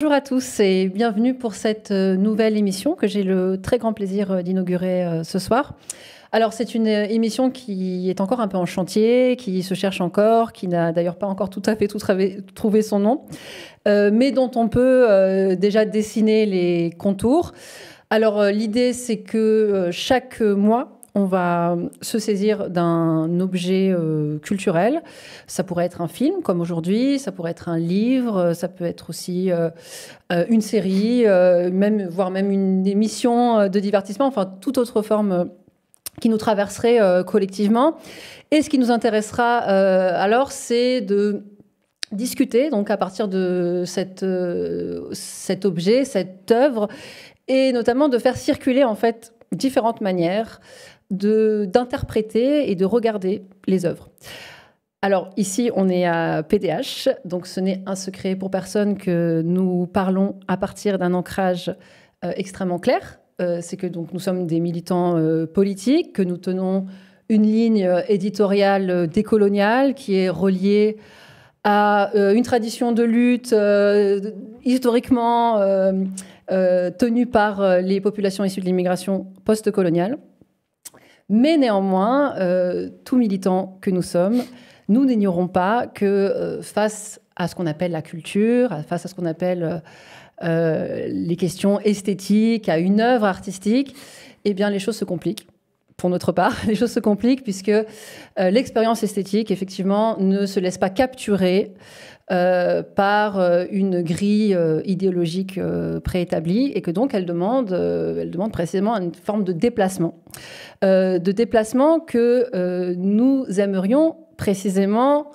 Bonjour à tous et bienvenue pour cette nouvelle émission que j'ai le très grand plaisir d'inaugurer ce soir. Alors c'est une émission qui est encore un peu en chantier, qui se cherche encore, qui n'a d'ailleurs pas encore tout à fait trouvé son nom, mais dont on peut déjà dessiner les contours. Alors l'idée c'est que chaque mois, on va se saisir d'un objet culturel. Ça pourrait être un film, comme aujourd'hui, ça pourrait être un livre, ça peut être aussi une série, voire même une émission de divertissement, enfin toute autre forme qui nous traverserait collectivement. Et ce qui nous intéressera alors, c'est de discuter donc à partir de cet objet, cette œuvre, et notamment de faire circuler en fait différentes manières d'interpréter et de regarder les œuvres. Alors ici, on est à PDH, donc ce n'est un secret pour personne que nous parlons à partir d'un ancrage extrêmement clair. C'est que donc, nous sommes des militants politiques, que nous tenons une ligne éditoriale décoloniale qui est reliée à une tradition de lutte historiquement tenue par les populations issues de l'immigration post-coloniale. Mais néanmoins, tout militant que nous sommes, nous n'ignorons pas que face à ce qu'on appelle la culture, face à ce qu'on appelle les questions esthétiques, à une œuvre artistique, eh bien les choses se compliquent. Pour notre part, les choses se compliquent puisque l'expérience esthétique, effectivement, ne se laisse pas capturer par une grille idéologique préétablie et que donc elle demande précisément une forme de déplacement que nous aimerions précisément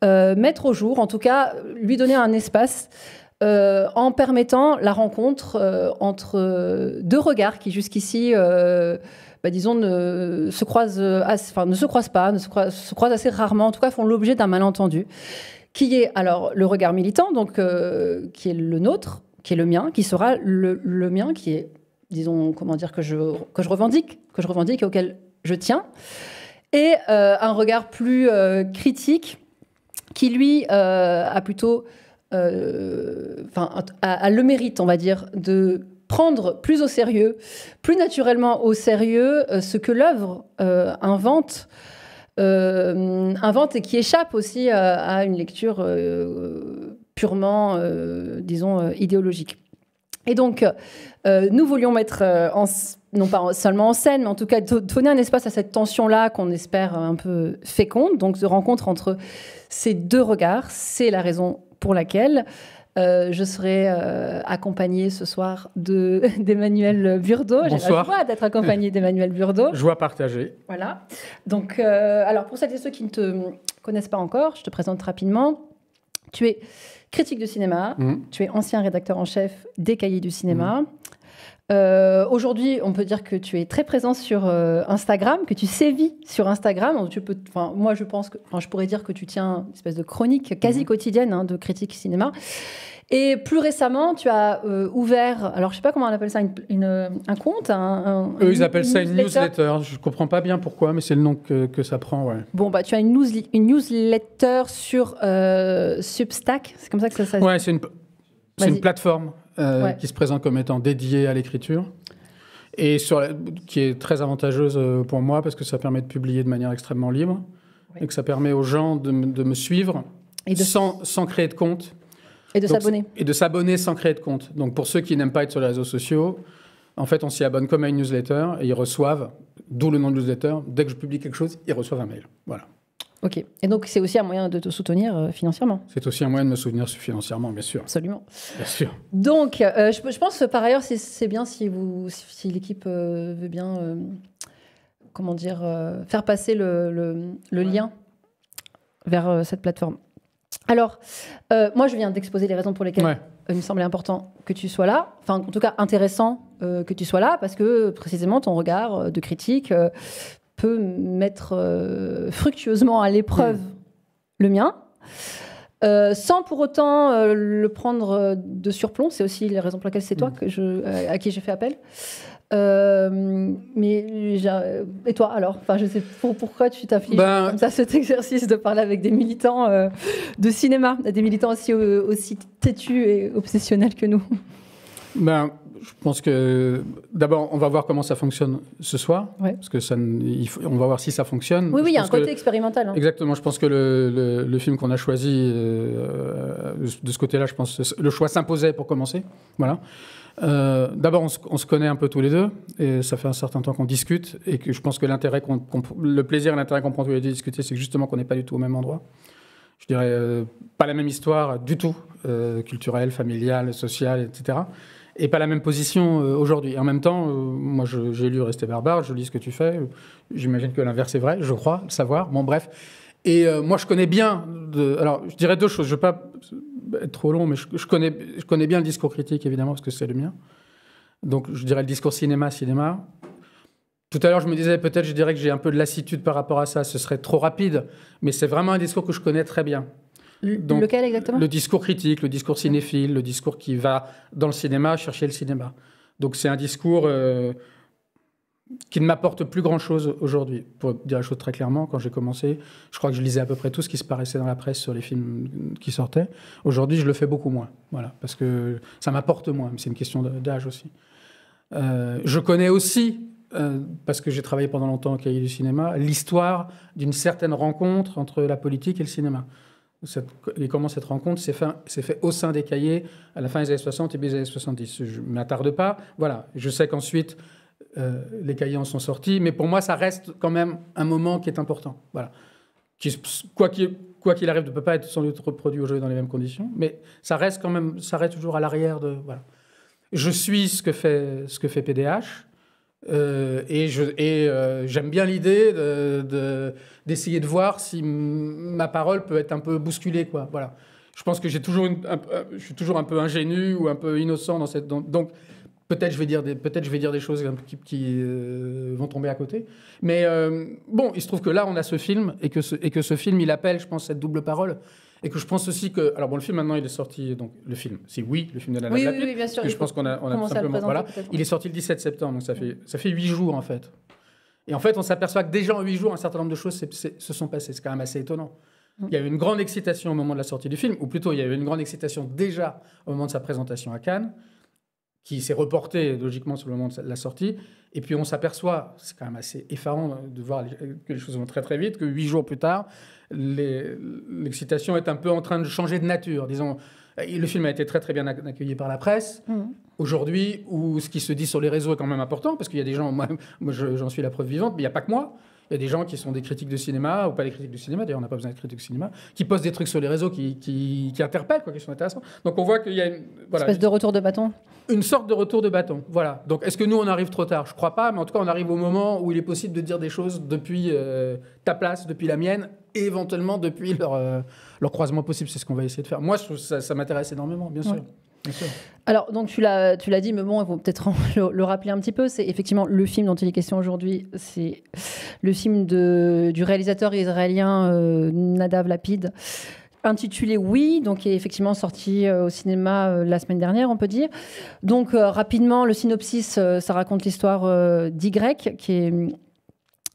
mettre au jour, en tout cas lui donner un espace en permettant la rencontre entre deux regards qui jusqu'ici ne se croisent assez rarement, en tout cas font l'objet d'un malentendu, qui est alors le regard militant, donc qui est le nôtre, qui est le mien, qui sera le mien, qui est, disons, comment dire, que je revendique et auquel je tiens, et un regard plus critique, qui lui a plutôt a le mérite, on va dire, de prendre plus au sérieux, plus naturellement au sérieux, ce que l'œuvre invente et qui échappe aussi à une lecture purement, disons, idéologique. Et donc, nous voulions mettre, non pas seulement en scène, mais en tout cas donner un espace à cette tension-là qu'on espère un peu féconde, donc de rencontre entre ces deux regards. C'est la raison pour laquelle je serai accompagnée ce soir d'Emmanuel Burdeau. J'ai la joie d'être accompagnée d'Emmanuel Burdeau. Joie partagée. Voilà. Donc, alors pour celles et ceux qui ne te connaissent pas encore, je te présente rapidement. Tu es critique de cinéma, tu es ancien rédacteur en chef des Cahiers du cinéma. Aujourd'hui, on peut dire que tu es très présent sur Instagram, que tu sévis sur Instagram. Moi, je pourrais dire que tu tiens une espèce de chronique quasi quotidienne de critique cinéma. Et plus récemment, tu as ouvert, alors je ne sais pas comment on appelle ça, un compte. Eux, ils appellent ça une newsletter. Je ne comprends pas bien pourquoi, mais c'est le nom que ça prend. Ouais. Bon, tu as une newsletter sur Substack, c'est comme ça que ça s'appelle. Ouais, c'est une plateforme qui se présente comme étant dédiée à l'écriture et qui est très avantageuse pour moi parce que ça permet de publier de manière extrêmement libre et que ça permet aux gens de me suivre sans créer de compte. Et de s'abonner. Et de s'abonner sans créer de compte. Donc pour ceux qui n'aiment pas être sur les réseaux sociaux, en fait, on s'y abonne comme à une newsletter et ils reçoivent, d'où le nom de newsletter, dès que je publie quelque chose, ils reçoivent un mail. Voilà. Ok. Et donc, c'est aussi un moyen de te soutenir financièrement. C'est aussi un moyen de me soutenir financièrement, bien sûr. Absolument. Bien sûr. Donc, je pense, par ailleurs, c'est bien si l'équipe veut bien, faire passer le lien vers cette plateforme. Alors, moi, je viens d'exposer les raisons pour lesquelles il me semblait important que tu sois là. Enfin, en tout cas, intéressant que tu sois là, parce que, précisément, ton regard de critique peut mettre fructueusement à l'épreuve le mien. sans pour autant le prendre de surplomb. C'est aussi la raison pour laquelle c'est toi à qui j'ai fait appel. Et toi alors, enfin, je sais pourquoi tu t'affiches comme ça cet exercice de parler avec des militants de cinéma, des militants aussi têtus et obsessionnels que nous. Je pense que d'abord on va voir comment ça fonctionne ce soir, parce que on va voir si ça fonctionne. Oui, il y a un côté expérimental. Exactement, je pense que le film qu'on a choisi de ce côté-là, je pense que le choix s'imposait pour commencer. Voilà. D'abord, on se connaît un peu tous les deux, et ça fait un certain temps qu'on discute, et que je pense que le plaisir et l'intérêt qu'on prend tous les deux à discuter, c'est justement qu'on n'est pas du tout au même endroit. Je dirais pas la même histoire du tout, culturelle, familiale, sociale, etc. Et pas la même position aujourd'hui. Et en même temps, moi j'ai lu Rester barbare, je lis ce que tu fais, j'imagine que l'inverse est vrai, je crois, le savoir, bon bref. Et moi je connais bien, alors je dirais deux choses, je ne veux pas être trop long, mais je connais bien le discours critique, évidemment, parce que c'est le mien. Donc je dirais le discours cinéma. Tout à l'heure, je me disais, peut-être, je dirais que j'ai un peu de lassitude par rapport à ça, ce serait trop rapide, mais c'est vraiment un discours que je connais très bien. Donc, lequel exactement ? Le discours critique, le discours cinéphile, le discours qui va dans le cinéma chercher le cinéma. Donc c'est un discours qui ne m'apporte plus grand-chose aujourd'hui. Pour dire la chose très clairement, quand j'ai commencé, je crois que je lisais à peu près tout ce qui se paraissait dans la presse sur les films qui sortaient. Aujourd'hui, je le fais beaucoup moins, voilà, parce que ça m'apporte moins, mais c'est une question d'âge aussi. Je connais aussi, parce que j'ai travaillé pendant longtemps au Cahier du cinéma, l'histoire d'une certaine rencontre entre la politique et le cinéma. Et comment cette rencontre s'est fait au sein des Cahiers à la fin des années 60 et des années 70. Je ne m'attarde pas. Voilà. Je sais qu'ensuite, les Cahiers en sont sortis, mais pour moi, ça reste quand même un moment qui est important. Voilà. Quoi qu'il arrive, ne peut pas être sans doute reproduit aujourd'hui dans les mêmes conditions, mais ça reste toujours à l'arrière de... Voilà. Je suis ce que fait PDH. Et j'aime bien l'idée d'essayer de voir si ma parole peut être un peu bousculée, quoi. Voilà. Je pense que je suis toujours un peu ingénu ou un peu innocent dans cette... Donc, peut-être je vais dire des choses qui vont tomber à côté. Mais bon, il se trouve que là, on a ce film, et que ce film, il appelle, je pense, cette double parole. Et que je pense aussi que... Alors bon, le film, maintenant, il est sorti... Donc, le film de Nana Lapide. Oui, bien sûr. Je pense qu'on a simplement... Voilà. Il est sorti le 17 septembre, donc ça fait 8 jours, en fait. Et en fait, on s'aperçoit que déjà en 8 jours, un certain nombre de choses se sont passées. C'est quand même assez étonnant. Il y a eu une grande excitation au moment de la sortie du film, ou plutôt, il y a eu une grande excitation déjà au moment de sa présentation à Cannes, qui s'est reportée logiquement sur le moment de la sortie. Et puis on s'aperçoit, c'est quand même assez effarant de voir que les choses vont très très vite, que 8 jours plus tard, l'excitation est un peu en train de changer de nature. Disons, le film a été très très bien accueilli par la presse. Aujourd'hui, où ce qui se dit sur les réseaux est quand même important, parce qu'il y a des gens, moi j'en suis la preuve vivante, mais il n'y a pas que moi. Il y a des gens qui sont des critiques de cinéma, ou pas des critiques de cinéma, d'ailleurs on n'a pas besoin de critiques de cinéma, qui postent des trucs sur les réseaux qui interpellent, qui sont intéressants. Donc on voit qu'il y a une espèce de retour de bâton. Une sorte de retour de bâton, voilà. Donc est-ce que nous on arrive trop tard ? Je ne crois pas, mais en tout cas on arrive au moment où il est possible de dire des choses depuis ta place, depuis la mienne, et éventuellement depuis leur croisement possible. C'est ce qu'on va essayer de faire. Moi, ça m'intéresse énormément, bien sûr. Ouais. Alors, donc tu l'as dit, mais bon, il faut peut-être le rappeler un petit peu. C'est effectivement le film dont il est question aujourd'hui. C'est le film du réalisateur israélien Nadav Lapid, intitulé Oui, donc qui est effectivement sorti au cinéma la semaine dernière, on peut dire. Donc, rapidement, le synopsis, ça raconte l'histoire d'Y, qui est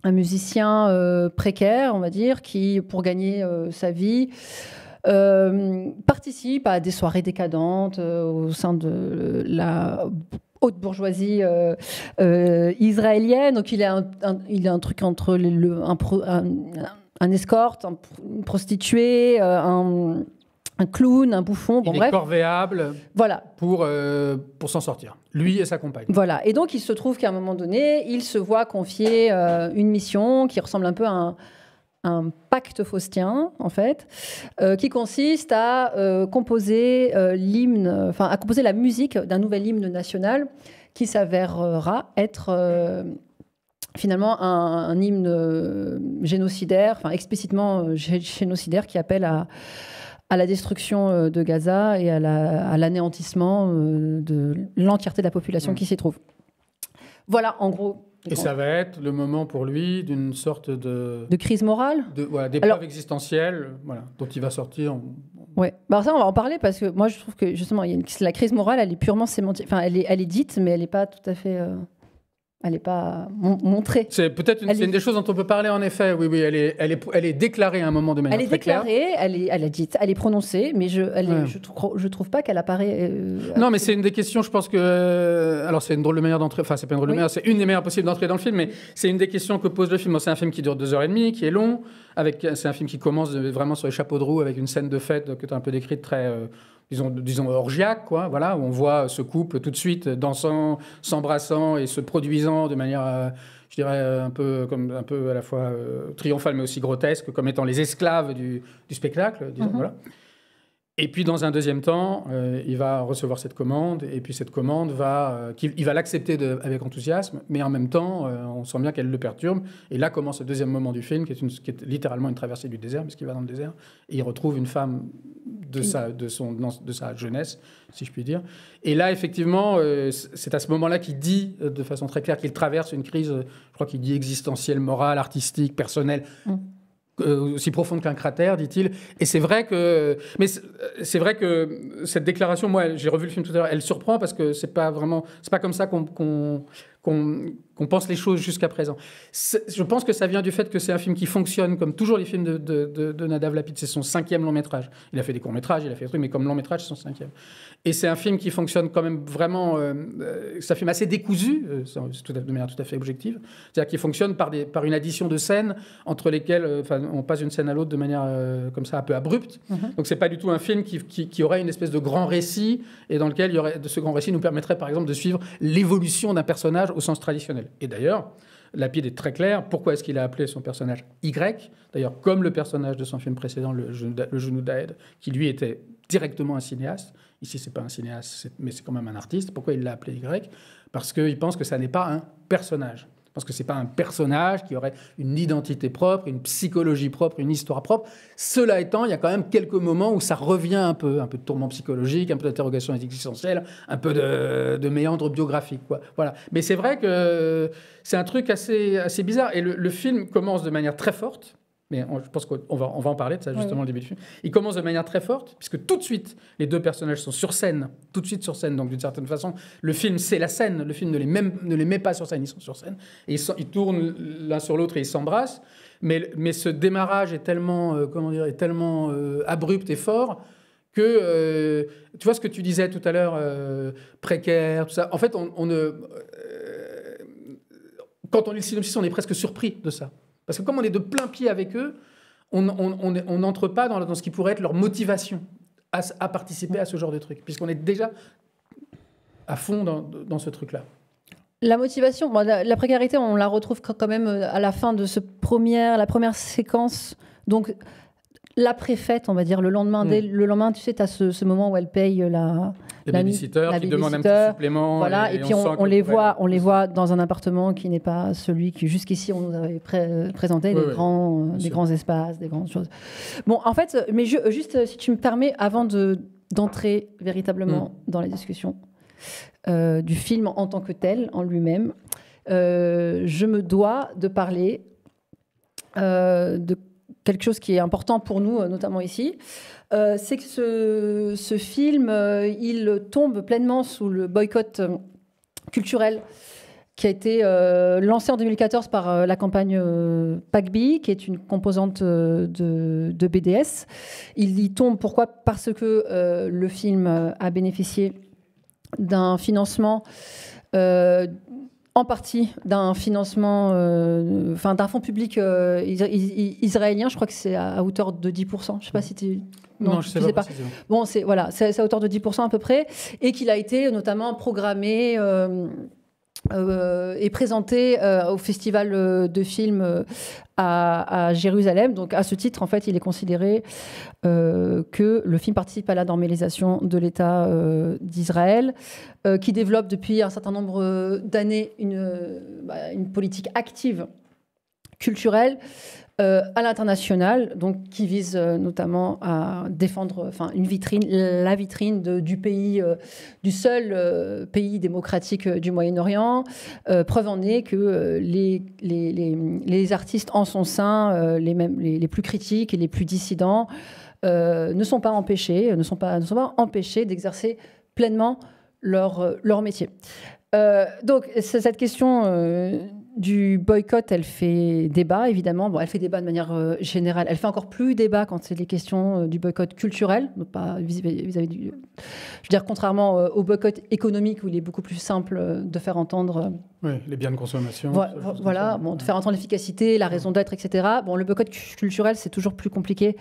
un musicien précaire, on va dire, qui, pour gagner sa vie, participe à des soirées décadentes au sein de la haute bourgeoisie israélienne. Donc il a un truc entre un escorte, une prostituée, un clown, un bouffon. Bon, il est corvéable, voilà, pour s'en sortir, lui et sa compagne. Voilà, et donc il se trouve qu'à un moment donné, il se voit confier une mission qui ressemble un peu à un pacte faustien, en fait, qui consiste à composer à composer la musique d'un nouvel hymne national qui s'avérera être finalement un hymne génocidaire, enfin explicitement génocidaire, qui appelle à la destruction de Gaza et à l'anéantissement de l'entièreté de la population qui s'y trouve. Voilà, en gros, Et ça va être le moment pour lui d'une sorte de crise morale, d'épreuve existentielle, dont il va sortir. Ouais. Alors ça, on va en parler parce que moi, je trouve que justement, la crise morale, elle est purement sémantique. Enfin, elle est dite, mais elle n'est pas tout à fait. Elle n'est pas montrée. C'est peut-être une des choses dont on peut parler, en effet. Oui, elle est déclarée à un moment de manière très claire. Elle est déclarée, elle est prononcée, mais je trouve pas qu'elle apparaît... non, mais c'est une des questions, je pense que... Alors, c'est une drôle de manière d'entrer... Enfin, c'est pas une drôle de manière, c'est une des meilleures possibles d'entrer dans le film, mais c'est une des questions que pose le film. C'est un film qui dure 2h30, qui est long. C'est un film qui commence vraiment sur les chapeaux de roue, avec une scène de fête que tu as un peu décrite, très... disons orgiaque, quoi, voilà, où on voit ce couple tout de suite dansant, s'embrassant et se produisant de manière, je dirais, un peu à la fois triomphale, mais aussi grotesque, comme étant les esclaves du spectacle, disons, voilà. Et puis, dans un deuxième temps, il va recevoir cette commande, et puis cette commande il va l'accepter avec enthousiasme, mais en même temps, on sent bien qu'elle le perturbe. Et là commence le deuxième moment du film, qui est littéralement une traversée du désert, puisqu'il va dans le désert, et il retrouve une femme de sa jeunesse, si je puis dire. Et là, effectivement, c'est à ce moment-là qu'il dit de façon très claire qu'il traverse une crise, je crois qu'il dit existentielle, morale, artistique, personnelle, aussi profonde qu'un cratère, dit-il. Et c'est vrai que cette déclaration, moi, j'ai revu le film tout à l'heure, elle surprend parce que c'est pas comme ça qu'on pense les choses jusqu'à présent. Je pense que ça vient du fait que c'est un film qui fonctionne comme toujours les films de Nadav Lapid. C'est son 5e long métrage. Il a fait des courts métrages, il a fait des trucs, mais comme long métrage, c'est son 5e. Et c'est un film qui fonctionne quand même vraiment... c'est un film assez décousu, de manière tout à fait objective. C'est-à-dire qu'il fonctionne par une addition de scènes entre lesquelles on passe d'une scène à l'autre de manière comme ça un peu abrupte. Donc c'est pas du tout un film qui aurait une espèce de grand récit et dans lequel ce grand récit nous permettrait par exemple de suivre l'évolution d'un personnage au sens traditionnel. Et d'ailleurs, Lapid est très clair. Pourquoi est-ce qu'il a appelé son personnage Y ? D'ailleurs, comme le personnage de son film précédent, le Genou d'Aed, qui lui était directement un cinéaste. Ici, c'est pas un cinéaste, mais c'est quand même un artiste. Pourquoi il l'a appelé Y ? Parce qu'il pense que ça n'est pas un personnage. Parce que c'est pas un personnage qui aurait une identité propre, une psychologie propre, une histoire propre. Cela étant, il y a quand même quelques moments où ça revient un peu de tourment psychologique, un peu d'interrogation existentielle, un peu de méandre biographique, quoi. Voilà. Mais c'est vrai que c'est un truc assez bizarre. Et le film commence de manière très forte. Mais je pense qu'on va en parler de ça, justement, au début du film. Il commence de manière très forte, puisque tout de suite, les deux personnages sont sur scène, tout de suite sur scène. Donc, d'une certaine façon, le film, c'est la scène. Le film ne les met pas sur scène, ils sont sur scène. Et ils tournent l'un sur l'autre et ils s'embrassent. Mais ce démarrage est tellement, abrupt et fort que, tu vois ce que tu disais tout à l'heure, précaire, tout ça. En fait, quand on lit le synopsis, on est presque surpris de ça. Parce que comme on est de plein pied avec eux, on n'entre pas dans ce qui pourrait être leur motivation à participer à ce genre de truc, puisqu'on est déjà à fond dans ce truc-là. La motivation, la précarité, on la retrouve quand même à la fin de la première séquence. Donc, la préfète, on va dire, le lendemain, tu sais, tu as ce moment où elle paye la babysitter qui demande un petit supplément. Voilà, et puis on les voit dans un appartement qui n'est pas celui que jusqu'ici on nous avait présenté, des grands espaces, des grandes choses. Bon, en fait, mais juste si tu me permets, avant d'entrer véritablement dans la discussion du film en tant que tel, en lui-même, je me dois de parler de quelque chose qui est important pour nous, notamment ici, c'est que ce film, il tombe pleinement sous le boycott culturel qui a été lancé en 2014 par la campagne PACBI, qui est une composante de BDS. Il y tombe, pourquoi ? Parce que le film a bénéficié d'un financement en partie d'un financement, d'un fonds public israélien. Je crois que c'est à hauteur de 10%. Je ne sais pas si tu... Non, je ne sais pas. Bon, c'est à hauteur de 10% à peu près. Et qu'il a été notamment programmé et présenté au festival de films à Jérusalem. Donc, à ce titre, en fait, il est considéré que le film participe à la normalisation de l'État d'Israël, qui développe depuis un certain nombre d'années une politique active culturel à l'international, donc qui vise notamment à défendre la vitrine du pays, du seul pays démocratique du Moyen-Orient. Preuve en est que les artistes en son sein, les plus critiques et les plus dissidents, ne sont pas empêchés d'exercer pleinement leur métier. Donc cette question du boycott, elle fait débat, évidemment. Bon, elle fait débat de manière générale. Elle fait encore plus débat quand c'est les questions du boycott culturel, donc pas vis-à-vis du... Je veux dire, contrairement au boycott économique, où il est beaucoup plus simple de faire entendre... Oui, les biens de consommation. Voilà, bon, de faire entendre l'efficacité, la raison d'être, etc. Bon, le boycott culturel, c'est toujours plus compliqué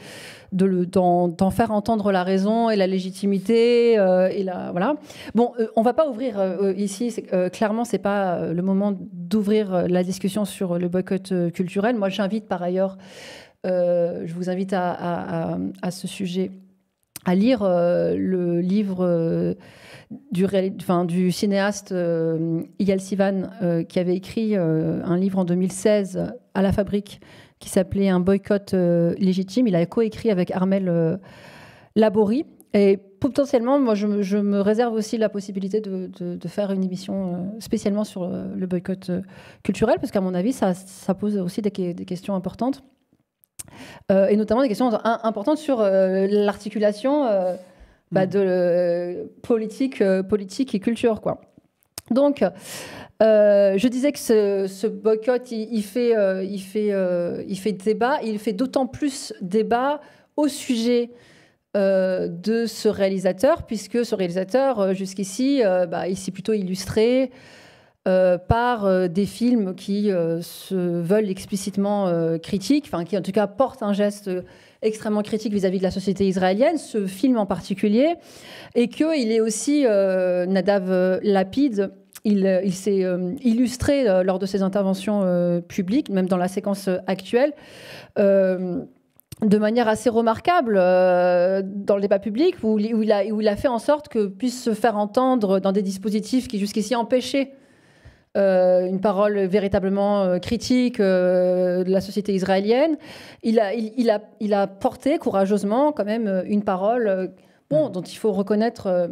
d'en faire entendre la raison et la légitimité. Voilà. Bon, on ne va pas ouvrir ici, clairement, ce n'est pas le moment d'ouvrir la discussion sur le boycott culturel. Moi, j'invite par ailleurs, je vous invite à ce sujet à lire le livre du cinéaste Eyal Sivan, qui avait écrit un livre en 2016 à la Fabrique qui s'appelait Un boycott légitime. Il a coécrit avec Armel Laborie. Et potentiellement, moi, je me réserve aussi la possibilité de faire une émission spécialement sur le boycott culturel, parce qu'à mon avis, ça pose aussi des questions importantes. Et notamment des questions importantes sur l'articulation de politique et culture, quoi. Donc, je disais que ce boycott, il fait débat. Il fait d'autant plus débat au sujet de ce réalisateur, puisque ce réalisateur, jusqu'ici, il s'est plutôt illustré par des films qui se veulent explicitement critiques, enfin qui en tout cas portent un geste extrêmement critique vis-à-vis de la société israélienne, ce film en particulier, et qu'il est aussi, Nadav Lapid, il s'est illustré lors de ses interventions publiques, même dans la séquence actuelle, de manière assez remarquable dans le débat public, où il a fait en sorte que puisse se faire entendre dans des dispositifs qui jusqu'ici empêchaient une parole véritablement critique de la société israélienne. Il a porté courageusement quand même une parole dont il faut reconnaître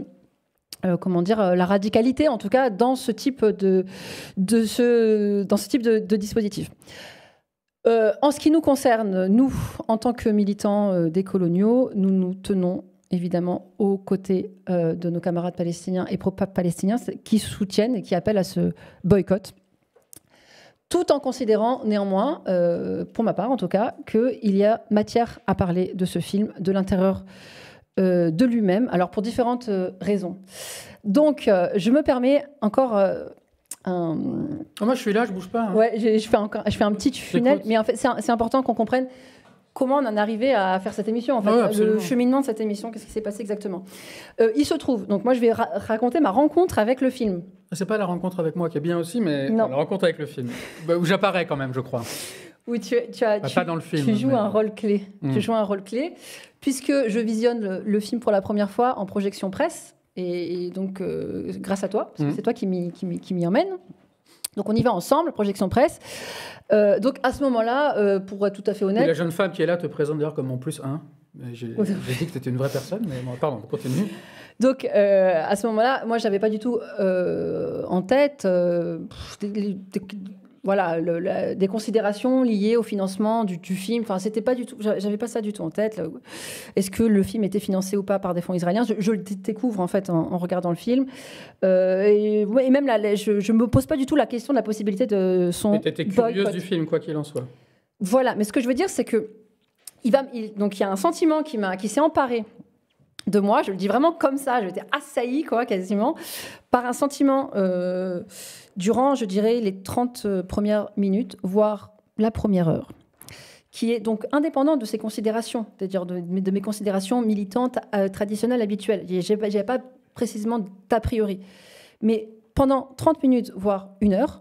la radicalité, en tout cas dans ce type de dispositif. En ce qui nous concerne, nous, en tant que militants décoloniaux, nous nous tenons évidemment aux côtés de nos camarades palestiniens et pro-palestiniens qui soutiennent et qui appellent à ce boycott, tout en considérant néanmoins, pour ma part en tout cas, qu'il y a matière à parler de ce film, de l'intérieur de lui-même, alors pour différentes raisons. Donc, je me permets encore... Moi, je suis là, je bouge pas. Hein. Ouais, je fais un petit tunnel, mais en fait, c'est important qu'on comprenne comment on en est arrivé à faire cette émission, en fait, le cheminement de cette émission, qu'est-ce qui s'est passé exactement. Il se trouve, donc moi je vais raconter ma rencontre avec le film. C'est pas la rencontre avec moi qui est bien aussi, mais la rencontre avec le film, où j'apparais quand même, je crois. Oui, pas dans le film. Tu joues un rôle clé. Tu joues un rôle clé, puisque je visionne le film pour la première fois en projection presse, et donc grâce à toi, parce que c'est toi qui m'y emmène. Donc on y va ensemble, projection presse. Donc à ce moment-là, pour être tout à fait honnête... Et la jeune femme qui est là te présente d'ailleurs comme mon plus 1. J'ai dit que c'était une vraie personne, mais bon, pardon, continue. Donc à ce moment-là, moi je n'avais pas du tout en tête des considérations liées au financement du film. Enfin, c'était pas du tout, j'avais pas ça du tout en tête. Est-ce que le film était financé ou pas par des fonds israéliens ? Je le découvre en fait en regardant le film. Et même là, je me pose pas du tout la question de la possibilité de son boycott. Mais t'étais curieuse du film, quoi qu'il en soit. Voilà, mais ce que je veux dire, c'est que donc il y a un sentiment qui s'est emparé de moi, je le dis vraiment comme ça, j'étais assaillie, quoi, quasiment, par un sentiment durant, je dirais, les 30 premières minutes, voire la première heure, qui est donc indépendant de ces considérations, c'est-à-dire de mes considérations militantes traditionnelles habituelles. Je n'avais pas précisément d'a priori. Mais pendant 30 minutes, voire une heure,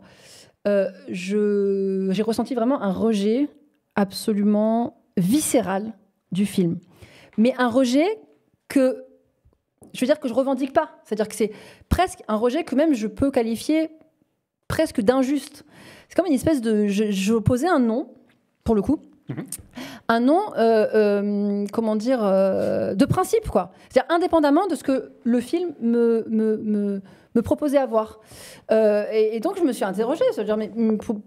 j'ai ressenti vraiment un rejet absolument viscéral du film. Mais un rejet que je revendique pas. C'est-à-dire que c'est presque un rejet que même je peux qualifier presque d'injuste. C'est comme une espèce de... J'opposais un nom pour le coup. Un nom, comment dire, de principe, quoi. C'est-à-dire indépendamment de ce que le film me proposait à voir. Et donc, je me suis interrogée, se dire, mais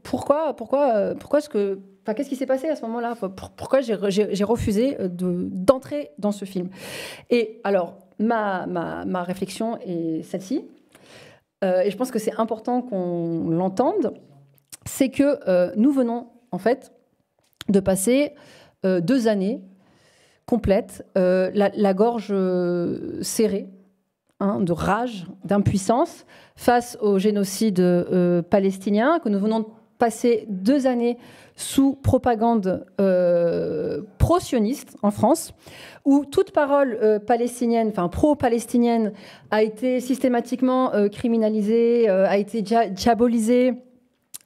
pourquoi est-ce que... Enfin, qu'est-ce qui s'est passé à ce moment-là? Pourquoi j'ai refusé d'entrer dans ce film? Et alors, ma réflexion est celle-ci, et je pense que c'est important qu'on l'entende, c'est que nous venons, en fait, de passer 2 années complètes, la gorge serrée, de rage, d'impuissance face au génocide palestinien, que nous venons de passer 2 années sous propagande pro-sioniste en France, où toute parole palestinienne, enfin pro-palestinienne, a été systématiquement criminalisée, a été diabolisée,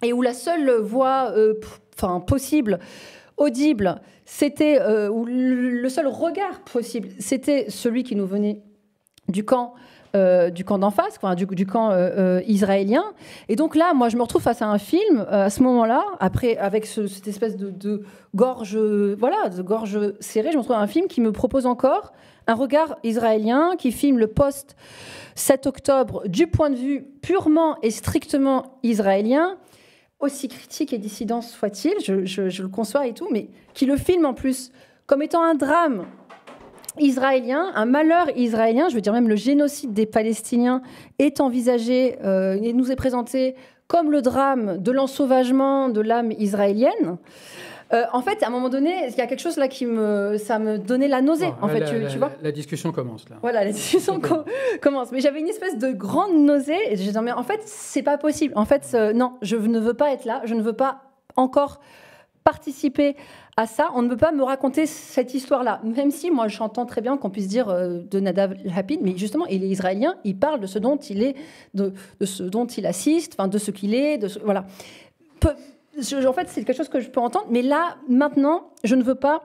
et où la seule voix possible, audible, c'était, ou le seul regard possible, c'était celui qui nous venait du camp d'en face, du camp israélien. Et donc là, moi, je me retrouve face à un film, à ce moment-là, après, avec cette espèce de gorge, de gorge serrée, je me retrouve à un film qui me propose encore un regard israélien, qui filme le post-7 octobre du point de vue purement et strictement israélien, aussi critique et dissident soit-il, je le conçois et tout, mais qui le filme en plus comme étant un drame israélien, un malheur israélien, je veux dire même le génocide des Palestiniens est envisagé et nous est présenté comme le drame de l'ensauvagement de l'âme israélienne. En fait, à un moment donné, il y a quelque chose là ça me donnait la nausée. En fait, tu vois. La discussion commence là. Voilà, la discussion commence. Mais j'avais une espèce de grande nausée. Et je disais, mais en fait, c'est pas possible. En fait, non, je ne veux pas être là. Je ne veux pas encore participer à ça. On ne peut pas me raconter cette histoire-là. Même si moi, j'entends très bien qu'on puisse dire de Nadav Lapid, mais justement, il est israélien. Il parle de ce dont il est, de ce dont il assiste, de ce qu'il est, voilà. En fait, c'est quelque chose que je peux entendre, mais là, maintenant, je ne veux pas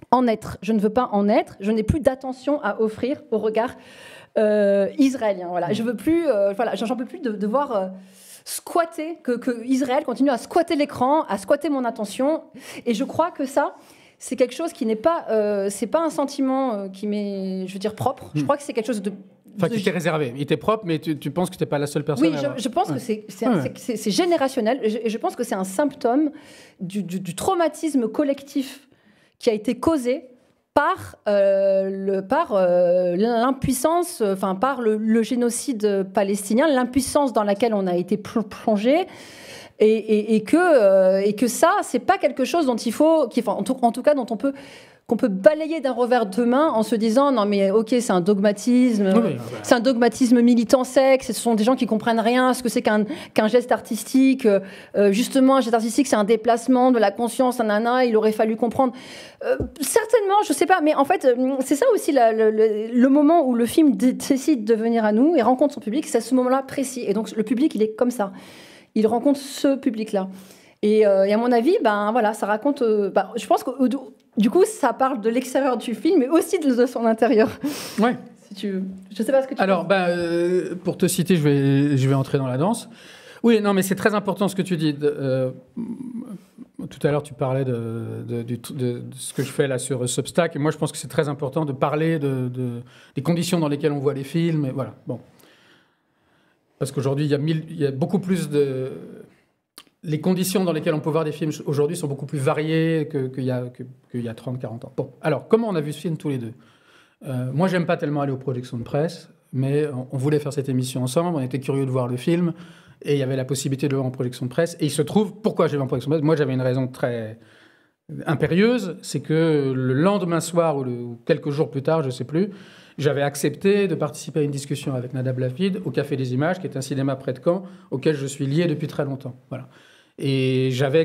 en être. Je ne veux pas en être. Je n'ai plus d'attention à offrir au regard israélien. Voilà. Je veux plus. J'en peux plus de voir squatter, que Israël continue à squatter l'écran, à squatter mon attention. Et je crois que ça, c'est quelque chose qui n'est pas. C'est pas un sentiment qui m'est, je veux dire, propre. Je crois que c'est quelque chose de. Enfin, qui t'est réservé. Il était propre, mais tu penses que tu n'es pas la seule personne. Oui, je pense que c'est générationnel. Et je pense que c'est un symptôme du traumatisme collectif qui a été causé par l'impuissance, par le génocide palestinien, l'impuissance dans laquelle on a été plongé. Et que ça, c'est pas quelque chose dont il faut, en tout cas, dont qu'on peut balayer d'un revers de main en se disant non mais ok, c'est un dogmatisme, c'est un dogmatisme militant sec, ce sont des gens qui comprennent rien à ce que c'est qu'un geste artistique, justement un geste artistique c'est un déplacement de la conscience, il aurait fallu comprendre, certainement, je sais pas, mais en fait c'est ça aussi le moment où le film décide de venir à nous et rencontre son public, c'est à ce moment-là précis, et donc le public il est comme ça, il rencontre ce public-là. Et à mon avis, ça raconte. Je pense que du coup, ça parle de l'extérieur du film, mais aussi de son intérieur. Ouais. Si tu veux. Je sais pas ce que tu. Alors, pour te citer, je vais entrer dans la danse. Oui, non, mais c'est très important ce que tu dis. Tout à l'heure, tu parlais de ce que je fais là sur Substack, et moi, je pense que c'est très important de parler des conditions dans lesquelles on voit les films. Et voilà. Bon. Parce qu'aujourd'hui, il y a beaucoup plus de. Les conditions dans lesquelles on peut voir des films aujourd'hui sont beaucoup plus variées qu'il y a 30-40 ans. Bon, alors, comment on a vu ce film tous les deux ? Moi, j'aime pas tellement aller aux projections de presse, mais on voulait faire cette émission ensemble, on était curieux de voir le film, et il y avait la possibilité de le voir en projection de presse. Et il se trouve, pourquoi j'ai vu en projection de presse ? Moi, j'avais une raison très impérieuse, c'est que le lendemain soir, ou quelques jours plus tard, je ne sais plus, j'avais accepté de participer à une discussion avec Nadav Lapid au Café des Images, qui est un cinéma près de Caen, auquel je suis lié depuis très longtemps. Voilà. Et j'avais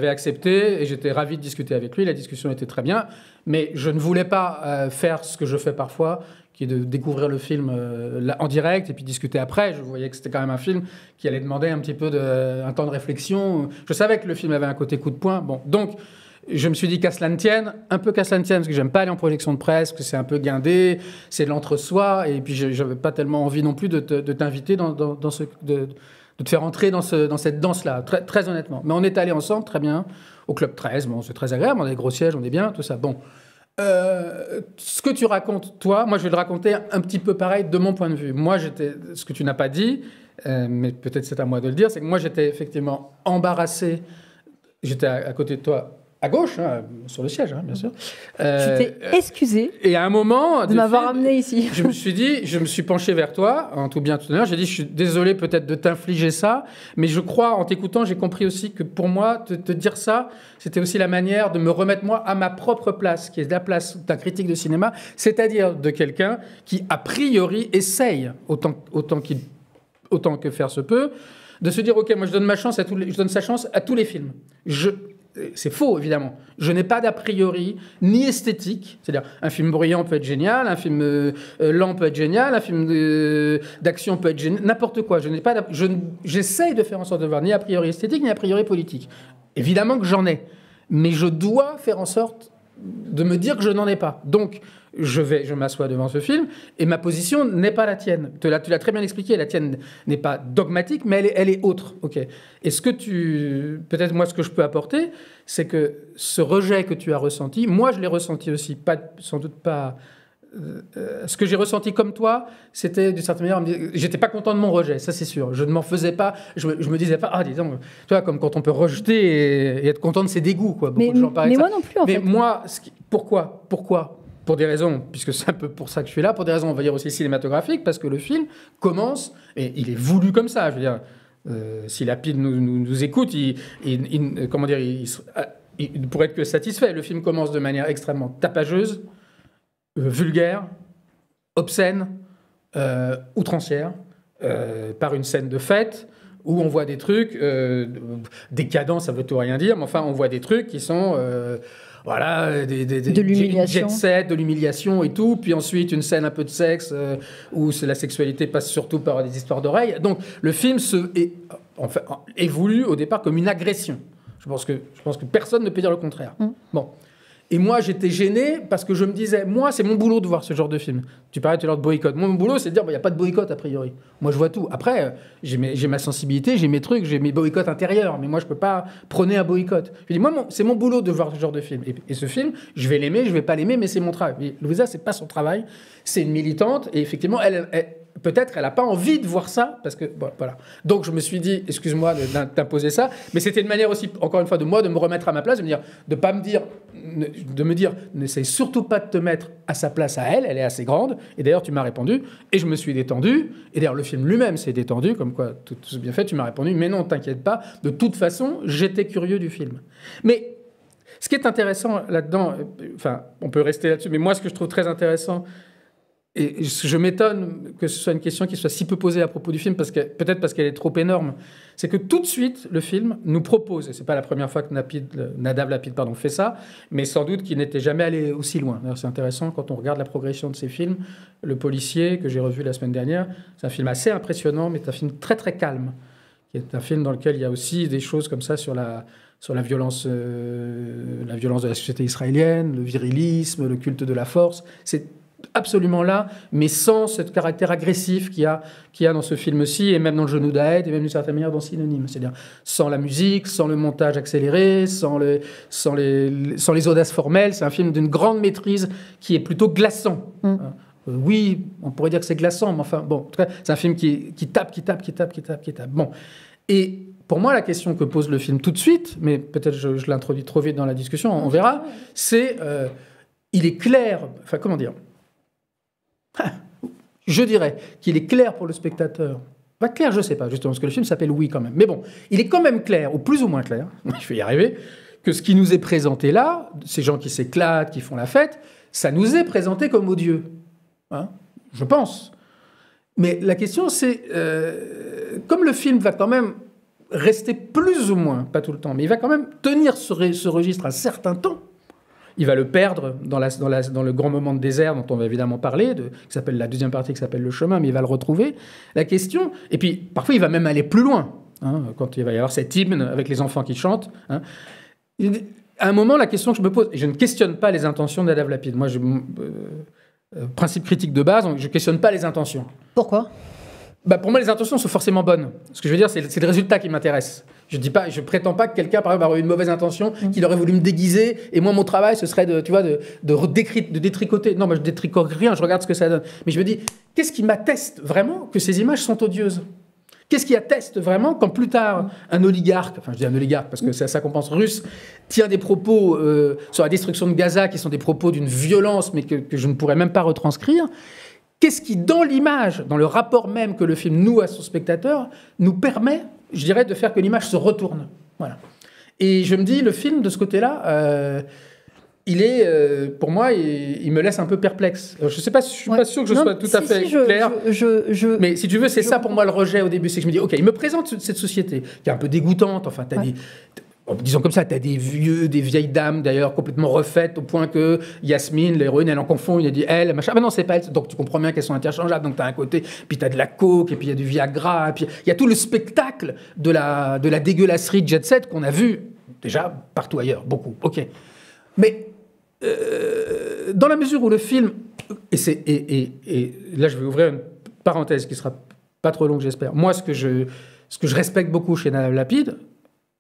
accepté et j'étais ravi de discuter avec lui. La discussion était très bien, mais je ne voulais pas faire ce que je fais parfois, qui est de découvrir le film en direct et puis discuter après. Je voyais que c'était quand même un film qui allait demander un petit peu un temps de réflexion. Je savais que le film avait un côté coup de poing. Bon, donc je me suis dit qu'à cela ne tienne, parce que j'aime pas aller en projection de presse, que c'est un peu guindé, c'est de l'entre-soi, et puis j'avais pas tellement envie non plus de t'inviter dans de te faire entrer dans cette danse-là, très, très honnêtement. Mais on est allés ensemble, très bien, au Club 13. Bon, c'est très agréable, on a des gros sièges, on est bien, tout ça. Bon. Ce que tu racontes, toi, moi, je vais le raconter un petit peu pareil de mon point de vue. Moi, ce que tu n'as pas dit, mais peut-être c'est à moi de le dire, c'est que moi, j'étais effectivement embarrassé. J'étais à côté de toi, à gauche, hein, sur le siège, hein, bien sûr. Tu t'es excusé et à un moment de m'avoir amené ici. Je me suis penché vers toi, en tout bien tout honneur. J'ai dit, je suis désolé peut-être de t'infliger ça, mais je crois, en t'écoutant, j'ai compris aussi que pour moi, te dire ça, c'était aussi la manière de me remettre moi à ma propre place, qui est la place d'un critique de cinéma, c'est-à-dire de quelqu'un qui, a priori, essaye, autant que faire se peut, de se dire, OK, moi je donne je donne sa chance à tous les films. C'est faux, évidemment. Je n'ai pas d'a priori ni esthétique. C'est-à-dire, un film bruyant peut être génial, un film lent peut être génial, un film d'action peut être génial, n'importe quoi. J'essaye de faire en sorte de voir ni a priori esthétique, ni a priori politique. Évidemment que j'en ai. Mais je dois faire en sorte de me dire que je n'en ai pas. Donc, je m'assois devant ce film, et ma position n'est pas la tienne. Tu l'as très bien expliqué, la tienne n'est pas dogmatique, mais elle est autre. Okay. Et peut-être moi, ce que je peux apporter, c'est que ce rejet que tu as ressenti, moi, je l'ai ressenti aussi, sans doute pas... ce que j'ai ressenti comme toi, c'était d'une certaine manière, j'étais pas content de mon rejet, ça c'est sûr. Je ne m'en faisais pas, je me disais pas, dis donc, tu vois, comme quand on peut rejeter et être content de ses dégoûts, quoi. Mais moi non plus, en fait. Mais moi, pourquoi pour des raisons, puisque c'est un peu pour ça que je suis là, pour des raisons, on va dire aussi cinématographiques, parce que le film commence, et il est voulu comme ça, je veux dire, si Lapide nous écoute, comment dire, il pourrait être que satisfait. Le film commence de manière extrêmement tapageuse, vulgaire, obscène, outrancière, par une scène de fête, où on voit des trucs, décadents, ça veut tout rien dire, mais enfin, on voit des trucs qui sont... de l'humiliation. Jet set, de l'humiliation et tout. Puis ensuite, une scène un peu de sexe où la sexualité passe surtout par des histoires d'oreilles. Donc, le film est voulu au départ comme une agression. Je pense que personne ne peut dire le contraire. Bon. Et moi, j'étais gêné parce que je me disais, moi, c'est mon boulot de voir ce genre de film. Tu parlais tout à l'heure de boycott. Mon boulot, c'est de dire, il n'y a pas de boycott a priori. Moi, je vois tout. Après, j'ai ma sensibilité, j'ai mes trucs, j'ai mes boycotts intérieurs. Mais moi, je ne peux pas prôner un boycott. Je dis, moi, c'est mon boulot de voir ce genre de film. Et ce film, je vais l'aimer, je ne vais pas l'aimer, mais c'est mon travail. Mais Louisa, ce n'est pas son travail. C'est une militante. Et effectivement, peut-être elle n'a pas envie de voir ça, parce que, bon, voilà. Donc, je me suis dit, excuse-moi d'imposer ça, mais c'était une manière aussi, encore une fois, de me remettre à ma place, de me dire, n'essaye surtout pas de te mettre à sa place à elle est assez grande, et d'ailleurs, tu m'as répondu, et je me suis détendu, et d'ailleurs, le film lui-même s'est détendu, comme quoi, tout c'est bien fait, tu m'as répondu, mais non, t'inquiète pas, de toute façon, j'étais curieux du film. Mais, ce qui est intéressant là-dedans, enfin, on peut rester là-dessus, mais moi, ce que je trouve très intéressant, et je m'étonne que ce soit une question qui soit si peu posée à propos du film, peut-être parce qu'elle est trop énorme, c'est que tout de suite, le film nous propose, et ce n'est pas la première fois que Nadav Lapid fait ça, mais sans doute qu'il n'était jamais allé aussi loin. D'ailleurs, c'est intéressant, quand on regarde la progression de ces films, Le Policier, que j'ai revu la semaine dernière, c'est un film assez impressionnant, mais c'est un film très très calme, qui est un film dans lequel il y a aussi des choses comme ça sur la violence de la société israélienne, le virilisme, le culte de la force. C'est absolument là, mais sans ce caractère agressif qu'il y a dans ce film-ci, et même dans Le Genou d'Aed, et même d'une certaine manière dans Synonyme. C'est-à-dire sans la musique, sans le montage accéléré, sans les audaces formelles. C'est un film d'une grande maîtrise qui est plutôt glaçant. Oui, on pourrait dire que c'est glaçant, mais enfin, bon, en tout cas, c'est un film qui tape. Bon. Et pour moi, la question que pose le film tout de suite, mais peut-être je l'introduis trop vite dans la discussion, on verra, c'est... il est clair... Enfin, comment dire ? Je dirais qu'il est clair pour le spectateur. Pas clair, je ne sais pas, justement, parce que le film s'appelle Oui, quand même. Mais bon, il est quand même clair, ou plus ou moins clair, je vais y arriver, que ce qui nous est présenté là, ces gens qui s'éclatent, qui font la fête, ça nous est présenté comme odieux. Hein, je pense. Mais la question, c'est... comme le film va quand même rester plus ou moins, pas tout le temps, mais il va quand même tenir ce registre un certain temps, il va le perdre dans le grand moment de désert dont on va évidemment parler, qui s'appelle la deuxième partie qui s'appelle Le Chemin, mais il va le retrouver. La question, et puis parfois il va même aller plus loin, hein, quand il va y avoir cet hymne avec les enfants qui chantent. Hein. À un moment, la question que je me pose, et je ne questionne pas les intentions de Nadav Lapid, moi, principe critique de base, je ne questionne pas les intentions. Pourquoi ? Pour moi, les intentions sont forcément bonnes. Ce que je veux dire, c'est le résultat qui m'intéresse. Je prétends pas que quelqu'un, par exemple, aurait eu une mauvaise intention, qu'il aurait voulu me déguiser, et moi, mon travail, ce serait de détricoter. Non, moi, je détricote rien, je regarde ce que ça donne. Mais je me dis, qu'est-ce qui m'atteste vraiment que ces images sont odieuses ? Qu'est-ce qui atteste vraiment quand plus tard, un oligarque, enfin je dis un oligarque parce que c'est ça qu'on pense russe, tient des propos sur la destruction de Gaza qui sont des propos d'une violence mais que je ne pourrais même pas retranscrire. Qu'est-ce qui, dans l'image, dans le rapport même que le film noue à son spectateur, nous permet, je dirais, de faire que l'image se retourne. Voilà. Et je me dis, le film, de ce côté-là, il est, pour moi, il me laisse un peu perplexe. Alors, je ne sais pas, je ne suis pas sûr que je sois tout à fait clair. Mais si tu veux, c'est ça pour moi le rejet au début. C'est que je me dis, OK, il me présente cette société qui est un peu dégoûtante. Enfin, tu as disons comme ça, tu as des vieilles dames d'ailleurs complètement refaites au point que Yasmine, l'héroïne, elle en confond, il a dit elle, machin. Ah non, c'est pas elle. Donc tu comprends bien qu'elles sont interchangeables. Donc tu as un côté, puis tu as de la coke, et puis il y a du Viagra, et puis il y a tout le spectacle de la dégueulasserie jet set qu'on a vu déjà partout ailleurs, beaucoup. OK. Mais dans la mesure où le film, et là je vais ouvrir une parenthèse qui sera pas trop longue, j'espère. Moi, ce que je respecte beaucoup chez Nana Lapide,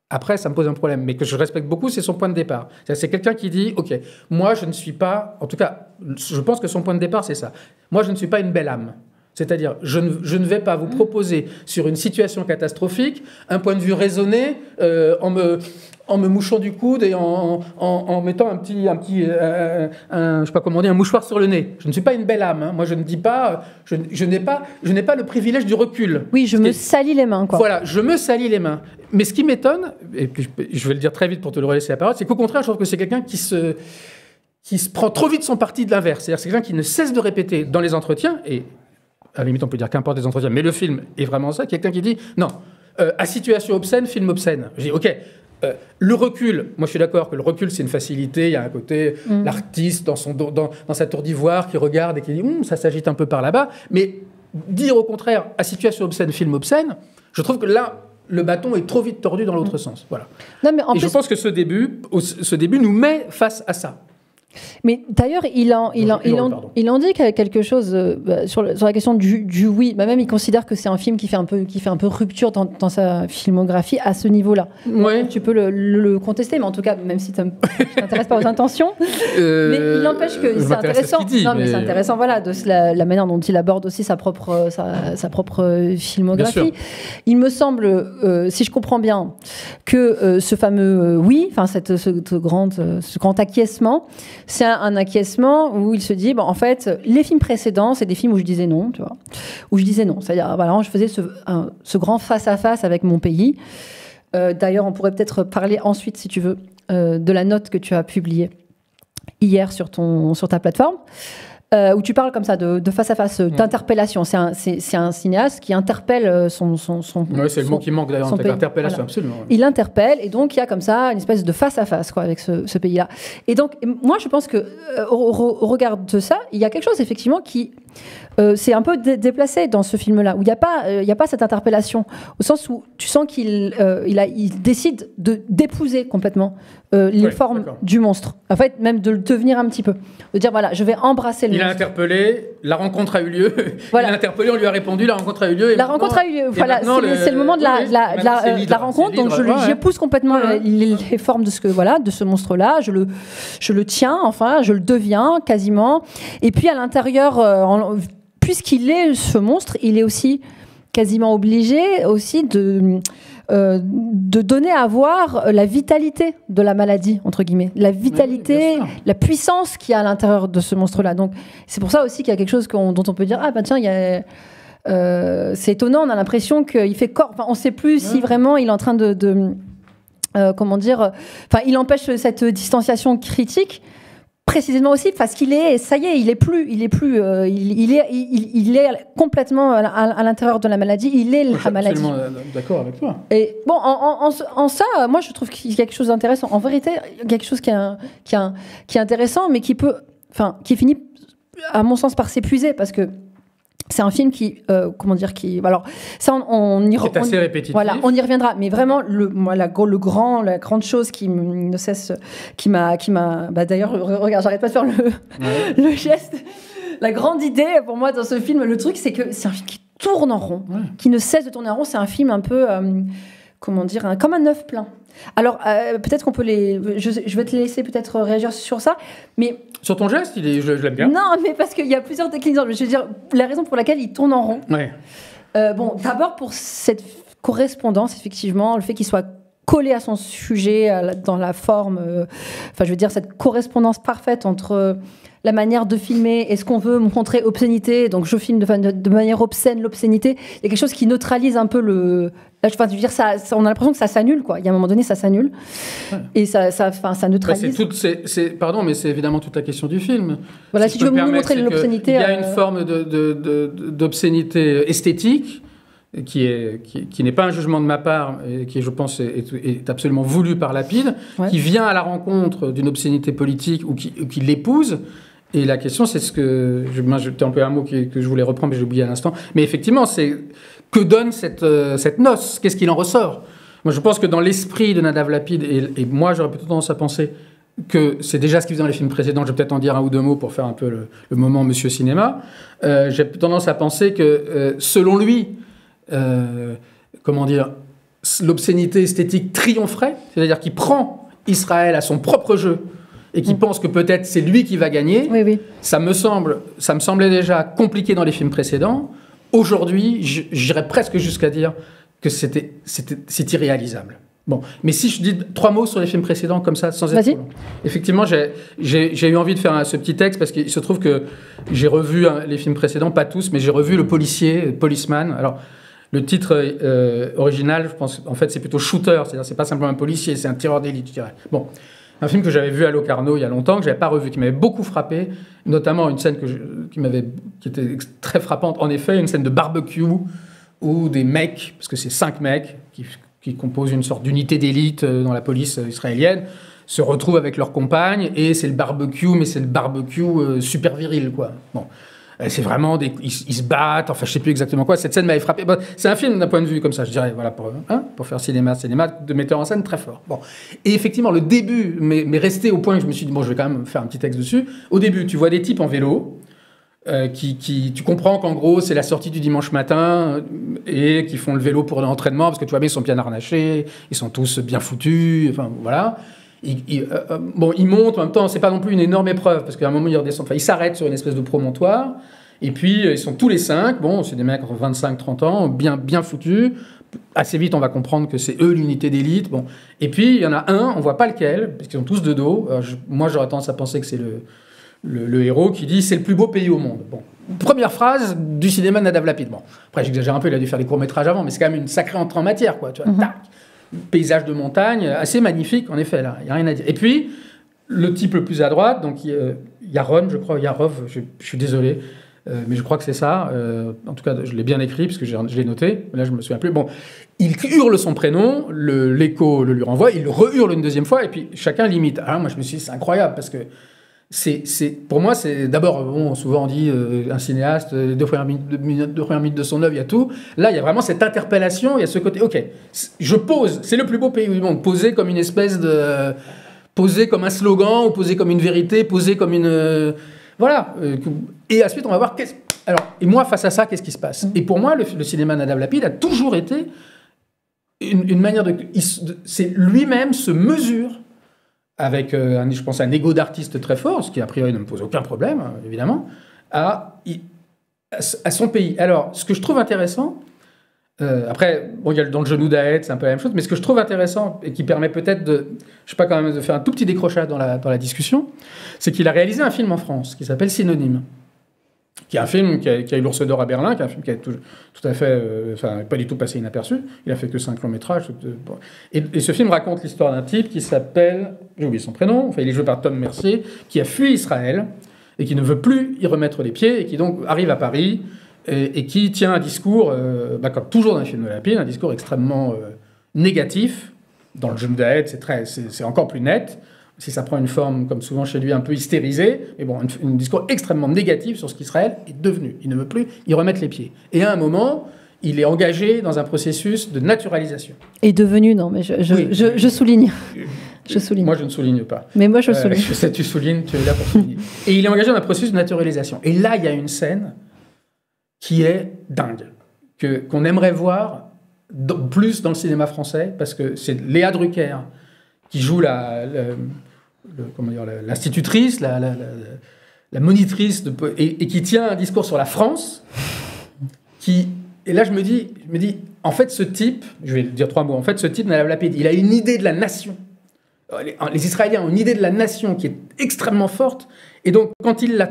après, ça me pose un problème, mais que je respecte beaucoup, c'est son point de départ. C'est quelqu'un qui dit, OK, moi, je ne suis pas... En tout cas, je pense que son point de départ, c'est ça. Moi, je ne suis pas une belle âme. C'est-à-dire, je ne vais pas vous proposer, sur une situation catastrophique, un point de vue raisonné, en me mouchant du coude et en mettant je sais pas comment dire, un mouchoir sur le nez. Je ne suis pas une belle âme. Hein. Moi, je ne dis pas... Je n'ai pas le privilège du recul. Oui, je me salis les mains, quoi. Voilà, je me salis les mains. Mais ce qui m'étonne, et puis je vais le dire très vite pour te le relaisser la parole, c'est qu'au contraire, je trouve que c'est quelqu'un qui se prend trop vite son parti de l'inverse. C'est-à-dire c'est quelqu'un qui ne cesse de répéter dans les entretiens, et à la limite on peut dire qu'importe les entretiens, mais le film est vraiment ça, quelqu'un qui dit non, à situation obscène, film obscène. Je dis ok, le recul, moi je suis d'accord que le recul c'est une facilité, il y a un côté l'artiste dans sa tour d'ivoire qui regarde et qui dit ça s'agite un peu par là-bas, mais dire au contraire à situation obscène, film obscène, je trouve que là le bâton est trop vite tordu dans l'autre sens. Voilà. Non, mais je pense que ce début nous met face à ça. Mais d'ailleurs, il en dit quelque chose sur la question du oui. Même il considère que c'est un film qui fait un peu rupture dans sa filmographie à ce niveau-là. Ouais. Tu peux le contester, mais en tout cas, même si tu ne t'intéresses pas aux intentions, mais il n'empêche que c'est intéressant. Mais c'est intéressant, voilà, de la manière dont il aborde aussi sa propre filmographie. Il me semble, si je comprends bien, que ce fameux oui, enfin ce grand acquiescement. C'est un acquiescement où il se dit, en fait, les films précédents, c'est des films où je disais non, tu vois, où je disais non. C'est-à-dire, voilà, je faisais ce grand face-à-face avec mon pays. D'ailleurs, on pourrait peut-être parler ensuite, si tu veux, de la note que tu as publiée hier sur ta plateforme. Où tu parles comme ça de face à face, d'interpellation. C'est un cinéaste qui interpelle son oui, c'est le mot qui manque d'ailleurs, interpellation, voilà. Absolument. Ouais. Il interpelle, et donc il y a comme ça une espèce de face à face avec ce pays-là. Et donc, moi, je pense que au regard de ça, il y a quelque chose effectivement qui c'est un peu déplacé dans ce film-là, où il n'y a pas cette interpellation, au sens où tu sens qu'il décide d'épouser complètement les formes du monstre. En fait, même de le devenir un petit peu. De dire, voilà, je vais embrasser le monstre. Il a interpellé, la rencontre a eu lieu. Voilà. Il a interpellé, on lui a répondu, la rencontre a eu lieu. La rencontre a eu lieu. Voilà, c'est le moment de la rencontre. Donc, j'épouse complètement les formes de ce monstre-là. Je le tiens, enfin, je le deviens quasiment. Et puis, à l'intérieur, puisqu'il est ce monstre, il est aussi quasiment obligé aussi de donner à voir la vitalité de la maladie, entre guillemets. La vitalité, la puissance qu'il y a à l'intérieur de ce monstre-là. Donc, c'est pour ça aussi qu'il y a quelque chose dont on peut dire, tiens, il y a... c'est étonnant, on a l'impression qu'il fait corps... Enfin, on ne sait plus si vraiment il est en train comment dire... Enfin, il empêche cette distanciation critique, précisément aussi parce qu'il est, ça y est, il est complètement à l'intérieur de la maladie. Il est la maladie. Je suis absolument d'accord avec toi. Et bon, en ça, moi, je trouve qu'il y a quelque chose d'intéressant. En vérité, il y a quelque chose qui est intéressant, mais qui finit, à mon sens, par s'épuiser parce que c'est un film qui, alors ça, c'est assez répétitif. Voilà, on y reviendra. Mais vraiment, la grande chose qui m'a, d'ailleurs, regarde, j'arrête pas de faire le geste. La grande idée pour moi dans ce film, le truc, c'est que c'est un film qui est tourne en rond, qui ne cesse de tourner en rond. C'est un film un peu, comment dire, comme un œuf plein. Alors, peut-être qu'on peut je vais te laisser peut-être réagir sur ça, mais... Sur ton geste, je l'aime bien. Non, mais parce qu'il y a plusieurs déclinaisons. Je veux dire, la raison pour laquelle il tourne en rond. Ouais. Bon, d'abord pour cette correspondance, effectivement, le fait qu'il soit collé à son sujet, dans la forme... Enfin, je veux dire, cette correspondance parfaite entre... la manière de filmer, est-ce qu'on veut montrer obscénité, donc je filme de manière obscène l'obscénité, il y a quelque chose qui neutralise un peu le... Enfin, je veux dire, on a l'impression que ça s'annule, quoi. Il y a un moment donné, ça s'annule, et ça neutralise. Pardon, mais c'est évidemment toute la question du film. Voilà, si tu veux nous montrer l'obscénité... Il y a une forme d'obscénité esthétique, qui n'est pas un jugement de ma part, et qui, je pense, est absolument voulu par Lapide, qui vient à la rencontre d'une obscénité politique ou qui l'épouse. Et la question, c'est ce que... J'ai un peu un mot que je voulais reprendre, mais j'ai oublié à l'instant. Mais effectivement, c'est... Que donne cette noce? Qu'est-ce qu'il en ressort? Moi, je pense que dans l'esprit de Nadav Lapide, et moi, j'aurais plutôt tendance à penser que c'est déjà ce qu'il faisait dans les films précédents, je vais peut-être en dire un ou deux mots pour faire un peu le moment Monsieur Cinéma, j'ai tendance à penser que, selon lui, comment dire, l'obscénité esthétique triompherait, c'est-à-dire qu'il prend Israël à son propre jeu, et qui pense que peut-être c'est lui qui va gagner, ça me semblait déjà compliqué dans les films précédents. Aujourd'hui, j'irais presque jusqu'à dire que c'est irréalisable. Bon, mais si je dis 3 mots sur les films précédents comme ça, sans être trop long. Effectivement, j'ai eu envie de faire ce petit texte parce qu'il se trouve que j'ai revu les films précédents, pas tous, mais j'ai revu Le Policier, Policeman. Alors, le titre original, je pense, en fait, c'est plutôt Shooter, c'est-à-dire c'est pas simplement un policier, c'est un tireur d'élite, je dirais. Bon. Un film que j'avais vu à Locarno il y a longtemps, que je n'avais pas revu, qui m'avait beaucoup frappé, notamment une scène qui était très frappante, en effet, une scène de barbecue où des mecs, parce que c'est 5 mecs qui composent une sorte d'unité d'élite dans la police israélienne, se retrouvent avec leurs compagnes, et c'est le barbecue, mais c'est le barbecue super viril, quoi. Bon. C'est vraiment ils se battent, enfin je sais plus exactement quoi. Cette scène m'avait frappé. Bon, c'est un film d'un point de vue comme ça, je dirais, voilà, pour faire cinéma, de metteur en scène très fort. Bon. Et effectivement, le début m'est resté au point que je me suis dit, bon, je vais quand même faire un petit texte dessus. Au début, tu vois des types en vélo, tu comprends qu'en gros, c'est la sortie du dimanche matin, et qui font le vélo pour l'entraînement, parce que tu vois bien, ils sont bien harnachés, ils sont tous bien foutus, enfin voilà. Ils montent, en même temps, c'est pas non plus une énorme épreuve, parce qu'à un moment, ils redescendent. Enfin, ils s'arrêtent sur une espèce de promontoire, et puis ils sont tous les 5. Bon, c'est des mecs entre 25-30 ans, bien foutus. Assez vite, on va comprendre que c'est eux l'unité d'élite. Bon. Et puis, il y en a un, on voit pas lequel, parce qu'ils sont tous de dos. Moi, j'aurais tendance à penser que c'est le héros qui dit « c'est le plus beau pays au monde ». Bon. Première phrase du cinéma de Nadav Lapide. Bon. Après, j'exagère un peu, il a dû faire des courts-métrages avant, mais c'est quand même une sacrée entrée en matière, quoi. Tu vois, tac. Paysage de montagne, assez magnifique, en effet, là, il n'y a rien à dire. Et puis, le type le plus à droite, donc Yaron, je crois, Yarov, je suis désolé, mais je crois que c'est ça. En tout cas, je l'ai bien écrit, parce que je l'ai noté, mais là, je me souviens plus. Bon, il hurle son prénom, l'écho le lui renvoie, il le re-hurle une deuxième fois, et puis chacun limite. Alors moi, je me suis dit, c'est incroyable, parce que pour moi, c'est d'abord, souvent on dit un cinéaste, deux premières minutes de son œuvre, il y a tout. Là, il y a vraiment cette interpellation, il y a ce côté, ok, je pose, c'est le plus beau pays du monde, posé comme une espèce de... posé comme un slogan, ou posé comme une vérité, posé comme une... voilà. Et ensuite, on va voir... Alors, et moi, face à ça, qu'est-ce qui se passe? Et pour moi, le cinéma Nadav Lapide a toujours été une manière de... c'est lui-même se mesure avec, je pense, un ego d'artiste très fort, ce qui, a priori, ne me pose aucun problème, évidemment, à son pays. Alors, ce que je trouve intéressant, après, bon, il y a dans le genou d'Aed, c'est un peu la même chose, mais ce que je trouve intéressant, et qui permet peut-être quand même de faire un tout petit décrochage dans la discussion, c'est qu'il a réalisé un film en France, qui s'appelle Synonyme, qui est un film qui a eu l'Ours d'Or à Berlin, qui est un film qui a tout à fait, pas du tout passé inaperçu. Il a fait que 5 longs métrages. Et ce film raconte l'histoire d'un type qui s'appelle, j'ai oublié son prénom, enfin il est joué par Tom Mercier, qui a fui Israël et qui ne veut plus y remettre les pieds et qui donc arrive à Paris et qui tient un discours, comme toujours dans les films de Lapide, un discours extrêmement négatif. Dans le genou d'Aed, c'est encore plus net. Si ça prend une forme, comme souvent chez lui, un peu hystérisée, mais bon, un discours extrêmement négatif sur ce qu'Israël est devenu. Il ne veut plus y remettre les pieds. Et à un moment, il est engagé dans un processus de naturalisation. Et devenu, non, mais je souligne. Je souligne. Moi, je ne souligne pas. Mais moi, je souligne. Je sais, tu soulignes, tu es là pour souligner. Et il est engagé dans un processus de naturalisation. Et là, il y a une scène qui est dingue. qu'on aimerait voir plus dans le cinéma français, parce que c'est Léa Drucker qui joue l'institutrice, la monitrice, et qui tient un discours sur la France, et là je me dis, en fait ce type, je vais dire 3 mots, en fait ce type, il a une idée de la nation. Les Israéliens ont une idée de la nation qui est extrêmement forte, et donc quand il la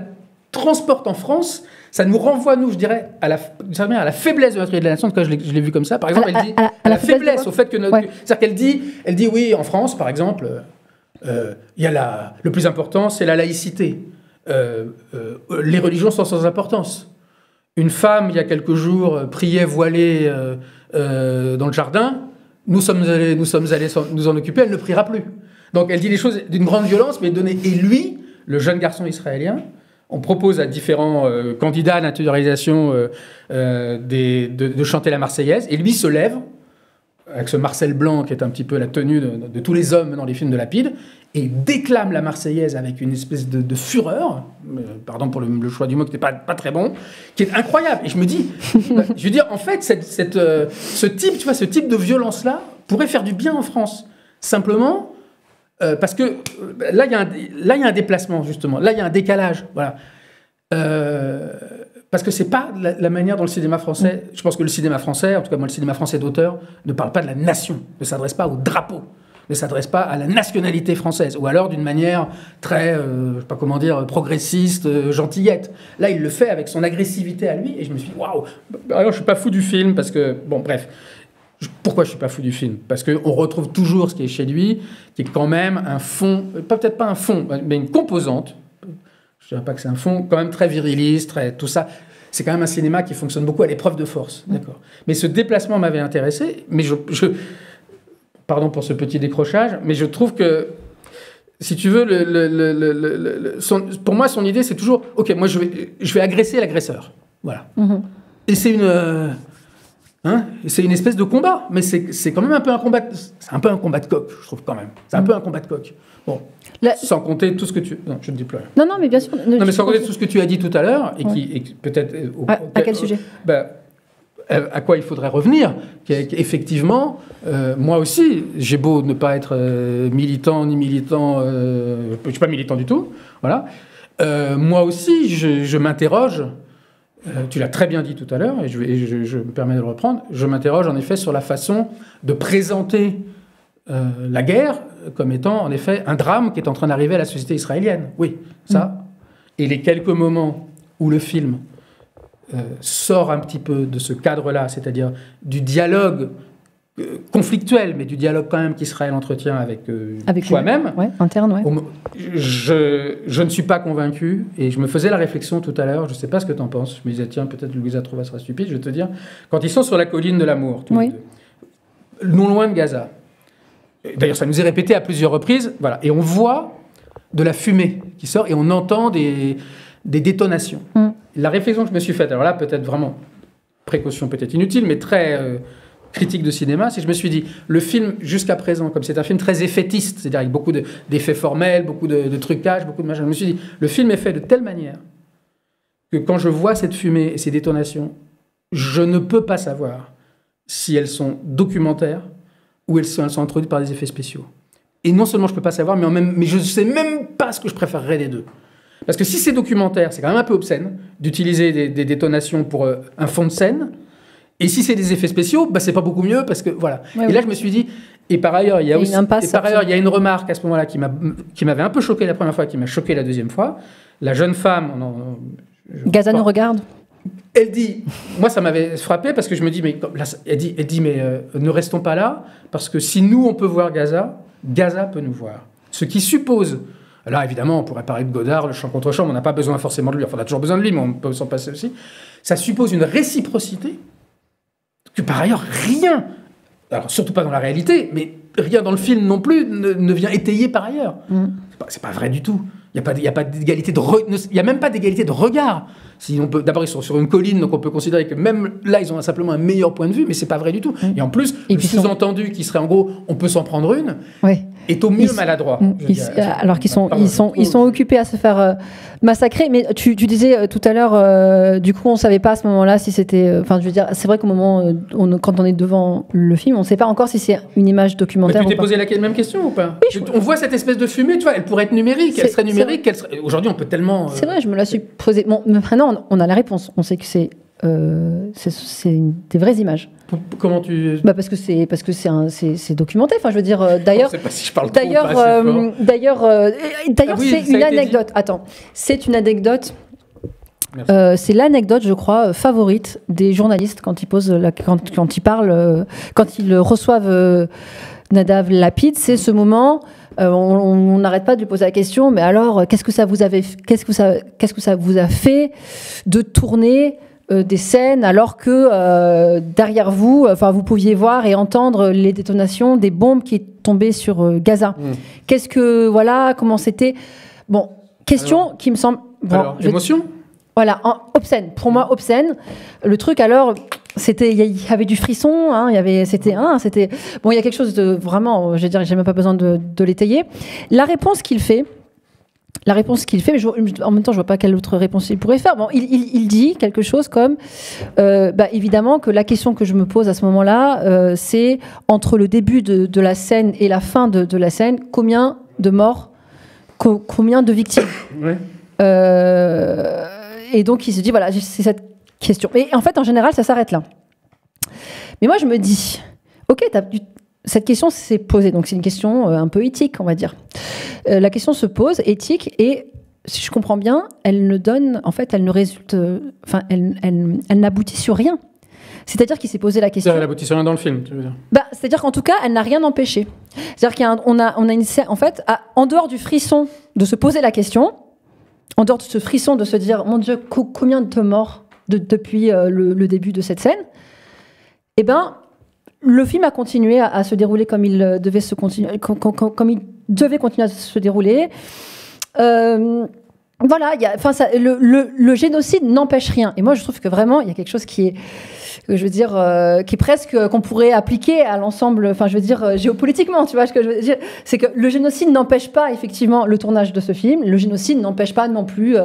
transporte en France, ça nous renvoie, nous, je dirais, à la faiblesse de notre idée de la nation. En tout cas, je l'ai vu comme ça. Par exemple, elle dit à la faiblesse, au fait que c'est-à-dire qu'elle dit, oui, en France, par exemple, il y a le plus important, c'est la laïcité. Les religions sont sans importance. Une femme, il y a quelques jours, priait voilée dans le jardin. Nous sommes allés nous en occuper, elle ne priera plus. Donc, elle dit les choses d'une grande violence, mais donnée. Et lui, le jeune garçon israélien, on propose à différents candidats à naturalisation de chanter la Marseillaise, et lui se lève, avec ce Marcel Blanc qui est un petit peu la tenue de tous les hommes dans les films de Lapide, et déclame la Marseillaise avec une espèce de fureur, pardon pour le choix du mot qui n'était pas très bon, qui est incroyable. Et je me dis, je veux dire, en fait, ce type de violence-là pourrait faire du bien en France. Simplement... parce que là, il y a un déplacement, justement. Là, il y a un décalage. Voilà. Parce que c'est pas la manière dont le cinéma français... Je pense que le cinéma français, en tout cas moi, le cinéma français d'auteur, ne parle pas de la nation, ne s'adresse pas au drapeau, ne s'adresse pas à la nationalité française, ou alors d'une manière très, je sais pas comment dire, progressiste, gentillette. Là, il le fait avec son agressivité à lui, et je me suis dit, waouh. Alors, je suis pas fou du film, parce que... Bon, bref... Pourquoi je ne suis pas fou du film? Parce qu'on retrouve toujours ce qui est chez lui, qui est quand même un fond, peut-être pas un fond, mais une composante, je ne dirais pas que c'est un fond, quand même très viriliste, tout ça. C'est quand même un cinéma qui fonctionne beaucoup à l'épreuve de force. D'accord. Mais ce déplacement m'avait intéressé, mais pardon pour ce petit décrochage, mais je trouve que, si tu veux, pour moi, son idée, c'est toujours, OK, moi, je vais agresser l'agresseur. Voilà. Mm-hmm. Et c'est c'est une espèce de combat, mais c'est quand même un peu un combat. C'est un peu un combat de coq, je trouve quand même. C'est un peu un combat de coq. Bon, sans compter tout ce que tu. Non, je ne dis plus rien. Non, mais bien sûr. Non, mais sans compter tout ce que tu as dit tout à l'heure et qui peut-être. À quel sujet à quoi il faudrait revenir. Effectivement, moi aussi, j'ai beau ne pas être militant ni militant, je ne suis pas militant du tout. Voilà. Moi aussi, je m'interroge. Tu l'as très bien dit tout à l'heure, et je me permets de le reprendre. Je m'interroge en effet sur la façon de présenter la guerre comme étant en effet un drame qui est en train d'arriver à la société israélienne. Oui, ça. Et les quelques moments où le film sort un petit peu de ce cadre-là, c'est-à-dire du dialogue conflictuel, mais du dialogue quand même qu'Israël entretient avec soi-même. Interne, ouais. Je ne suis pas convaincu, et je me faisais la réflexion tout à l'heure, je ne sais pas ce que tu en penses, je me disais, tiens, peut-être Louisa Trouva sera stupide, je vais te dire, quand ils sont sur la colline de l'amour, tous les deux, non loin de Gaza, d'ailleurs ça nous est répété à plusieurs reprises, voilà, et on voit de la fumée qui sort, et on entend des détonations. La réflexion que je me suis faite, alors là, peut-être vraiment, précaution peut-être inutile, mais très... critique de cinéma, c'est que je me suis dit, le film, jusqu'à présent, comme c'est un film très effetiste, c'est-à-dire avec beaucoup d'effets formels, beaucoup de trucage, beaucoup de machin, je me suis dit, le film est fait de telle manière que quand je vois cette fumée et ces détonations, je ne peux pas savoir si elles sont documentaires ou elles sont introduites par des effets spéciaux. Et non seulement je ne peux pas savoir, mais je ne sais même pas ce que je préférerais des deux. Parce que si c'est documentaire, c'est quand même un peu obscène d'utiliser des détonations pour un fond de scène. Et si c'est des effets spéciaux, c'est pas beaucoup mieux parce que voilà. Et là je me suis dit, et par ailleurs il y a une remarque à ce moment-là qui m'avait un peu choqué la première fois, qui m'a choqué la deuxième fois. La jeune femme, Gaza nous regarde. Elle dit, moi ça m'avait frappé parce que je me dis, mais là, elle dit mais ne restons pas là parce que si nous on peut voir Gaza, Gaza peut nous voir. Ce qui suppose. Alors évidemment, on pourrait parler de Godard, le Chant contre Chant, on n'a pas besoin forcément de lui. Enfin, on a toujours besoin de lui, mais on peut s'en passer aussi. Ça suppose une réciprocité. Que par ailleurs, rien, alors surtout pas dans la réalité, mais rien dans le film non plus ne vient étayer par ailleurs. C'est pas vrai du tout. Il n'y a pas d'égalité il n'y a même pas d'égalité de regard. Si on peut, d'abord, ils sont sur une colline, donc on peut considérer que même là, ils ont simplement un meilleur point de vue, mais c'est pas vrai du tout. Et en plus, le sous-entendu qui serait en gros, on peut s'en prendre une, est au mieux maladroit. Alors qu'ils sont occupés à se faire massacrer. Mais tu disais tout à l'heure, du coup, on savait pas à ce moment-là si c'était. Enfin, je veux dire, c'est vrai qu'au moment, quand on est devant le film, on sait pas encore si c'est une image documentaire. Mais tu t'es posé la même question ou pas? Oui, on voit cette espèce de fumée, tu vois, elle pourrait être numérique, elle serait numérique. Aujourd'hui, on peut tellement. C'est vrai, je me la suis posée. Bon, maintenant, on a la réponse. On sait que c'est des vraies images. Comment tu... parce que c'est documenté. Enfin, je veux dire, d'ailleurs... Je sais pas si je parle D'ailleurs, c'est une anecdote. Attends, c'est une anecdote. C'est l'anecdote, je crois, favorite des journalistes quand ils posent quand ils parlent, quand ils reçoivent Nadav Lapid. C'est ce moment... on n'arrête pas de lui poser la question, mais alors, qu'est-ce que ça vous a fait de tourner des scènes alors que derrière vous, vous pouviez voir et entendre les détonations des bombes qui tombaient sur Gaza. Comment c'était? Bon, question qui me semble... émotion? Voilà, obscène. Pour moi, obscène. Le truc, alors, il y avait du frisson, hein, il y a quelque chose de vraiment, je veux dire, j'ai même pas besoin de l'étayer. La réponse qu'il fait, mais en même temps, je vois pas quelle autre réponse il pourrait faire. Bon, il dit quelque chose comme, évidemment que la question que je me pose à ce moment-là, c'est entre le début de la scène et la fin de la scène, combien de morts, combien de victimes. Ouais. Et donc, il se dit, voilà, c'est cette question. Et en fait, en général, ça s'arrête là. Mais moi, je me dis, ok, cette question s'est posée. Donc, c'est une question un peu éthique, on va dire. La question se pose, éthique, et si je comprends bien, elle ne résulte... elle n'aboutit sur rien. C'est-à-dire qu'il s'est posé la question... Elle aboutit sur rien dans le film, tu veux dire? C'est-à-dire qu'en tout cas, elle n'a rien empêché. C'est-à-dire qu'on a une scène... En fait, en dehors du frisson de se poser la question... En dehors de ce frisson de se dire, mon Dieu, combien de morts depuis le début de cette scène, le film a continué à se dérouler comme il devait comme il devait continuer à se dérouler. Le génocide n'empêche rien. Et moi, je trouve que vraiment, il y a quelque chose qui est, qui est presque qu'on pourrait appliquer à l'ensemble. Enfin, je veux dire géopolitiquement, tu vois ce que je veux dire, c'est que le génocide n'empêche pas effectivement le tournage de ce film. Le génocide n'empêche pas non plus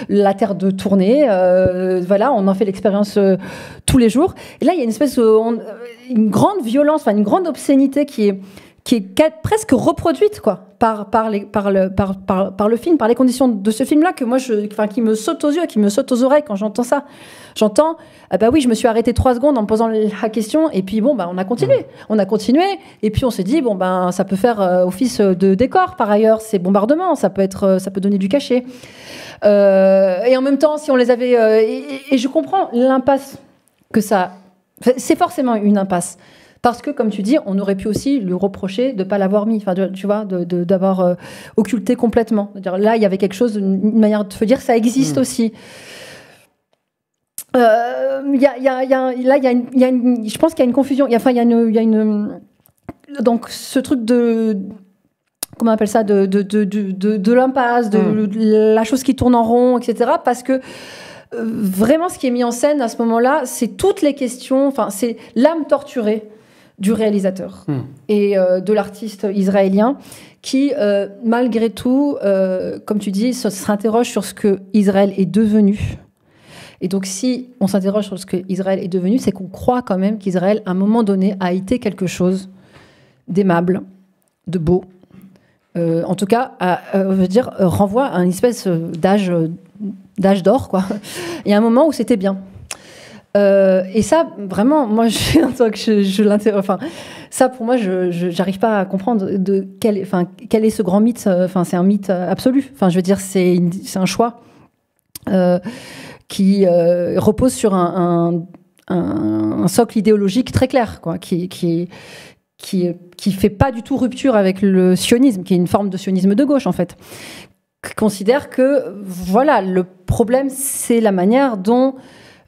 la terre de tourner. On en fait l'expérience tous les jours. Et là, il y a une espèce une grande violence, une grande obscénité qui est presque reproduite par le film, par les conditions de ce film-là, que moi qui me saute aux yeux, qui me saute aux oreilles quand j'entends ça. J'entends, oui, je me suis arrêtée 3 secondes en me posant la question, et puis on a continué, et puis on s'est dit, ça peut faire office de décor par ailleurs, ces bombardements, ça peut donner du cachet. Et en même temps, si on les avait... et je comprends l'impasse que ça... C'est forcément une impasse. Parce que, comme tu dis, on aurait pu aussi lui reprocher de ne pas l'avoir mis, tu vois, d'avoir occulté complètement. Là, il y avait quelque chose, une manière de dire, ça existe aussi. Je pense qu'il y a une confusion. Donc, ce truc de... Comment on appelle ça, de l'impasse, de la chose qui tourne en rond, etc. Parce que vraiment, ce qui est mis en scène à ce moment-là, c'est toutes les questions, c'est l'âme torturée du réalisateur et de l'artiste israélien qui, malgré tout, comme tu dis, s'interroge sur ce que Israël est devenu. Et donc, si on s'interroge sur ce que Israël est devenu, c'est qu'on croit quand même qu'Israël, à un moment donné, a été quelque chose d'aimable, de beau. En tout cas, renvoie à une espèce d'âge d'or, quoi. Il y a un moment où c'était bien. Et ça, vraiment, moi, ça, pour moi, je n'arrive pas à comprendre quel est ce grand mythe. C'est un mythe absolu. C'est un choix qui repose sur un socle idéologique très clair, quoi, qui fait pas du tout rupture avec le sionisme, qui est une forme de sionisme de gauche, en fait, qui considère que, le problème, c'est la manière dont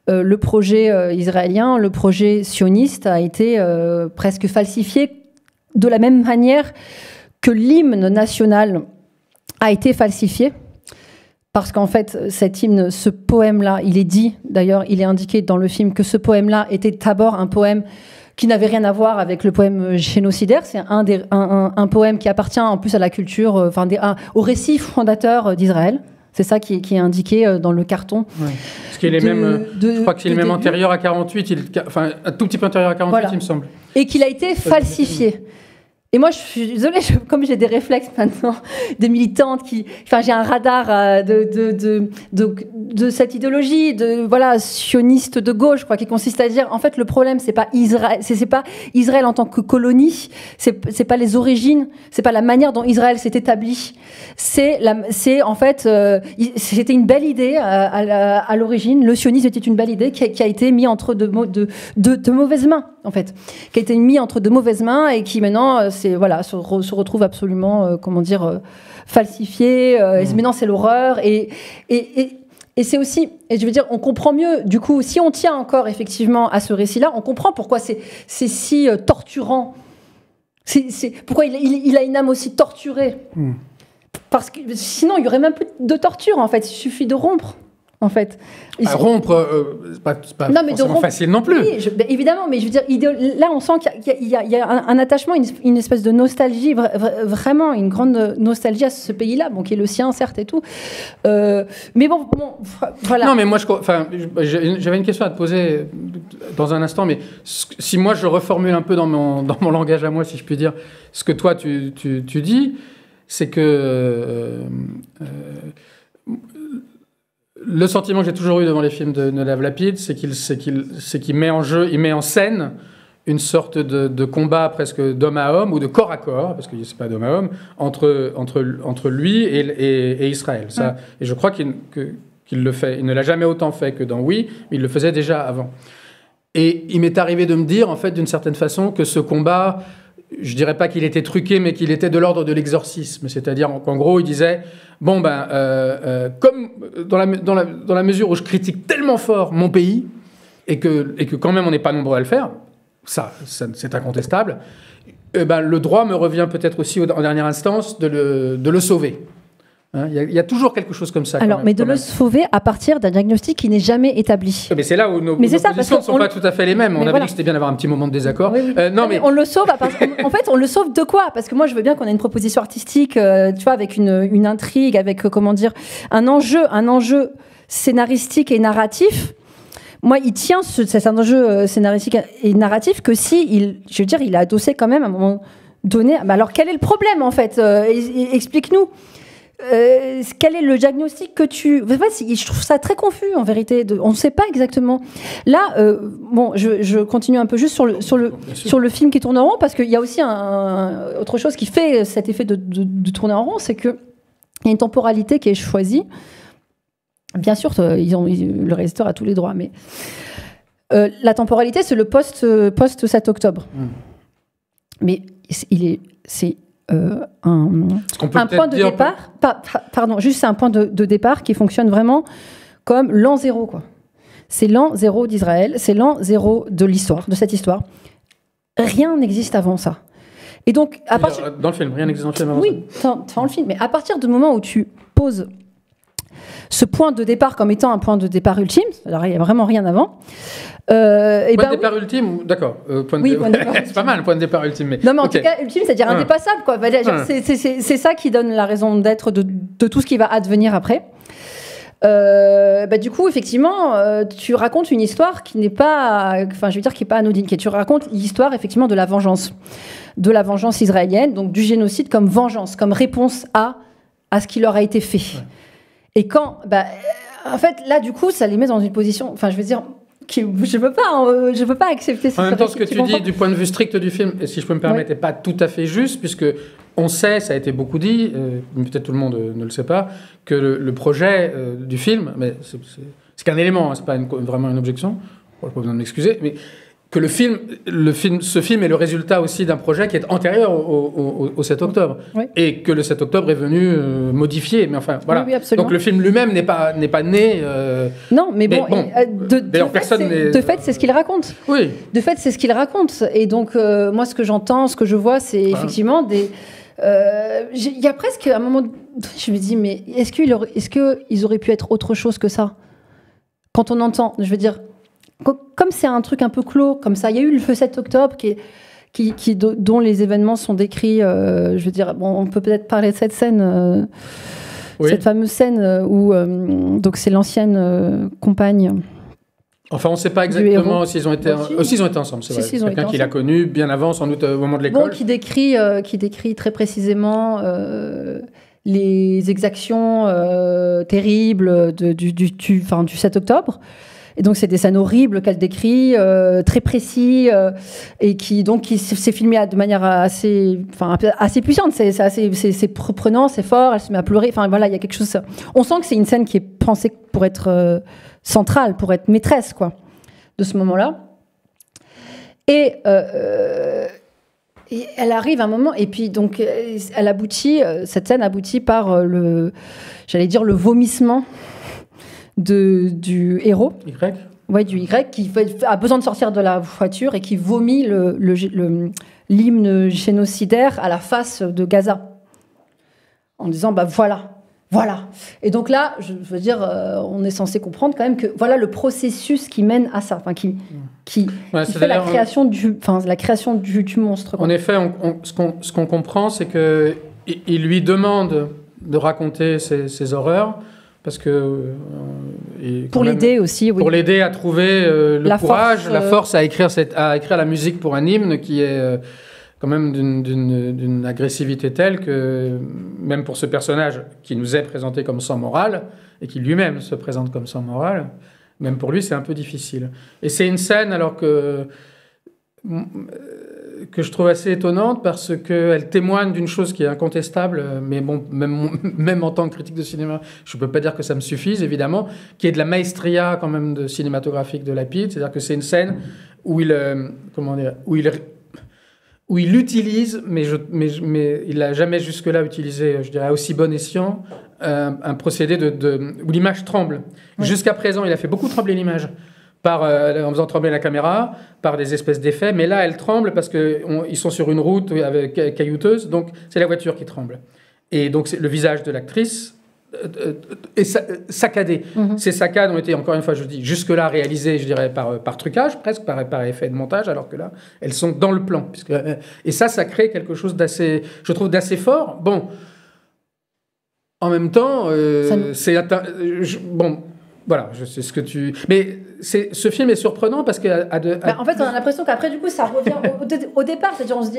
le projet israélien, le projet sioniste a été presque falsifié de la même manière que l'hymne national a été falsifié Parce qu'en fait, cet hymne, ce poème-là, il est dit, d'ailleurs, il est indiqué dans le film que ce poème-là était d'abord un poème qui n'avait rien à voir avec le poème génocidaire. C'est un poème qui appartient en plus à la culture, au récit fondateur d'Israël. C'est ça qui est indiqué dans le carton. Ouais. Parce qu'il est je crois qu'il est même antérieur à 48, enfin un tout petit peu antérieur à 48, voilà. Il me semble. Et qu'il a été falsifié. Et moi, je suis désolée, comme j'ai des réflexes maintenant, des militantes j'ai un radar de cette idéologie, sioniste de gauche, qui consiste à dire, en fait, le problème, c'est pas Israël en tant que colonie, c'est pas les origines, c'est pas la manière dont Israël s'est établi, c'était une belle idée à l'origine. Le sionisme était une belle idée qui a été mis entre de mauvaises mains, en fait, qui a été mis entre de mauvaises mains et qui maintenant se retrouve absolument falsifié. Maintenant c'est l'horreur et c'est aussi, et je veux dire, on comprend mieux du coup, si on tient encore effectivement à ce récit-là, on comprend pourquoi c'est si torturant, pourquoi il a une âme aussi torturée, parce que sinon il y aurait même plus de torture, en fait, il suffit de rompre. En fait, rompre, c'est pas forcément facile non plus. Oui, évidemment, mais je veux dire, là, on sent qu'il y a un attachement, une espèce de nostalgie, vraiment une grande nostalgie à ce pays-là, qui est le sien, certes, et tout. Mais bon, voilà. Non, mais moi, j'avais une question à te poser dans un instant, mais si moi, je reformule un peu dans mon langage à moi, si je puis dire, ce que toi, tu dis, c'est que... le sentiment que j'ai toujours eu devant les films de Nadav Lapid, c'est qu'il met en jeu, il met en scène une sorte de combat presque d'homme à homme, ou de corps à corps, parce que c'est pas d'homme à homme, entre lui et Israël. Ça, et je crois qu'il le fait. Il ne l'a jamais autant fait que dans Oui, mais il le faisait déjà avant. Et il m'est arrivé de me dire, en fait, d'une certaine façon, que ce combat, je dirais pas qu'il était truqué, mais qu'il était de l'ordre de l'exorcisme. C'est-à-dire qu'en gros, il disait, comme dans la mesure où je critique tellement fort mon pays, et que quand même on n'est pas nombreux à le faire, ça c'est incontestable, le droit me revient peut-être aussi en dernière instance de le sauver. Il y a toujours quelque chose comme ça. Alors, mais de le sauver à partir d'un diagnostic qui n'est jamais établi. Mais c'est là où nos positions ne sont pas tout à fait les mêmes. On avait dit que c'était bien d'avoir un petit moment de désaccord. Oui. Mais on le sauve. En fait, on le sauve de quoi? Parce que moi, je veux bien qu'on ait une proposition artistique, avec une intrigue, avec un enjeu scénaristique et narratif. Moi, il tient cet enjeu scénaristique et narratif que il a adossé quand même à un moment donné. Alors, quel est le problème en fait? Explique-nous. Quel est le diagnostic que tu... Je trouve ça très confus, en vérité. On ne sait pas exactement. Là, je continue un peu juste sur le film qui tourne en rond, parce qu'il y a aussi autre chose qui fait cet effet de tourner en rond, c'est qu'il y a une temporalité qui est choisie. Bien sûr, le réalisateur a tous les droits, mais la temporalité, c'est le post-7 octobre. Mais c'est un point de départ, c'est un point de départ qui fonctionne vraiment comme l'an zéro, quoi. C'est l'an zéro d'Israël, c'est l'an zéro de l'histoire, de cette histoire. Rien n'existe avant ça. Et donc, dans le film, rien n'existe dans le film avant ça. Oui, dans le film. Mais à partir du moment où tu poses ce point de départ comme étant un point de départ ultime, alors il n'y a vraiment rien avant. Point de départ ultime, d'accord. Point de départ. C'est pas mal, point de départ ultime. Non, mais en tout cas, ultime, c'est-à-dire indépassable, quoi. C'est ça qui donne la raison d'être de tout ce qui va advenir après. Du coup, effectivement, tu racontes une histoire qui n'est pas, qui est pas anodine. Tu racontes l'histoire, effectivement, de la vengeance israélienne, donc du génocide comme vengeance, comme réponse à ce qui leur a été fait. Ouais. Et quand, en fait, là, du coup, ça les met dans une position, je veux pas accepter ça. En même temps, ce que tu dis du point de vue strict du film, et si je peux me permettre, n'est pas tout à fait juste, puisque on sait, ça a été beaucoup dit, peut-être tout le monde ne le sait pas, que le projet du film, mais c'est qu'un élément, c'est pas vraiment une objection, je n'ai pas besoin de m'excuser, mais que ce film est le résultat aussi d'un projet qui est antérieur au 7 octobre. Oui. Et que le 7 octobre est venu modifier. Mais enfin, voilà. Oui, absolument. Donc le film lui-même n'est pas né... Non, mais bon... De fait, c'est ce qu'il raconte. Oui. De fait, c'est ce qu'il raconte. Et donc, moi, ce que j'entends, ce que je vois, c'est effectivement Il y a presque un moment, je me dis, mais est-ce qu'ils auraient pu être autre chose que ça? Quand on entend, je veux dire, comme c'est un truc un peu clos, comme ça, il y a eu le feu 7 octobre dont les événements sont décrits, je veux dire, bon, on peut peut-être parler de cette scène, cette fameuse scène où donc c'est l'ancienne compagne. Enfin, on ne sait pas exactement s'ils ont été ensemble, c'est vrai. Quelqu'un qui l'a connu bien avant, sans doute au moment de l'école. Bon, qui décrit très précisément les exactions terribles du 7 octobre. Et donc, c'est des scènes horribles qu'elle décrit, très précis, et qui s'est filmé de manière assez puissante. C'est prenant, c'est fort, elle se met à pleurer. Enfin, voilà, il y a quelque chose... On sent que c'est une scène qui est pensée pour être centrale, pour être maîtresse, quoi, de ce moment-là. Et elle arrive à un moment, et puis donc, elle aboutit, cette scène aboutit par le vomissement du héros. Y. Ouais, du Y, qui a besoin de sortir de la voiture et qui vomit l'hymne génocidaire à la face de Gaza. En disant, bah voilà. Et donc là, je veux dire, on est censé comprendre quand même que voilà le processus qui mène à ça, enfin qui fait la création du monstre, quoi. En effet, ce qu'on comprend, c'est que il lui demande de raconter ses horreurs. Parce que pour l'aider aussi, oui. Pour l'aider à trouver le courage, la force à écrire la musique pour un hymne qui est quand même d'une agressivité telle que même pour ce personnage qui nous est présenté comme sans morale et qui lui-même se présente comme sans morale, même pour lui c'est un peu difficile. Et c'est une scène alors que je trouve assez étonnante parce qu'elle témoigne d'une chose qui est incontestable, mais bon, même en tant que critique de cinéma, je ne peux pas dire que ça me suffise, évidemment, qui est de la maestria quand même cinématographique de Lapide, c'est-à-dire que c'est une scène où il utilise, mais il n'a jamais jusque-là utilisé, je dirais, à aussi bon escient, un procédé où l'image tremble. Oui. Jusqu'à présent, il a fait beaucoup trembler l'image. En faisant trembler la caméra, par des espèces d'effets. Mais là, elle tremble parce qu'ils sont sur une route caillouteuse, donc c'est la voiture qui tremble. Et donc le visage de l'actrice est saccadé. Mm-hmm. Ces saccades ont été, encore une fois, je dis, jusque-là réalisées, je dirais, par trucage, presque par effet de montage, alors que là, elles sont dans le plan. Et ça crée quelque chose d'assez, je trouve, d'assez fort. Bon, en même temps, bon... Voilà, je sais ce que tu... Mais ce film est surprenant parce que... En fait, on a l'impression qu'après, du coup, ça revient au départ. C'est-à-dire, on se dit,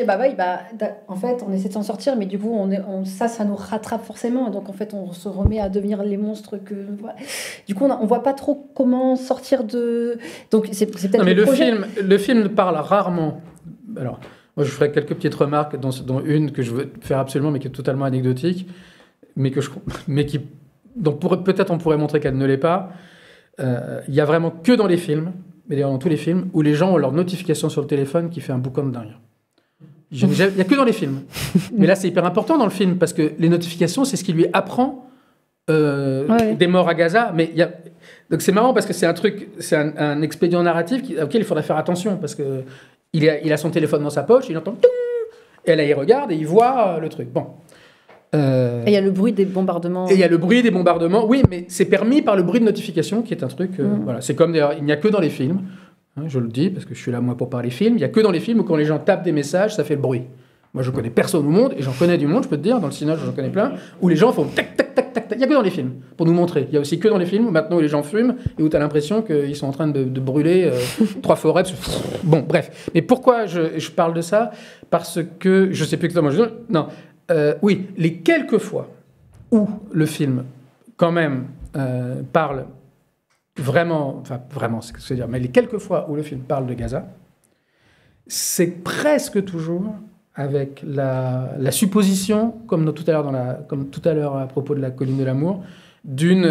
en fait, on essaie de s'en sortir, mais du coup, ça nous rattrape forcément. Donc, en fait, on se remet à devenir les monstres que... Voilà. Du coup, on voit pas trop comment sortir de... Donc, c'est peut-être... Non, mais le film parle rarement... Alors, moi, je ferai quelques petites remarques, dont une que je veux faire absolument, mais qui est totalement anecdotique, donc peut-être on pourrait montrer qu'elle ne l'est pas. Il y a vraiment que dans les films, mais d'ailleurs dans tous les films, où les gens ont leur notification sur le téléphone qui fait un boucan de dingue. Il n'y a que dans les films. Mais là, c'est hyper important dans le film, parce que les notifications, c'est ce qui lui apprend des morts à Gaza. Donc c'est marrant, parce que c'est un expédient narratif auquel il faudrait faire attention, parce qu'il a son téléphone dans sa poche, il entend... Et là, il regarde et il voit le truc. Bon. Et il y a le bruit des bombardements. Oui, mais c'est permis par le bruit de notification, qui est un truc... voilà. C'est comme, d'ailleurs, il n'y a que dans les films, hein, je le dis, parce que je suis là, moi, pour parler films, il n'y a que dans les films où quand les gens tapent des messages, ça fait le bruit. Moi, je connais personne au monde, et j'en connais du monde, je peux te dire, dans le cinéma, j'en connais plein, où les gens font tac, tac, tac, tac, tac. Il n'y a que dans les films, pour nous montrer. Il y a aussi que dans les films, maintenant, où les gens fument, et où tu as l'impression qu'ils sont en train de brûler 3 forêts. Bon, bref. Mais pourquoi je parle de ça? Parce que, je sais plus exactement... Non. Oui, les quelques fois où le film, quand même, parle vraiment, c'est ce que je veux dire, mais les quelques fois où le film parle de Gaza, c'est presque toujours avec la supposition, comme tout à l'heure à propos de la colline de l'amour, d'une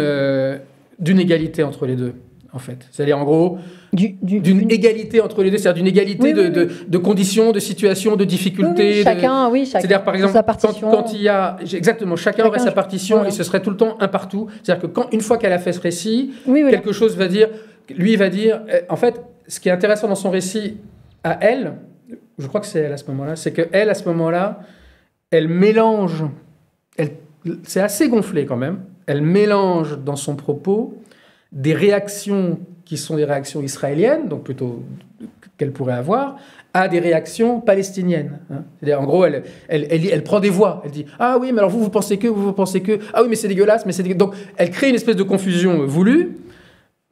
égalité entre les deux. En fait, c'est-à-dire en gros d'une égalité entre les deux, c'est-à-dire d'une égalité de conditions, de situations, de difficultés. Chacun. C'est-à-dire par exemple quand il y a exactement chacun aurait sa partition et ce serait tout le temps un partout. C'est-à-dire que une fois qu'elle a fait ce récit, quelque chose va dire, lui va dire. En fait, ce qui est intéressant dans son récit à elle, je crois que c'est elle à ce moment-là, c'est que elle à ce moment-là, elle mélange, c'est assez gonflé quand même, elle mélange dans son propos des réactions qui sont des réactions israéliennes, donc plutôt qu'elle pourrait avoir, à des réactions palestiniennes. Hein. C'est-à-dire, en gros, elle prend des voix. Elle dit « Ah oui, mais alors vous pensez que, ah oui, mais c'est dégueulasse, mais c'est dégueulasse. » Donc, elle crée une espèce de confusion voulue,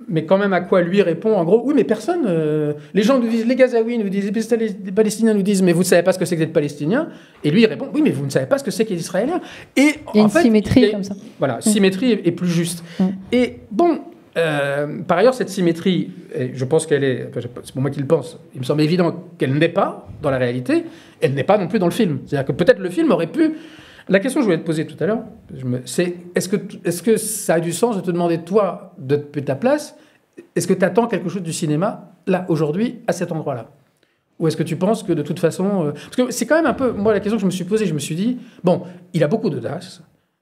mais quand même à quoi lui répond, en gros, « Oui, mais personne... les gens nous disent, les Gazaouis nous disent, les Palestiniens nous disent, mais vous ne savez pas ce que c'est que d'être Palestinien. » Et lui, il répond, « Oui, mais vous ne savez pas ce que c'est qu'être Israélien. » Et il y a une symétrie comme ça. Voilà, symétrie est plus juste. Et bon... par ailleurs, cette symétrie, je pense qu'elle est, c'est pour moi qui le pense, il me semble évident qu'elle n'est pas dans la réalité, elle n'est pas non plus dans le film. C'est-à-dire que peut-être le film aurait pu... La question que je voulais te poser tout à l'heure, c'est est-ce que ça a du sens de te demander, toi, depuis ta place, est-ce que tu attends quelque chose du cinéma, là, aujourd'hui, à cet endroit-là ? Ou est-ce que tu penses que de toute façon... Parce que c'est quand même un peu... Moi, la question que je me suis posée, je me suis dit, bon, il a beaucoup d'audace.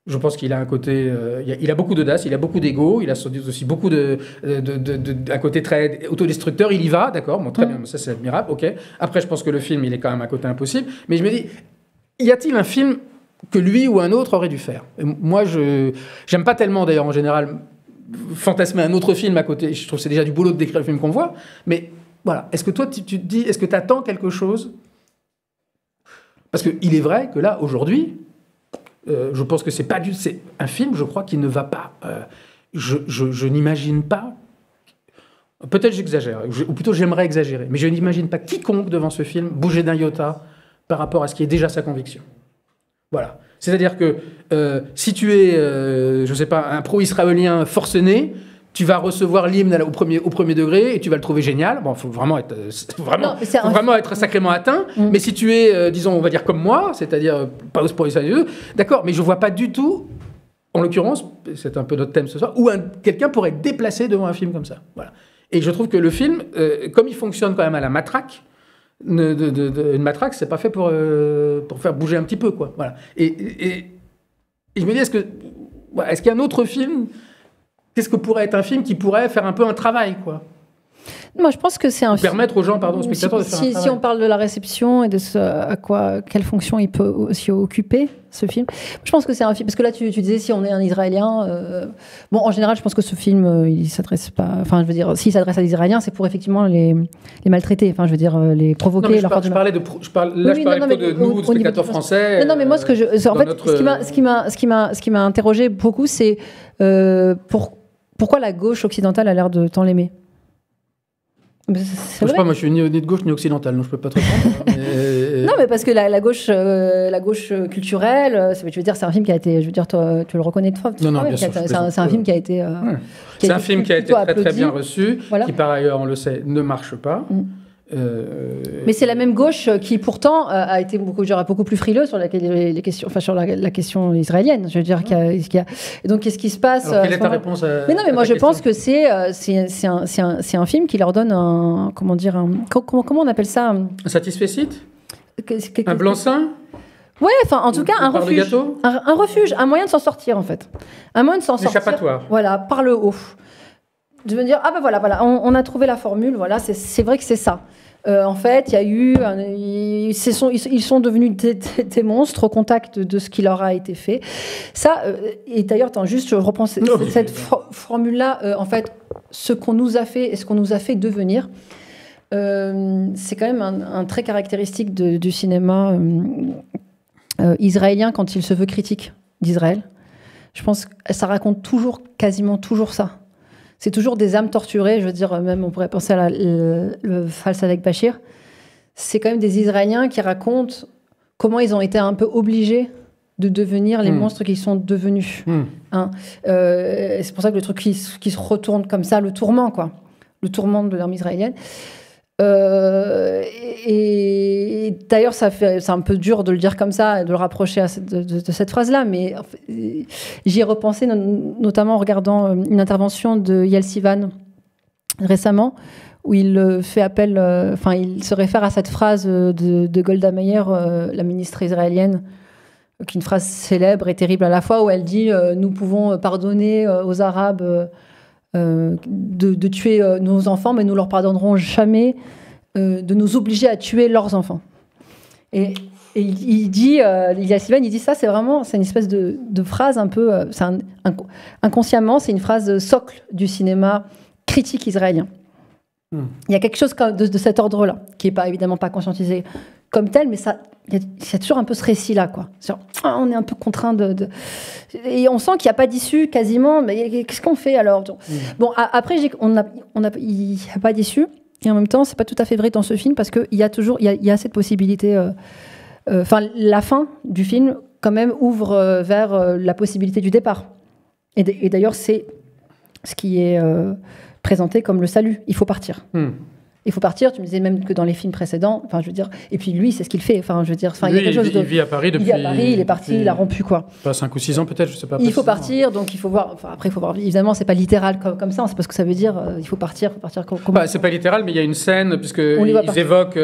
Je pense qu'il a un côté, il a beaucoup d'audace, il a beaucoup d'ego, il a aussi beaucoup un côté très autodestructeur. Il y va, d'accord, bon, très bien, ça c'est admirable, ok. Après, je pense que le film, il est quand même un côté impossible. Mais je me dis, y a-t-il un film que lui ou un autre aurait dû faire ? Et moi, j'aime pas tellement, d'ailleurs, en général, fantasmer un autre film à côté. Je trouve que c'est déjà du boulot de décrire le film qu'on voit. Mais voilà, est-ce que toi, tu te dis, est-ce que tu attends quelque chose ? Parce qu'il est vrai que là, aujourd'hui, je pense que c'est un film, je crois, qui ne va pas. Je n'imagine pas. Peut-être j'exagère, ou plutôt j'aimerais exagérer, mais je n'imagine pas quiconque devant ce film bouger d'un iota par rapport à ce qui est déjà sa conviction. Voilà. C'est-à-dire que si tu es, je ne sais pas, un pro-israélien forcené, tu vas recevoir l'hymne au premier degré et tu vas le trouver génial. Bon, il faut vraiment être sacrément atteint. Mais si tu es, disons, on va dire comme moi, c'est-à-dire pas pour les sérieux, d'accord, mais je ne vois pas du tout, en l'occurrence, c'est un peu notre thème ce soir, où quelqu'un pourrait être déplacé devant un film comme ça. Voilà. Et je trouve que le film, comme il fonctionne quand même à la matraque, une matraque, c'est pas fait pour faire bouger un petit peu, quoi. Voilà. Et je me dis, est-ce qu'il y a un autre film? Qu'est-ce que pourrait être un film qui pourrait faire un peu un travail, quoi? Moi, je pense que c'est un film... Permettre aux gens, aux spectateurs de faire un travail. Si on parle de la réception et de quelle fonction il peut aussi occuper, ce film, je pense que c'est un film... Parce que là, tu disais, si on est un Israélien... Bon, en général, je pense que ce film, il s'adresse pas... Enfin, je veux dire, s'il s'adresse à des Israéliens, c'est pour effectivement les maltraiter. Enfin, je veux dire, les provoquer. Non, je parlais plutôt de nous, spectateurs français. Non, mais moi, ce qui m'a interrogé beaucoup, c'est pourquoi la gauche occidentale a l'air de tant l'aimer. Je sais pas, moi je suis ni de gauche ni occidentale, donc je peux pas te répondre. Non, mais parce que la gauche culturelle, tu veux dire, c'est un film qui a été, je veux dire, toi, tu le reconnais de fois. Non, bien sûr. C'est un film qui a été. C'est un film qui a été très bien reçu, qui par ailleurs, on le sait, ne marche pas. Mais c'est la même gauche qui pourtant a été beaucoup plus frileuse sur les questions, enfin sur la question israélienne. Je veux dire Et donc qu'est-ce qui se passe? Alors, quelle est ta réponse Mais non, mais moi je pense que c'est un film qui leur donne comment on appelle ça? Un satisfecit? Un blanc-seing? Ouais, enfin en tout cas un refuge, un refuge, un moyen de s'en sortir en fait, un moyen de s'en sortir. Échappatoire. Voilà, par le haut. De me dire, ah ben voilà, on a trouvé la formule, voilà, c'est vrai que c'est ça. En fait, il y a eu, ils sont devenus des monstres au contact de ce qui leur a été fait. Ça, et d'ailleurs, je reprends cette formule-là, en fait, ce qu'on nous a fait et ce qu'on nous a fait devenir, c'est quand même un trait caractéristique du cinéma israélien quand il se veut critique d'Israël. Je pense que ça raconte quasiment toujours ça. C'est toujours des âmes torturées, je veux dire, même on pourrait penser à le Fals avec Bachir. C'est quand même des Israéliens qui racontent comment ils ont été un peu obligés de devenir les monstres qu'ils sont devenus. Hein. C'est pour ça que le truc qui se retourne comme ça, le tourment de l'armée israélienne. Et d'ailleurs, c'est un peu dur de le dire comme ça, de le rapprocher de cette phrase-là, mais j'y ai repensé notamment en regardant une intervention de Yael Sivan récemment, où il fait appel, il se réfère à cette phrase de Golda Meir, la ministre israélienne, qui est une phrase célèbre et terrible à la fois, où elle dit nous pouvons pardonner aux Arabes de tuer nos enfants, mais nous leur pardonnerons jamais de nous obliger à tuer leurs enfants. Et il dit, Ilyas Slimane, il dit ça, c'est une espèce de phrase un peu, inconsciemment, c'est une phrase socle du cinéma critique israélien. Il y a quelque chose de cet ordre-là, qui n'est évidemment pas conscientisé comme tel, mais il y a toujours un peu ce récit-là, quoi. On est un peu contraint et on sent qu'il n'y a pas d'issue quasiment, mais qu'est-ce qu'on fait alors? Bon, après, il n'y a pas d'issue, et en même temps, c'est pas tout à fait vrai dans ce film, parce qu'il y a cette possibilité... la fin du film, quand même, ouvre vers la possibilité du départ. Et d'ailleurs, c'est ce qui est présenté comme le salut. Il faut partir. Il faut partir. Tu me disais même que dans les films précédents, enfin, je veux dire, et puis lui, c'est ce qu'il fait. Enfin, je veux dire, lui, il vit à Paris depuis. Il vit à Paris, il est parti, il a rompu, quoi. Pas 5 ou 6 ans peut-être, je sais pas. Il faut partir, donc il faut voir. Enfin, après, il faut voir. Évidemment, c'est pas littéral comme ça. C'est pas ce que ça veut dire. Il faut partir. C'est pas littéral, mais il y a une scène puisque ils évoquent.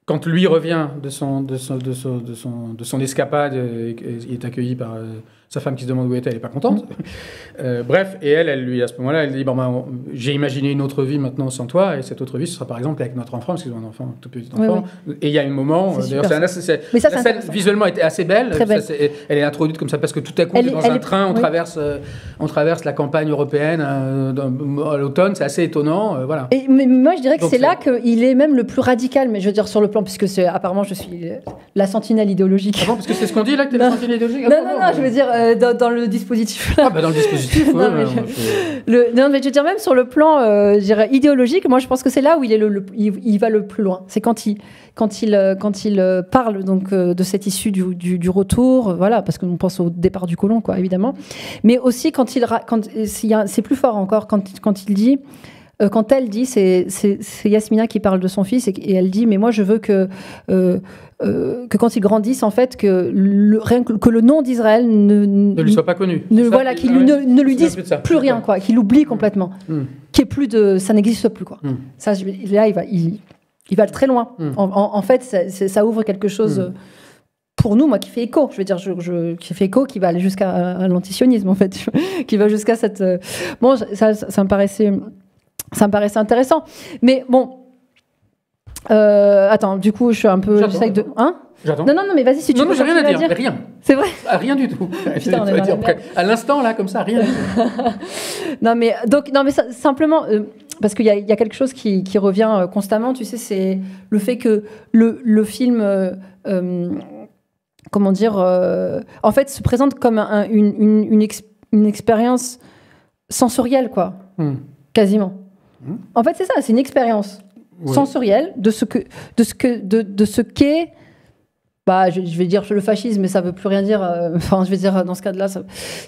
Quand lui revient de son escapade, il est accueilli par sa femme qui se demande où était, elle n'est pas contente. Bref, et elle lui, à ce moment-là, elle dit j'ai imaginé une autre vie maintenant sans toi, et cette autre vie, ce sera par exemple avec notre enfant, parce qu'ils ont un enfant, un tout petit enfant. Oui. Et il y a un moment, d'ailleurs, la scène visuellement était assez belle. Elle est introduite comme ça, parce que tout à coup, on est dans un train, on traverse la campagne européenne à l'automne, c'est assez étonnant. Voilà. Mais moi, je dirais que c'est là qu'il est même le plus radical, mais je veux dire sur le plan, puisque apparemment, je suis la sentinelle idéologique. Ah bon, parce que c'est ce qu'on dit là, que tu es la sentinelle idéologique? Non, je veux dire, dans le dispositif. Dans le dispositif, non, mais je veux dire, même sur le plan je dirais, idéologique, moi je pense que c'est là où il va le plus loin. C'est quand il parle donc, de cette issue du retour, voilà, parce qu'on pense au départ du colon, quoi, évidemment. Mais aussi c'est plus fort encore quand il dit. Quand elle dit, c'est Yasmina qui parle de son fils, et elle dit, mais moi je veux que quand il grandisse, en fait, que le nom d'Israël ne lui soit pas connu. Qu'il ne lui dise plus rien, quoi, qu'il oublie complètement, qu'il n'y ait plus ça n'existe plus, quoi. Ça, là, il va très loin. En fait, ça ouvre quelque chose. Pour nous, moi, qui fait écho, je veux dire, qui fait écho, qui va aller jusqu'à l'antisionisme, en fait, qui va jusqu'à cette. Bon, ça me paraissait. Ça me paraissait intéressant. Mais bon, attends, du coup, je suis un peu... Hein? J'attends. Non, mais vas-y, si tu veux. Non, j'ai rien à dire, mais rien. C'est vrai? Rien du tout. Putain, à l'instant, là, comme ça, rien. Non, mais simplement, parce qu'il y a quelque chose qui revient constamment, tu sais, c'est le fait que le film... comment dire, en fait, se présente comme une expérience sensorielle, quoi. Quasiment. En fait, c'est ça, c'est une expérience sensorielle de ce qu'est, je vais dire le fascisme, mais ça veut plus rien dire. Je vais dire dans ce cas-là,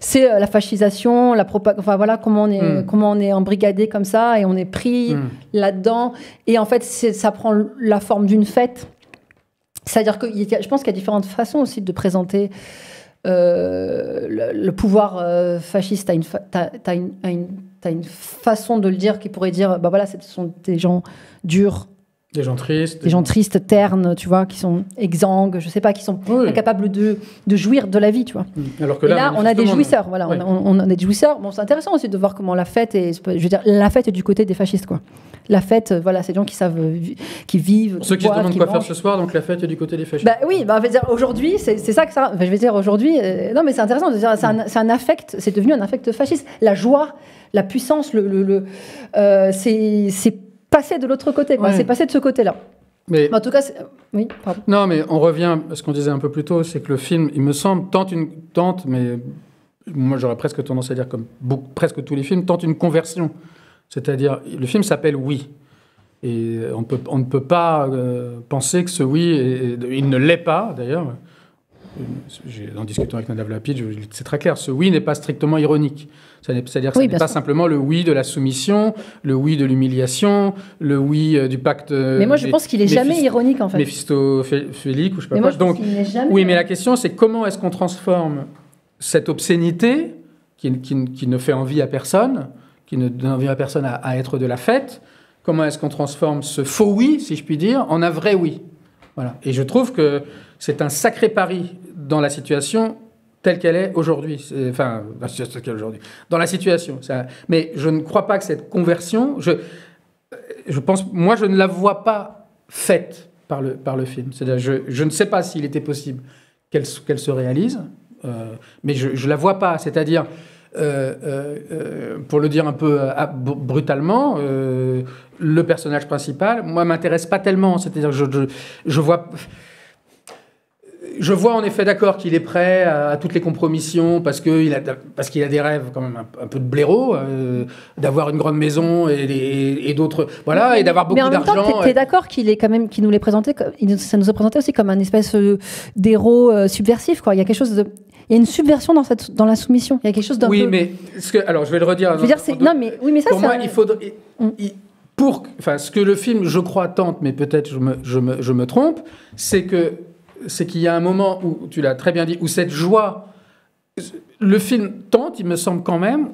c'est la fascisation, la propagande. Enfin voilà comment on est embrigadé comme ça et on est pris là-dedans. Et en fait, ça prend la forme d'une fête. C'est-à-dire que je pense qu'il y a différentes façons aussi de présenter le pouvoir fasciste. T'as une façon de le dire qui pourrait dire, ce sont des gens durs. Des gens tristes. Des gens tristes, ternes, tu vois, qui sont exsangues, je sais pas, qui sont incapables de jouir de la vie, tu vois. Alors que là on a des jouisseurs, voilà. On a des jouisseurs. Bon, c'est intéressant aussi de voir comment la fête est, je veux dire, la fête est du côté des fascistes, quoi. La fête, voilà, c'est des gens qui savent, qui vivent. Ceux qui se demandent quoi faire ce soir, donc la fête est du côté des fascistes. Oui, je veux dire, aujourd'hui, c'est ça que ça. Je vais dire aujourd'hui, non, mais c'est intéressant de dire, c'est un affect, c'est devenu un affect fasciste. La joie, la puissance, c'est passé de l'autre côté, quoi. C'est passé de ce côté-là. Mais en tout cas, oui, pardon. Non, mais on revient à ce qu'on disait un peu plus tôt, c'est que le film, il me semble, tente, mais moi j'aurais presque tendance à dire comme presque tous les films, tente une conversion. C'est-à-dire, le film s'appelle Oui. Et on ne peut pas penser que ce oui, il ne l'est pas d'ailleurs. En discutant avec Nadav Lapid, c'est très clair, ce oui n'est pas strictement ironique. C'est-à-dire que ce n'est pas simplement le oui de la soumission, le oui de l'humiliation, le oui du pacte. Mais moi je pense qu'il n'est jamais ironique en fait. Méphistophélique ou je ne sais pas quoi. Donc, oui, mais la question c'est comment est-ce qu'on transforme cette obscénité qui ne fait envie à personne, qui ne donne envie à personne à être de la fête, comment est-ce qu'on transforme ce faux oui, si je puis dire, en un vrai oui. Voilà. Et je trouve que c'est un sacré pari dans la situation telle qu'elle est aujourd'hui. Enfin, la situation telle qu'elle est aujourd'hui. Dans la situation. Mais je ne crois pas que cette conversion, je pense, moi, je ne la vois pas faite. par le film. C'est-à-dire, je ne sais pas s'il était possible qu'elle se réalise, mais je ne la vois pas. C'est-à-dire, pour le dire un peu brutalement, le personnage principal, moi, m'intéresse pas tellement. C'est-à-dire, je vois en effet, d'accord, qu'il est prêt à toutes les compromissions parce qu'il a des rêves quand même un peu de blaireau, d'avoir une grande maison et d'autres, voilà, et d'avoir beaucoup d'argent. Mais en même temps, t'es d'accord qu'il est quand même, qu'il nous l'ait présenté, ça nous a présenté aussi comme un espèce d'héros subversif, quoi. Il y a quelque chose de, il y a une subversion dans la soumission. Il y a quelque chose d'un peu... Oui, mais alors je vais le redire. Je veux dire, mais ça, pour moi, il faudrait. Ce que le film, je crois, tente, mais peut-être je me trompe, c'est qu'il y a un moment où, tu l'as très bien dit, où cette joie, le film tente, il me semble quand même,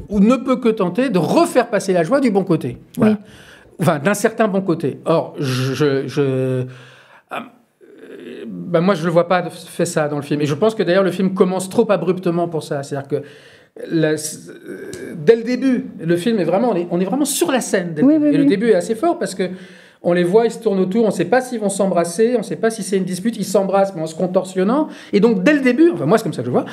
ou ne peut que tenter de refaire passer la joie du bon côté. Voilà. Oui. Enfin, d'un certain bon côté. Or, moi, je ne le vois pas faire ça dans le film. Et je pense que d'ailleurs, le film commence trop abruptement pour ça. C'est-à-dire que dès le début, le film est vraiment, on est vraiment sur la scène. Et le début est assez fort parce que on les voit, ils se tournent autour, on ne sait pas s'ils vont s'embrasser, on ne sait pas si c'est une dispute, ils s'embrassent mais en se contorsionnant. Et donc, dès le début, enfin moi c'est comme ça que je vois,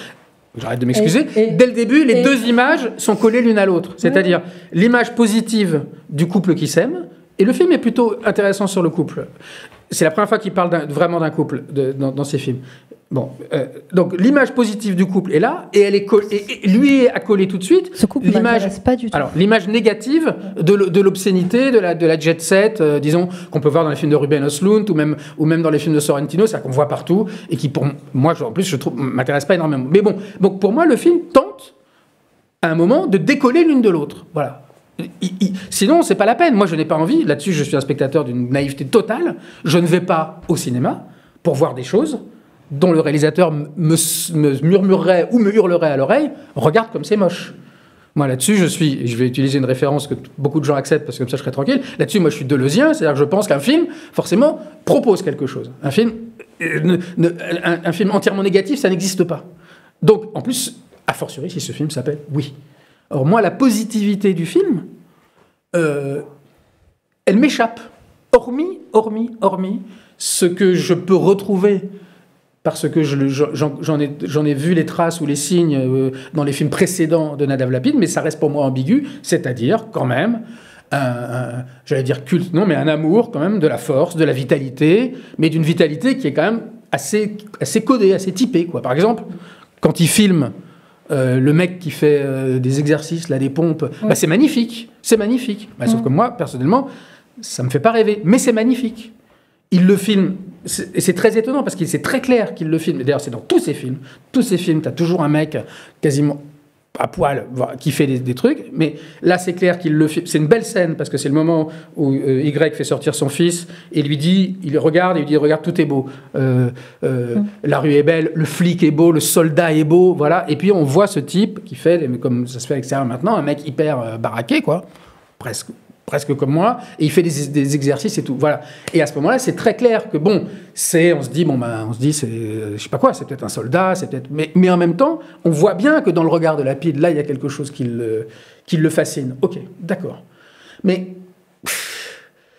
j'arrête de m'excuser, dès le début, les deux images sont collées l'une à l'autre. C'est-à-dire l'image positive du couple qui s'aime, et le film est plutôt intéressant sur le couple. C'est la première fois qu'il parle vraiment d'un couple dans ces films. Bon, donc l'image positive du couple est là, et elle est et lui est accolé tout de suite. Ce couple ne m'intéresse pas du tout. Alors, l'image négative de l'obscénité, de la jet set, disons, qu'on peut voir dans les films de Ruben Östlund, ou même dans les films de Sorrentino, c'est-à-dire qu'on voit partout, et qui, pour moi, en plus, je trouve, m'intéresse pas énormément. Mais bon, donc pour moi, le film tente, à un moment, de décoller l'une de l'autre. Voilà. Sinon, c'est pas la peine. Moi, je n'ai pas envie. Là-dessus, je suis un spectateur d'une naïveté totale. Je ne vais pas au cinéma pour voir des choses dont le réalisateur me murmurerait ou me hurlerait à l'oreille, regarde comme c'est moche. Moi, là-dessus, je vais utiliser une référence que beaucoup de gens acceptent parce que comme ça, je serai tranquille. Là-dessus, moi, je suis deleuzien, c'est-à-dire que je pense qu'un film, forcément, propose quelque chose. Un film entièrement négatif, ça n'existe pas. Donc, en plus, a fortiori, si ce film s'appelle « Oui ». Or, moi, la positivité du film, elle m'échappe. Hormis ce que je peux retrouver parce que j'en ai vu les traces ou les signes dans les films précédents de Nadav Lapid, mais ça reste pour moi ambigu, c'est-à-dire quand même, j'allais dire culte, non, mais un amour quand même de la force, de la vitalité, mais d'une vitalité qui est quand même assez codée, assez typée, quoi. Par exemple, quand il filme le mec qui fait des exercices, là, des pompes, bah, c'est magnifique. Sauf que moi, personnellement, ça me fait pas rêver, mais c'est magnifique. Il le filme, et c'est très étonnant parce que c'est très clair qu'il le filme. D'ailleurs, c'est dans tous ces films. Tu as toujours un mec quasiment à poil qui fait des trucs, mais là, c'est clair qu'il le filme. C'est une belle scène parce que c'est le moment où Y fait sortir son fils et lui dit, il regarde, tout est beau. La rue est belle, le flic est beau, le soldat est beau, voilà. Et puis on voit ce type qui fait, comme ça se fait à l'extérieur maintenant, un mec hyper baraqué, quoi, presque comme moi, et il fait des exercices et tout, voilà. Et à ce moment-là, c'est très clair que bon, on se dit, c'est, je sais pas quoi, c'est peut-être un soldat, c'est peut-être, mais en même temps, on voit bien que dans le regard de Lapid, là, il y a quelque chose qui le fascine. Ok, d'accord, mais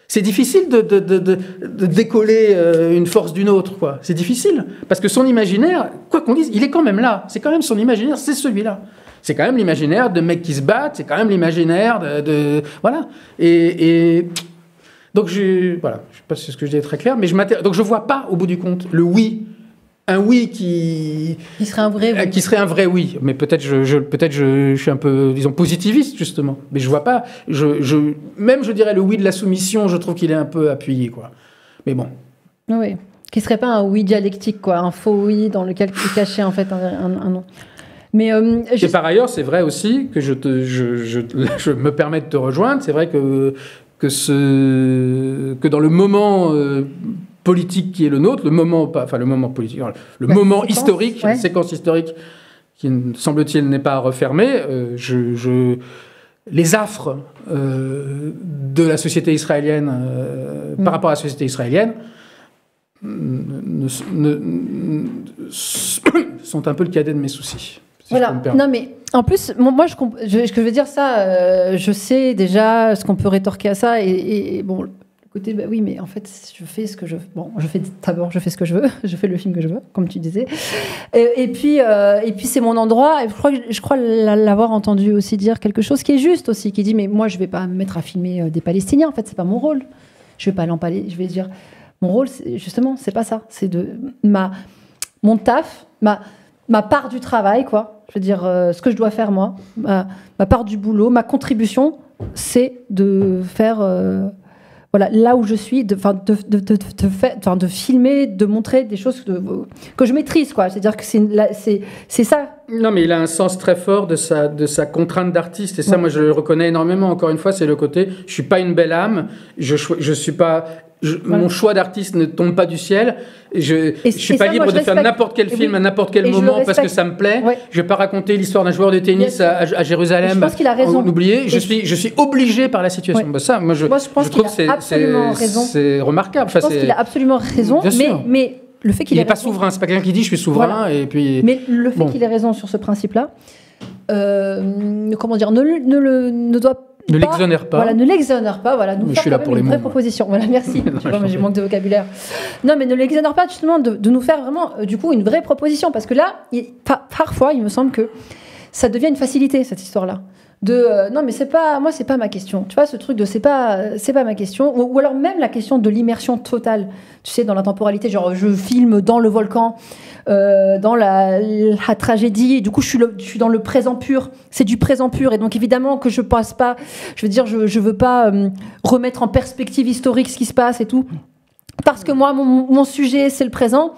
c'est difficile de décoller une force d'une autre, quoi. C'est difficile parce que son imaginaire, quoi qu'on dise, il est quand même là. C'est quand même son imaginaire, c'est celui-là. C'est quand même l'imaginaire de mecs qui se battent, c'est quand même l'imaginaire voilà. Et donc, voilà, je ne sais pas si c'est ce que je dis est très clair, mais donc je ne vois pas, au bout du compte, le oui. Un oui qui serait un vrai oui. Qui serait un vrai oui. Mais peut-être je suis un peu, disons, positiviste, justement. Mais je ne vois pas... Même, je dirais, le oui de la soumission, je trouve qu'il est un peu appuyé, quoi. Mais bon. Oui. Qui ne serait pas un oui dialectique, quoi. Un faux oui dans lequel est caché, en fait, un non. Mais et par ailleurs, c'est vrai aussi que je me permets de te rejoindre. C'est vrai que dans le moment politique qui est le nôtre, le moment historique, la séquence historique qui, semble-t-il, n'est pas refermée, les affres de la société israélienne par rapport à la société israélienne sont un peu le cadet de mes soucis. Voilà. Non, mais en plus, moi, je veux dire ça, je sais déjà ce qu'on peut rétorquer à ça. Et bon, côté, oui, mais en fait, je fais ce que je veux. Bon, je fais ce que je veux. Je fais le film que je veux, comme tu disais. Et puis c'est mon endroit. Et je crois l'avoir entendu aussi dire quelque chose qui est juste aussi, qui dit, mais moi, je vais pas me mettre à filmer des Palestiniens. En fait, c'est pas mon rôle. Je vais pas l'empaler. Je vais dire, mon rôle, justement, c'est pas ça. C'est mon taf, ma part du travail, quoi. Je veux dire, ce que je dois faire, moi, ma part du boulot, ma contribution, c'est de faire... voilà, là où je suis, de filmer, de montrer des choses que je maîtrise, quoi. C'est-à-dire que c'est ça. Non, mais il a un sens très fort de sa contrainte d'artiste. Et ça, moi, je le reconnais énormément. Encore une fois, c'est le côté, je suis pas une belle âme, je suis pas... Mon choix d'artiste ne tombe pas du ciel. Je suis pas libre de faire n'importe quel film à n'importe quel moment parce que ça me plaît. Ouais. Je vais pas raconter l'histoire d'un joueur de tennis à Jérusalem. Je pense qu'il a raison. Oublié. Je suis obligé par la situation. Ouais. Bah ça, moi, je trouve que c'est remarquable. Je pense qu'il a absolument raison. Mais le fait qu'il n'est pas souverain. C'est pas quelqu'un qui dit je suis souverain. Voilà. Et puis. Mais le fait qu'il ait raison sur ce principe-là, comment dire, ne doit ne l'exonère pas. Voilà, ne l'exonère pas. Voilà, nous je suis là pour les mots. Vraie proposition. Voilà, merci. J'ai manque de vocabulaire. Non, mais ne l'exonère pas justement de nous faire vraiment, du coup, une vraie proposition, parce que là, parfois, il me semble que ça devient une facilité cette histoire-là. Non, mais c'est pas ma question. Tu vois, ce truc de c'est pas ma question, ou alors même la question de l'immersion totale. Tu sais, dans la temporalité, genre je filme dans le volcan. Dans la tragédie, et du coup je suis dans le présent pur, c'est du présent pur, et donc évidemment que je passe pas, je veux dire, je veux pas remettre en perspective historique ce qui se passe et tout, parce que moi mon sujet c'est le présent,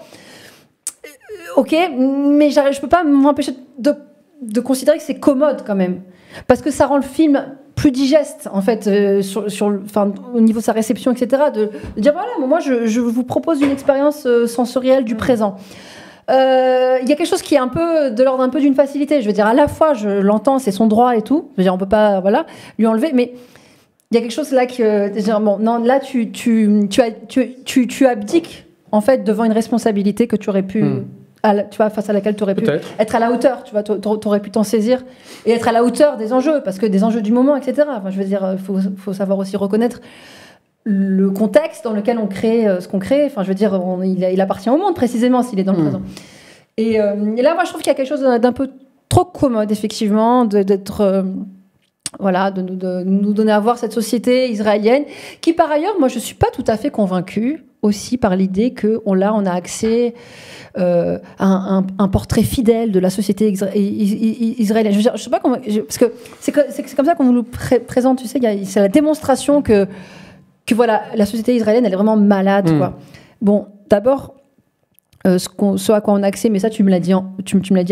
ok, mais je peux pas m'empêcher de considérer que c'est commode quand même, parce que ça rend le film plus digeste en fait, au niveau de sa réception, etc., de dire voilà, moi je vous propose une expérience sensorielle du présent. Il y a quelque chose qui est un peu de l'ordre un peu d'une facilité. Je veux dire, à la fois, je l'entends, c'est son droit et tout. Je veux dire, on peut pas, lui enlever. Mais il y a quelque chose là là, tu abdiques en fait devant une responsabilité que tu aurais pu, tu vois, face à laquelle tu aurais pu être à la hauteur. Tu vois, t'aurais pu t'en saisir et être à la hauteur des enjeux, parce que des enjeux du moment, etc. Enfin, je veux dire, faut savoir aussi reconnaître le contexte dans lequel on crée ce qu'on crée. Enfin, je veux dire, il appartient au monde précisément s'il est dans le présent. Et là, moi, je trouve qu'il y a quelque chose d'un peu trop commode, effectivement, d'être de nous donner à voir cette société israélienne qui, par ailleurs, moi, je suis pas tout à fait convaincue aussi par l'idée qu'on a accès à un portrait fidèle de la société israélienne. Je veux dire, je sais pas comment, parce que c'est comme ça qu'on nous le présente. Tu sais, c'est la démonstration que voilà, la société israélienne, elle est vraiment malade, quoi. Bon, d'abord, ce à quoi on a accès, mais ça, tu me l'as dit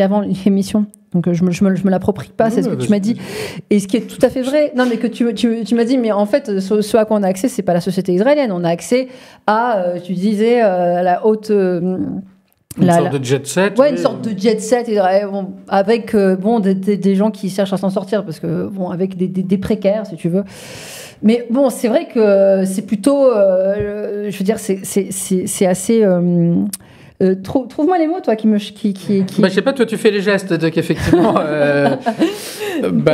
avant l'émission, donc je me l'approprie pas, c'est ce que tu m'as dit, et ce qui est tout à fait vrai. Non, mais que tu m'as dit, mais en fait, ce à quoi on a accès, c'est pas la société israélienne, on a accès à, tu disais, la haute... une sorte de jet set. Ouais, une sorte de jet set, avec des gens qui cherchent à s'en sortir, parce que, avec des précaires, si tu veux. Mais bon, c'est vrai que c'est plutôt, je veux dire, c'est assez. Trouve-moi les mots, toi, qui me. Bah, je sais pas, toi, tu fais les gestes, donc effectivement,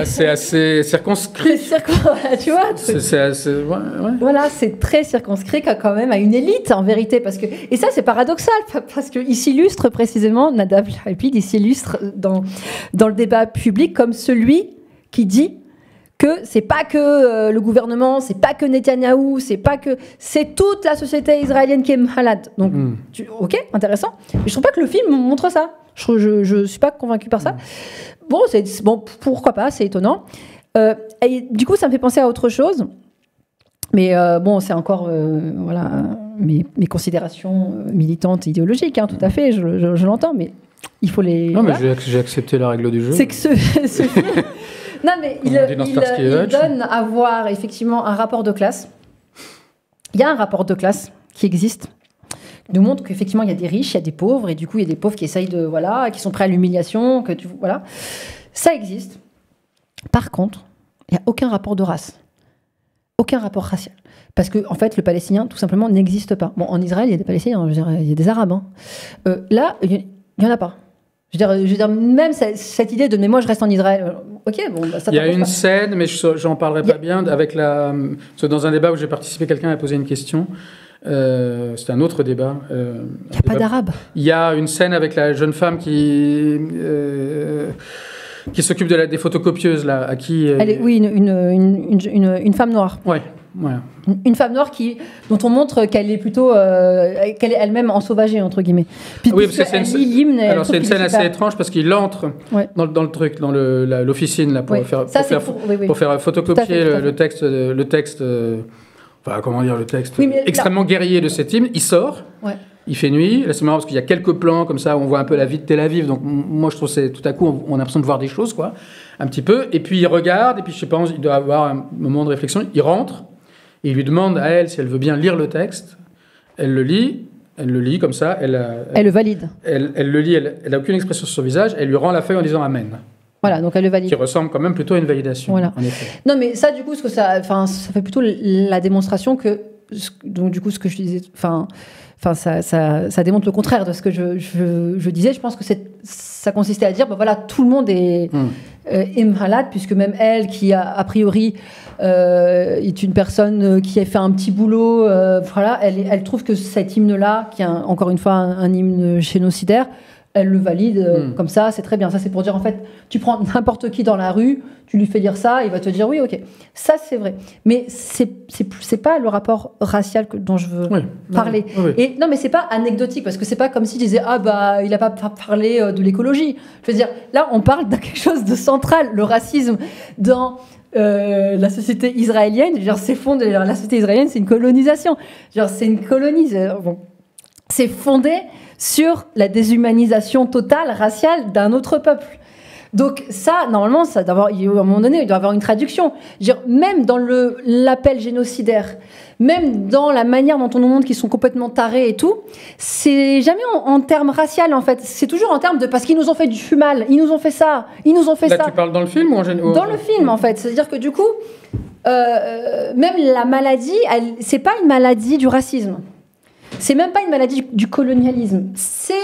c'est assez circonscrit. Tu vois. C'est assez. Ouais. Voilà, c'est très circonscrit quand même à une élite, en vérité, parce que et ça, c'est paradoxal, parce qu'il s'illustre précisément, Nadav Lapid, il s'illustre dans le débat public comme celui qui dit que c'est pas que le gouvernement, c'est pas que Netanyahou, c'est toute la société israélienne qui est malade. Donc, ok, intéressant. Mais je trouve pas que le film montre ça. Je suis pas convaincue par ça. Bon, pourquoi pas, c'est étonnant. Et du coup, ça me fait penser à autre chose. Mais c'est encore mes considérations militantes, idéologiques, hein, tout à fait, je l'entends, mais il faut les... Non, mais j'ai accepté la règle du jeu. C'est que ce film... Non, mais il donne à voir effectivement un rapport de classe. Il y a un rapport de classe qui existe. Il nous montre qu'effectivement, il y a des riches, il y a des pauvres, et du coup, il y a des pauvres qui essayent qui sont prêts à l'humiliation, Ça existe. Par contre, il n'y a aucun rapport de race. Aucun rapport racial. Parce que, en fait, le Palestinien, tout simplement, n'existe pas. Bon, en Israël, il y a des Palestiniens, il y a des Arabes. Hein. Là, il n'y en a pas. Je veux dire, même cette idée de « mais moi, je reste en Israël », Ok, bon, bah, ça. Il y a une scène, mais j'en parlerai pas bien, avec parce que dans un débat où j'ai participé, quelqu'un a posé une question. C'est un autre débat. Il n'y a pas d'arabe. Il y a une scène avec la jeune femme qui s'occupe des photocopieuses, là, à qui... Oui, une femme noire. Ouais. Une femme noire dont on montre qu'elle est plutôt... qu'elle est elle-même ensauvagée, entre guillemets. Puis, oui, parce que c'est une scène assez étrange, parce qu'il entre dans le truc, dans l'officine, là, pour faire photocopier le texte... Enfin, comment dire, le texte extrêmement guerrier de cet hymne. Il sort, il fait nuit. Là, c'est marrant parce qu'il y a quelques plans comme ça où on voit un peu la vie de Tel Aviv. Donc, moi, je trouve que tout à coup, on a l'impression de voir des choses, quoi, un petit peu. Et puis, il regarde, et puis, je sais pas, il doit avoir un moment de réflexion. Il rentre, et il lui demande à elle si elle veut bien lire le texte. Elle le lit comme ça. Elle le valide. Elle le lit, elle n'a aucune expression sur son visage. Elle lui rend la feuille en disant Amen. Voilà, donc elle le valide. Qui ressemble quand même plutôt à une validation, voilà. En effet. Non, mais ça, du coup, ça fait plutôt la démonstration que... Donc, du coup, ce que je disais... ça démontre le contraire de ce que je disais. Je pense que ça consistait à dire, voilà, tout le monde est malade, puisque même elle, qui a priori est une personne qui a fait un petit boulot, voilà, elle trouve que cet hymne-là, qui est encore une fois un hymne génocidaire, elle le valide comme ça, c'est très bien. Ça, c'est pour dire, en fait, tu prends n'importe qui dans la rue, tu lui fais lire ça, il va te dire oui, ok. Ça, c'est vrai. Mais c'est pas le rapport racial dont je veux parler. Oui. Et non, mais c'est pas anecdotique, parce que c'est pas comme s'il disait il a pas parlé de l'écologie. Je veux dire, là, on parle de quelque chose de central. Le racisme dans la société israélienne, je veux dire, c'est fondé. La société israélienne, c'est une colonisation. Genre, c'est une colonisation. Bon. C'est fondé sur la déshumanisation totale, raciale d'un autre peuple. Donc ça, normalement, à un moment donné, il doit y avoir une traduction. Je veux dire, même dans l'appel génocidaire, même dans la manière dont on nous montre qu'ils sont complètement tarés et tout, c'est jamais en termes raciaux, en fait. C'est toujours en termes de... Parce qu'ils nous ont fait du mal, ils nous ont fait ça, ils nous ont fait ça. Là, tu parles dans le film ou en général? Dans le film, en fait. C'est-à-dire que du coup, même la maladie, c'est pas une maladie du racisme. C'est même pas une maladie du colonialisme. C'est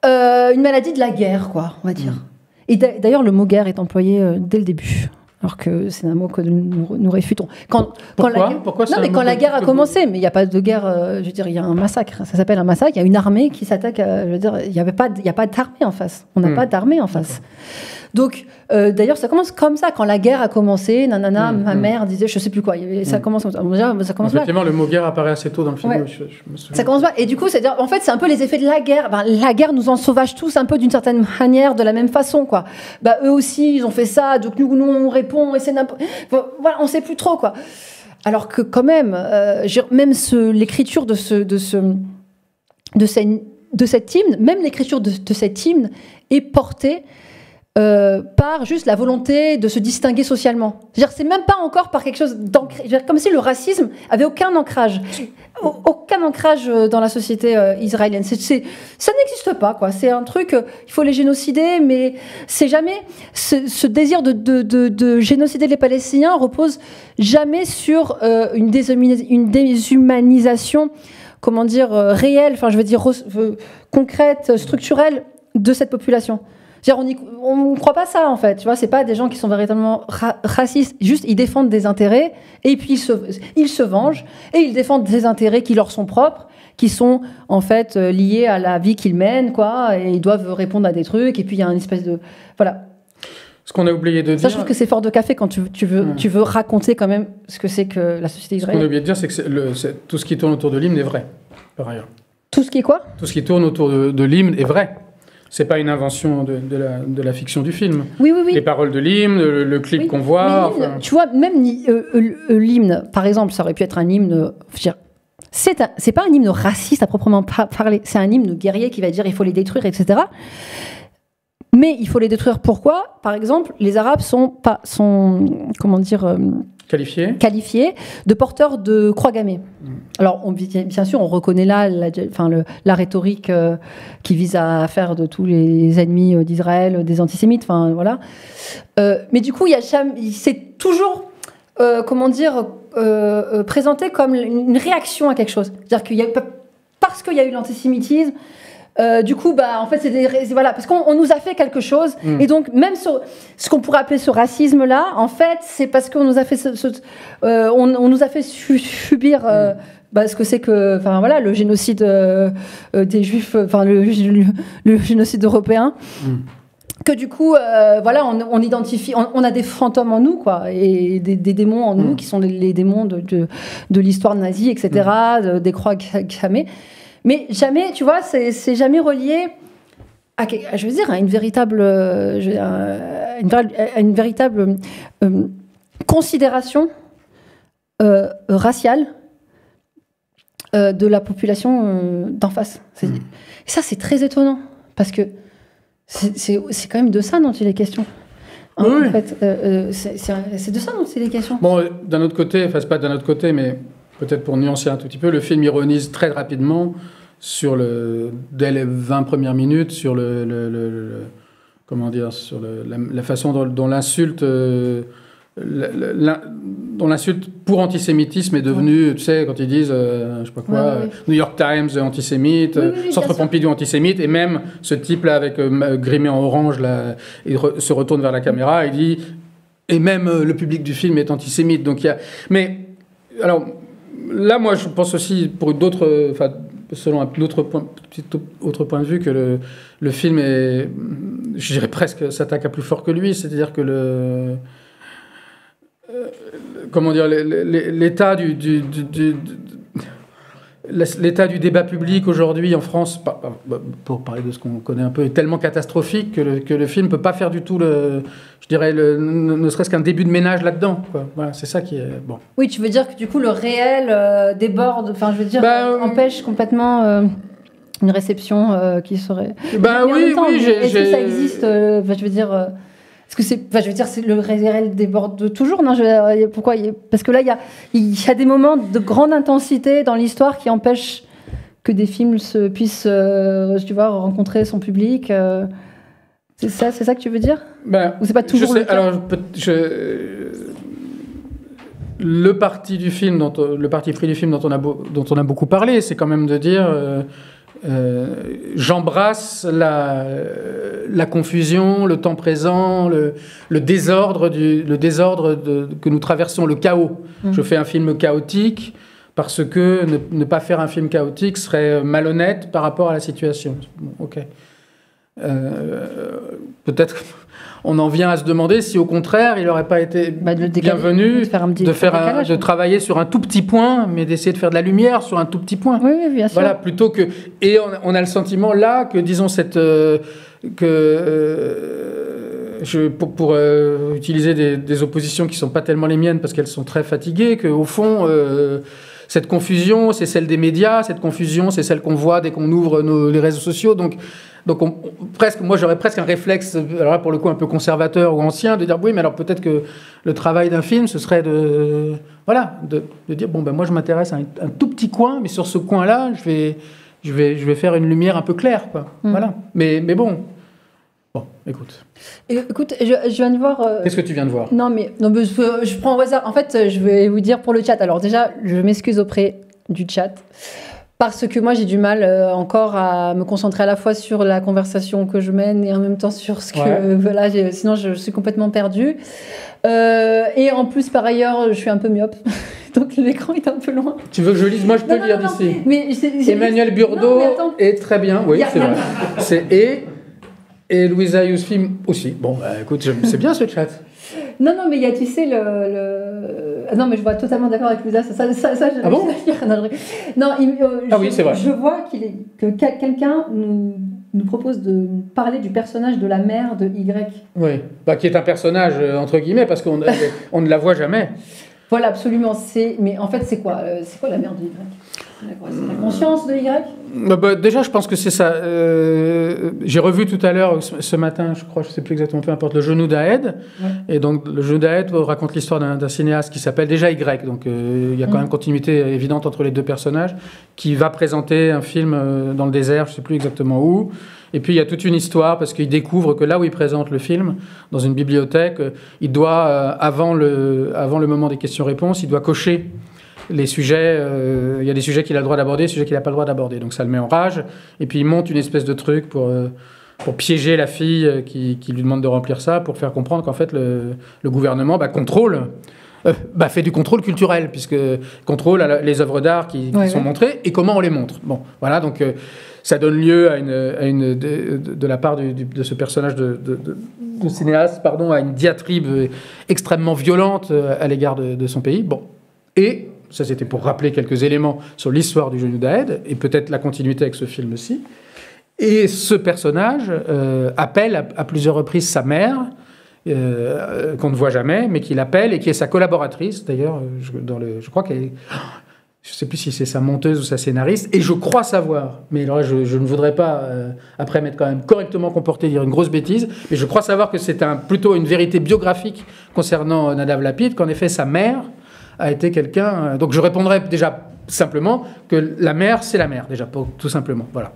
une maladie de la guerre, quoi, on va dire. Et d'ailleurs, le mot guerre est employé dès le début, alors que c'est un mot que nous réfutons. Pourquoi quand la guerre a commencé, mais il n'y a pas de guerre, je veux dire, il y a un massacre. Ça s'appelle un massacre. Il y a une armée qui s'attaque. Je veux dire, il n'y a pas d'armée en face. On n'a pas d'armée en face. Donc, d'ailleurs, ça commence comme ça. Quand la guerre a commencé, ma mère disait, je sais plus quoi. Ça commence comme ça. Ça commence effectivement, le mot guerre apparaît assez tôt dans le film. Ouais. Je me souviens. Ça commence pas. Et du coup, c'est-à-dire, en fait, c'est un peu les effets de la guerre. La guerre nous ensauvage tous un peu d'une certaine manière, de la même façon, quoi. Eux aussi, ils ont fait ça. Donc nous on répond et c'est n'importe. Voilà, on sait plus trop, quoi. Alors que quand même, même l'écriture de cet hymne, même l'écriture de cet hymne est portée par juste la volonté de se distinguer socialement. C'est même pas encore par quelque chose d'ancré. Comme si le racisme avait aucun ancrage dans la société israélienne. Ça n'existe pas, quoi. C'est un truc, il faut les génocider, mais c'est jamais ce désir de génocider les Palestiniens repose jamais sur une déshumanisation, comment dire, réelle, enfin je veux dire concrète, structurelle de cette population. On ne croit pas ça, en fait. Tu vois, c'est pas des gens qui sont véritablement racistes. Juste, ils défendent des intérêts et puis ils se vengent et ils défendent des intérêts qui leur sont propres, qui sont en fait liés à la vie qu'ils mènent, quoi. Et ils doivent répondre à des trucs. Et puis il y a une espèce de voilà. Ce qu'on a oublié de dire. Ça, je trouve que c'est fort de café quand tu veux raconter quand même ce que c'est que la société israélienne. Ce qu'on a oublié de dire, c'est que tout ce qui tourne autour de l'hymne est vrai, par ailleurs. Tout ce qui est quoi ? Tout ce qui tourne autour de l'hymne est vrai. C'est pas une invention de la fiction du film. Oui. Les paroles de l'hymne, le clip qu'on voit. Tu vois, même l'hymne, par exemple, ça aurait pu être un hymne. C'est pas un hymne raciste à proprement parler. C'est un hymne guerrier qui va dire il faut les détruire, etc. Mais il faut les détruire. Pourquoi ? Par exemple, les Arabes sont comment dire qualifiés de porteurs de croix gammée. Alors, bien sûr, on reconnaît là la rhétorique qui vise à faire de tous les ennemis d'Israël des antisémites. Enfin, voilà. Mais du coup, c'est toujours, présenté comme une réaction à quelque chose. C'est-à-dire parce qu'il y a eu l'antisémitisme, Du coup, en fait, voilà, parce qu'on nous a fait quelque chose, et donc même sur ce qu'on pourrait appeler ce racisme-là, en fait, c'est parce qu'on nous a fait on nous a fait subir ce que c'est que, enfin voilà, le génocide des Juifs, enfin le génocide européen. Que du coup, voilà, on identifie, on a des fantômes en nous, quoi, et des démons en nous qui sont les démons de l'histoire nazie, etc., des croix gammées. Mais jamais, tu vois, c'est jamais relié à une véritable, une véritable considération raciale de la population d'en face. Et ça, c'est très étonnant, parce que c'est quand même de ça dont il est question. En fait, c'est de ça dont il est question. Bon, d'un autre côté, enfin, c'est pas d'un autre côté, mais peut-être pour nuancer un tout petit peu, le film ironise très rapidement dès les 20 premières minutes sur comment dire, sur la façon dont l'insulte pour antisémitisme est devenue, tu sais, quand ils disent, je sais pas quoi, New York Times antisémite, Centre Pompidou antisémite, et même ce type-là avec grimé en orange, là, il se retourne vers la caméra et dit, et même le public du film est antisémite. Donc il y a, mais alors là, moi, je pense aussi pour d'autres, enfin, selon un autre point de vue, que le film est, je dirais presque, s'attaque à plus fort que lui, c'est-à-dire que comment dire, l'état l'état du débat public aujourd'hui en France, pour parler de ce qu'on connaît un peu, est tellement catastrophique que le film ne peut pas faire du tout, je dirais, ne serait-ce qu'un début de ménage là-dedans, quoi. Voilà, c'est ça qui est bon. Oui, tu veux dire que du coup le réel déborde, enfin je veux dire, empêche complètement une réception qui serait. Est-ce que ça existe je veux dire. Est-ce que c'est, le réel déborde toujours, non? Pourquoi? Parce que là, il y a des moments de grande intensité dans l'histoire qui empêchent que des films puissent, tu vois, rencontrer son public. C'est ça que tu veux dire? Ou c'est pas toujours le cas? Alors, le parti pris du film dont on a beaucoup parlé, c'est quand même de dire. J'embrasse la confusion, le temps présent, le désordre que nous traversons, le chaos. Je fais un film chaotique parce que ne pas faire un film chaotique serait malhonnête par rapport à la situation. Bon, ok. Peut-être on en vient à se demander si au contraire il n'aurait pas été bienvenu de travailler sur un tout petit point, mais d'essayer de faire de la lumière sur un tout petit point. Oui, bien sûr. Voilà, plutôt que, et on a le sentiment là que, disons, pour utiliser des oppositions qui sont pas tellement les miennes parce qu'elles sont très fatiguées, que au fond cette confusion, c'est celle des médias, cette confusion, c'est celle qu'on voit dès qu'on ouvre les réseaux sociaux. Donc moi j'aurais presque un réflexe, alors là pour le coup un peu conservateur ou ancien, de dire oui, mais alors peut-être que le travail d'un film, ce serait de dire bon ben moi je m'intéresse à un tout petit coin, mais sur ce coin-là, je vais faire une lumière un peu claire, quoi. Voilà. Mais bon, écoute. Écoute, je viens de voir. Qu'est-ce que tu viens de voir? Non, je prends au hasard. En fait, je vais vous dire pour le chat. Alors déjà, je m'excuse auprès du chat. Parce que moi, j'ai du mal encore à me concentrer à la fois sur la conversation que je mène et en même temps sur ce que... Voilà, sinon, je suis complètement perdue. Et en plus, par ailleurs, je suis un peu myope. Donc, l'écran est un peu loin. Tu veux que je lise? Moi, je peux lire d'ici. Mais Emmanuel Burdeau est très bien. Oui, c'est vrai. C'est et Louisa Yousfi aussi. Bon, écoute, c'est bien ce chat. Non, mais il y a, tu sais, non, mais je vois totalement d'accord avec Louisa. Ah bon? Non, oui, c'est vrai. Je vois que quelqu'un nous propose de parler du personnage de la mère de Y. Oui, qui est un personnage, entre guillemets, parce qu'on ne la voit jamais. Voilà, absolument. Mais en fait, c'est quoi la mère de Y? C'est la conscience de Y? Déjà, je pense que c'est ça. J'ai revu tout à l'heure, ce matin, je crois, je ne sais plus exactement, peu importe, Le Genou d'Aed. Ouais. Et donc, Le Genou d'Aed raconte l'histoire d'un cinéaste qui s'appelle déjà Y. Donc, il y a quand même continuité évidente entre les deux personnages, qui va présenter un film dans le désert, je ne sais plus exactement où. Et puis, il y a toute une histoire, parce qu'il découvre que là où il présente le film, dans une bibliothèque, il doit, avant le moment des questions-réponses, il doit cocher les sujets, il y a des sujets qu'il a le droit d'aborder, des sujets qu'il n'a pas le droit d'aborder. Donc ça le met en rage. Et puis il monte une espèce de truc pour piéger la fille qui lui demande de remplir ça, pour faire comprendre qu'en fait le gouvernement contrôle, fait du contrôle culturel, puisque contrôle les œuvres d'art qui sont montrées et comment on les montre. Bon, voilà, donc ça donne lieu de la part de ce personnage de cinéaste, à une diatribe extrêmement violente à l'égard de son pays. Bon, et ça c'était pour rappeler quelques éléments sur l'histoire du genou d'Aed, et peut-être la continuité avec ce film aussi. Et ce personnage appelle à plusieurs reprises sa mère, qu'on ne voit jamais, mais qu'il appelle et qui est sa collaboratrice. D'ailleurs, je crois qu'elle est... Je ne sais plus si c'est sa monteuse ou sa scénariste, et je crois savoir, mais alors je ne voudrais pas, après m'être quand même correctement comporté, dire une grosse bêtise, mais je crois savoir que c'est plutôt une vérité biographique concernant Nadav Lapid, qu'en effet sa mère a été quelqu'un... donc je répondrai déjà simplement que la mère, c'est la mère, déjà, tout simplement, voilà.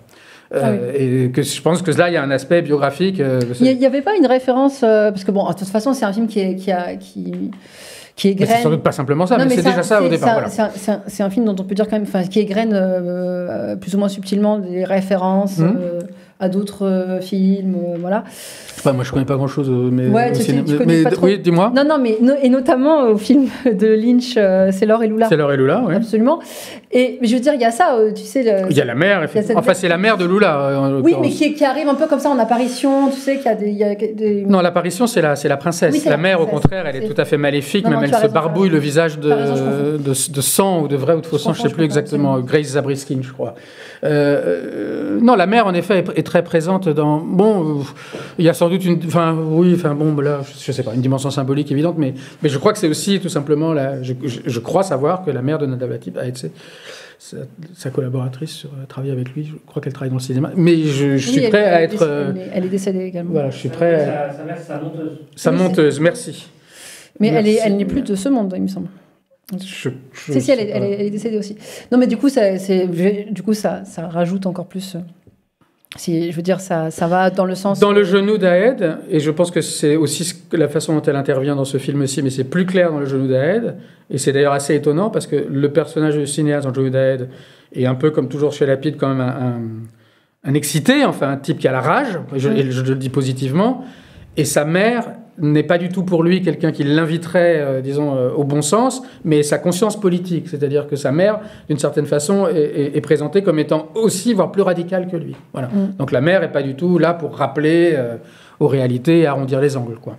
Et que je pense que là, il y a un aspect biographique. Il n'y avait pas une référence, parce que bon, de toute façon, c'est un film qui est graine. C'est sans doute pas simplement ça, mais c'est déjà ça au départ. Voilà. C'est un film dont on peut dire quand même, qui est graine plus ou moins subtilement des références à d'autres films, voilà. Moi, je connais pas grand-chose, mais tu connais pas trop. Oui, dis-moi. Non, mais et notamment au film de Lynch, C'est l'or et Lula. C'est l'or et Lula, oui. Absolument. Et je veux dire, il y a ça, tu sais. Il y a la mère, effectivement. Enfin, c'est la mère de Lula. Oui, mais qui arrive un peu comme ça en apparition, tu sais, qu'il y a des... Non, l'apparition, c'est la princesse. Oui, la mère, au contraire, elle est tout à fait maléfique, même elle se barbouille le visage de sang, ou de vrai ou de faux sang, je ne sais plus exactement. Grace Zabriskie, je crois. Non, la mère, en effet, est très présente dans... Bon, il y a sans doute une... là, je sais pas, une dimension symbolique évidente, mais je crois que c'est aussi, tout simplement, je crois savoir que la mère de Nadav Lapid a été sa collaboratrice sur travailler avec lui. Je crois qu'elle travaille dans le cinéma. Mais je suis prêt à être... Elle est décédée également. Voilà, je suis prêt à... Sa mère, c'est sa monteuse. Sa monteuse, merci. Mais elle n'est plus de ce monde, il me semble. Si, elle est décédée aussi. Non, mais du coup, ça rajoute encore plus. Je veux dire, ça va dans le sens... Dans le genou d'Aed, et je pense que c'est aussi la façon dont elle intervient dans ce film aussi, mais c'est plus clair dans le genou d'Aed, et c'est d'ailleurs assez étonnant, parce que le personnage du cinéaste dans le genou d'Aed est un peu, comme toujours chez Lapid, quand même un excité, enfin un type qui a la rage, et je le dis positivement, et sa mère n'est pas du tout pour lui quelqu'un qui l'inviterait, au bon sens, mais sa conscience politique. C'est-à-dire que sa mère, d'une certaine façon, est présentée comme étant aussi, voire plus radicale que lui. Voilà. Donc la mère n'est pas du tout là pour rappeler aux réalités et arrondir les angles, quoi.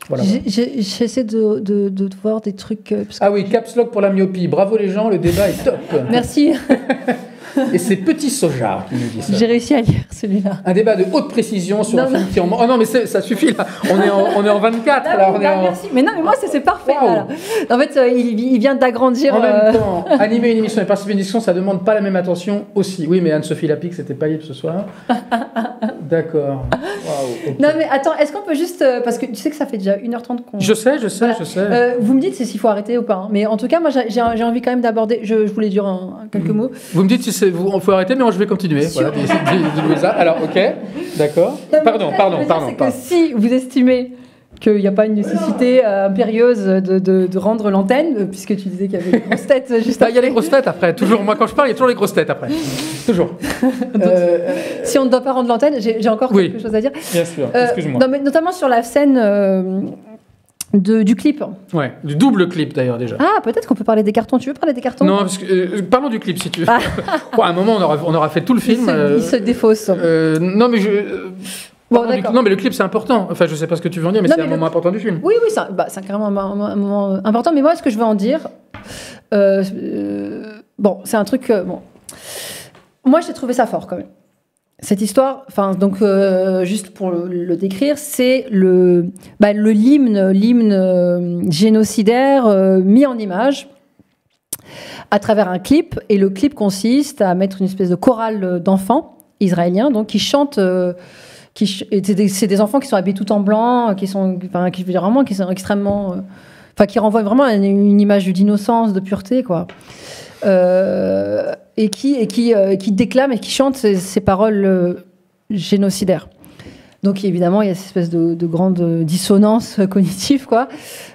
Voilà. J'essaie de voir des trucs... Ah oui, caps lock pour la myopie. Bravo les gens, le débat est top. Merci. Et c'est Petit Soja qui nous dit ça. J'ai réussi à lire celui-là. Un débat de haute précision sur un film qui en... Oh non, mais ça suffit là. On est en 24. Là, merci. Mais non, mais moi, c'est parfait. Wow. Là. En fait, il vient d'agrandir... En même temps, animer une émission et participer à une discussion, ça demande pas la même attention aussi. Oui, mais Anne-Sophie Lapix, c'était pas libre ce soir. D'accord. Wow, okay. Non, mais attends, est-ce qu'on peut juste... parce que tu sais que ça fait déjà 1h30 qu'on... Je sais. Vous me dites s'il faut arrêter ou pas. Hein. Mais en tout cas, moi, j'ai envie quand même d'aborder... Je voulais dire quelques mots. Vous me dites si il faut arrêter, mais je vais continuer. Voilà, dites-moi ça. Alors, ok, d'accord. Pardon. Que si vous estimez qu'il n'y a pas une nécessité impérieuse de rendre l'antenne, puisque tu disais qu'il y avait les grosses têtes juste après. Il y a les grosses têtes après. Toujours, moi, quand je parle, il y a toujours les grosses têtes après. Toujours. Donc, si on ne doit pas rendre l'antenne, j'ai encore quelque chose à dire. Bien sûr, excuse-moi. Non, mais notamment sur la scène... du clip. Ouais, du double clip d'ailleurs déjà. Ah, peut-être qu'on peut parler des cartons. Tu veux parler des cartons? Non, parce que, parlons du clip si tu veux. À un moment, on aura fait tout le film. Il se défausse. Non, mais non, mais le clip c'est important. Enfin, je sais pas ce que tu veux en dire, mais c'est un moment important du film. Oui, c'est carrément un moment important. Mais moi, ce que je veux en dire, c'est un truc. Moi, j'ai trouvé ça fort quand même. Cette histoire, juste pour le décrire, c'est l'hymne génocidaire mis en image à travers un clip. Et le clip consiste à mettre une espèce de chorale d'enfants israéliens, donc qui chantent. C'est des enfants qui sont habillés tout en blanc, qui sont extrêmement, qui renvoient vraiment à une image d'innocence, de pureté, quoi. Et qui déclame et qui chante ces paroles génocidaires. Donc évidemment, il y a cette espèce de grande dissonance cognitive, quoi.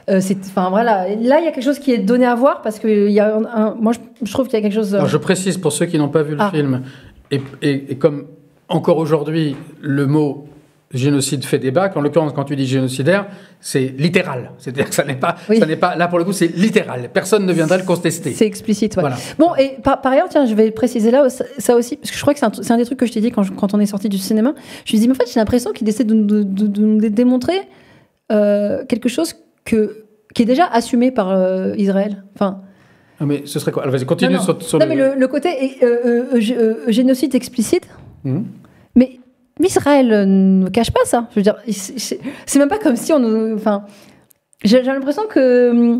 Enfin voilà, là il y a quelque chose qui est donné à voir parce que moi je trouve qu'il y a quelque chose. Alors, je précise pour ceux qui n'ont pas vu le film, et comme encore aujourd'hui le mot génocide fait débat, qu'en l'occurrence quand tu dis génocidaire, c'est littéral. C'est-à-dire que ça n'est pas là pour le coup, c'est littéral. Personne ne viendrait le contester. C'est explicite, ouais. Voilà. Bon, et par ailleurs, tiens, je vais préciser là ça aussi, parce que je crois que c'est un des trucs que je t'ai dit quand on est sorti du cinéma. Je me suis dit, mais en fait, j'ai l'impression qu'il essaie de nous démontrer quelque chose qui est déjà assumé par Israël. Enfin. Ah, mais ce serait quoi? Alors, vas-y, continue sur non, mais le côté génocide explicite. Mais Israël ne cache pas ça. Je veux dire, c'est même pas comme si enfin, j'ai l'impression que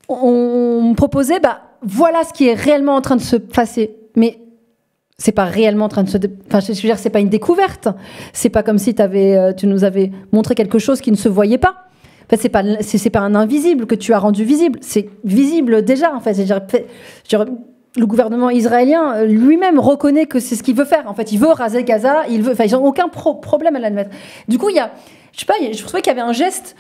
on proposait, voilà ce qui est réellement en train de se passer. Mais c'est pas réellement en train de se. Enfin, je veux dire, c'est pas une découverte. C'est pas comme si tu nous avais montré quelque chose qui ne se voyait pas. En fait, c'est pas un invisible que tu as rendu visible. C'est visible déjà. En fait, le gouvernement israélien lui-même reconnaît que c'est ce qu'il veut faire. En fait, il veut raser Gaza. Ils n'ont aucun problème à l'admettre. Du coup, je trouvais qu'il y avait un geste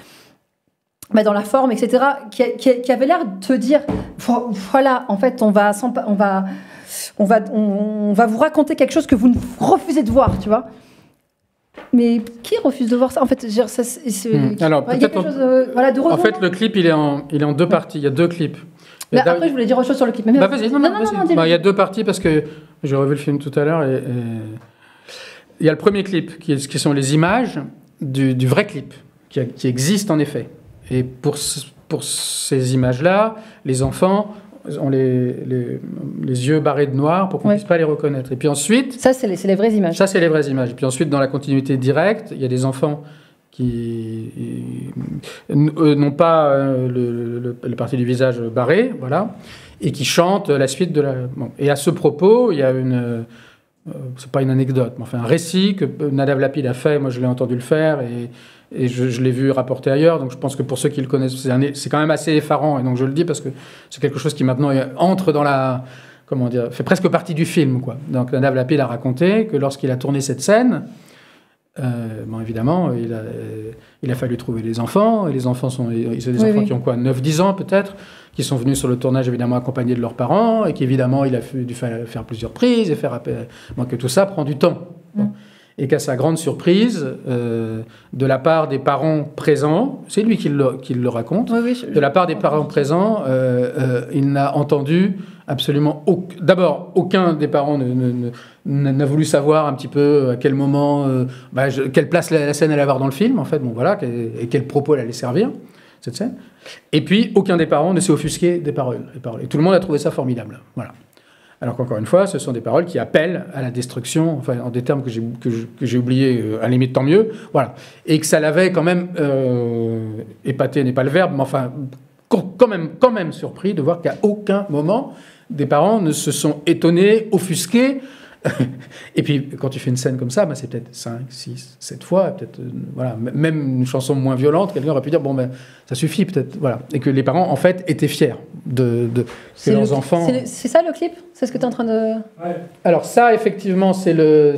dans la forme, etc., qui avait l'air de te dire, voilà, en fait, on va vous raconter quelque chose que vous refusez de voir, tu vois. Mais qui refuse de voir ça? En fait, alors peut-être en fait, le clip il est en deux parties. Il y a deux clips. Mais après, je voulais dire autre chose sur le clip. Mais vas-y, non, il y a deux parties parce que j'ai revu le film tout à l'heure et il y a le premier clip qui sont les images du vrai clip qui existe en effet. Et pour ces images-là, les enfants ont les yeux barrés de noir pour qu'on ne puisse pas les reconnaître. Et puis ensuite... Ça, c'est les vraies images. Ça, c'est les vraies images. Et puis ensuite, dans la continuité directe, il y a des enfants qui n'ont pas le partie du visage barré, voilà, et qui chantent la suite de la... Bon. Et à ce propos, il y a c'est pas une anecdote, mais enfin un récit que Nadav Lapid a fait, moi je l'ai entendu le faire, et je l'ai vu rapporter ailleurs, donc je pense que pour ceux qui le connaissent, c'est quand même assez effarant, et donc je le dis parce que c'est quelque chose qui maintenant entre dans la... Comment dire, fait presque partie du film, quoi. Donc Nadav Lapid a raconté que lorsqu'il a tourné cette scène, évidemment, il a fallu trouver des enfants, et les enfants sont des enfants qui ont quoi, 9-10 ans peut-être, qui sont venus sur le tournage évidemment accompagnés de leurs parents, et qu'évidemment il a dû faire plusieurs prises, et que tout ça prend du temps. Et qu'à sa grande surprise, de la part des parents présents, c'est lui qui le raconte, de la part des parents présents, il n'a entendu absolument d'abord, aucun des parents n'a voulu savoir un petit peu à quel moment, quelle place la scène allait avoir dans le film, en fait, bon voilà, et quel propos elle allait servir, cette scène. Et puis, aucun des parents ne s'est offusqué des paroles. Et tout le monde a trouvé ça formidable. Voilà. Alors qu'encore une fois, ce sont des paroles qui appellent à la destruction, enfin, en des termes que j'ai oubliés, à la limite, tant mieux, voilà. Et que ça l'avait quand même épaté, n'est pas le verbe, mais enfin, quand même surpris de voir qu'à aucun moment, des parents ne se sont étonnés, offusqués. Et puis, quand tu fais une scène comme ça, c'est peut-être 5, 6, 7 fois, peut-être, voilà, même une chanson moins violente, quelqu'un aurait pu dire, ça suffit, peut-être, voilà. Et que les parents, en fait, étaient fiers de que leurs enfants... C'est ça, le clip? C'est ce que tu es en train de... Ouais. Alors ça, effectivement, c'est le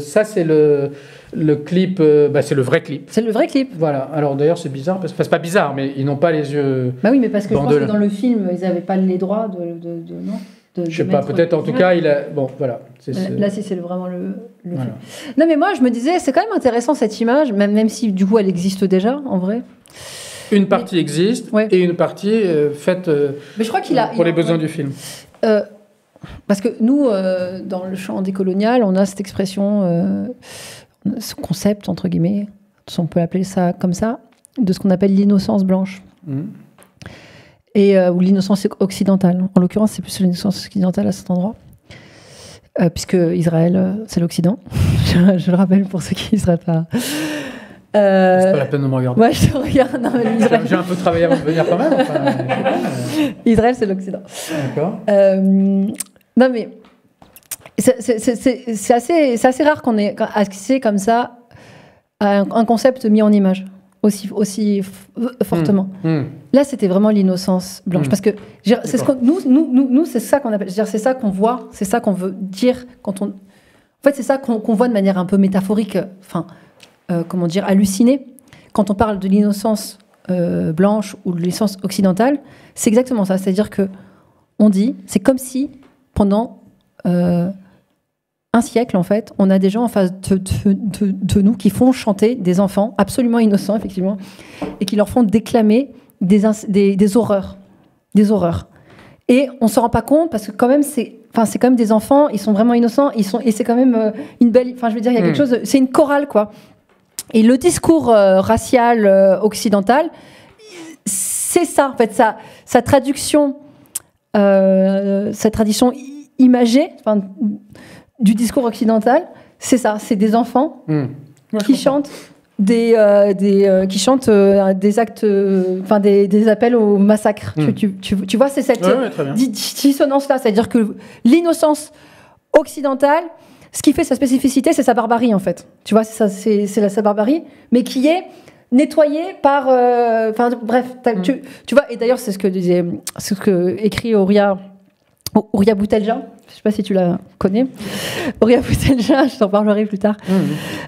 clip, c'est le vrai clip. C'est le vrai clip. Voilà. Alors d'ailleurs, c'est bizarre, c'est pas bizarre, mais ils n'ont pas les yeux... oui, mais parce que je pense que dans le film, ils n'avaient pas les droits non. Je sais pas, peut-être en tout cas, bon, voilà. Là, si c'est vraiment le voilà. Film. Non, mais moi, je me disais, c'est quand même intéressant cette image, même si du coup, elle existe déjà, en vrai. Une partie existe et une partie faite mais je crois pour les besoins du film. Parce que nous, dans le champ décolonial, on a cette expression, ce concept, entre guillemets, si on peut appeler ça comme ça, de ce qu'on appelle l'innocence blanche. Ou l'innocence occidentale. En l'occurrence, c'est plus l'innocence occidentale à cet endroit, puisque Israël, c'est l'Occident. je le rappelle pour ceux qui ne seraient pas... C'est pas la peine de me regarder. Ouais, je te regarde. Non, mais Israël... J'ai un peu travaillé avant de venir quand même. Israël, c'est l'Occident. D'accord. Non, mais c'est assez rare qu'on ait accès comme ça à un concept mis en image aussi fortement. Là, c'était vraiment l'innocence blanche. Parce que c'est nous, c'est ça qu'on appelle. C'est ça qu'on voit, c'est ça qu'on veut dire quand on. En fait, c'est ça qu'on voit de manière un peu métaphorique. Enfin, comment dire, halluciner. Quand on parle de l'innocence blanche ou de l'innocence occidentale, c'est exactement ça. C'est-à-dire que on dit, c'est comme si pendant un siècle, en fait, on a des gens en face de nous qui font chanter des enfants absolument innocents, effectivement, et qui leur font déclamer des horreurs. Des horreurs. Et on ne se rend pas compte parce que quand même, c'est quand même des enfants, ils sont vraiment innocents, et c'est quand même une belle... Enfin, je veux dire, il y a quelque chose... C'est une chorale, quoi. Et le discours racial occidental, c'est ça, en fait, sa tradition imagée du discours occidental, c'est ça, c'est des enfants qui chantent des actes, des appels au massacre. Tu vois, c'est cette dissonance-là, c'est-à-dire que l'innocence occidentale, ce qui fait sa spécificité, c'est sa barbarie, en fait. Tu vois, c'est sa barbarie, mais qui est nettoyée par... bref, tu vois, et d'ailleurs, c'est ce que écrit Horia Boutelja. Je ne sais pas si tu la connais. Horia Boutelja, je t'en parlerai plus tard.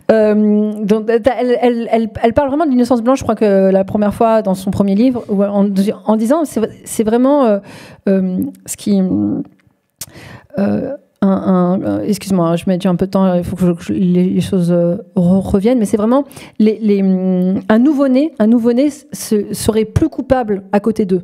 Donc, elle parle vraiment de l'innocence blanche, je crois que la première fois, dans son premier livre, en disant, c'est vraiment ce qui... excuse-moi, je mets déjà un peu de temps, il faut que les choses reviennent, mais c'est vraiment un nouveau-né serait plus coupable à côté d'eux,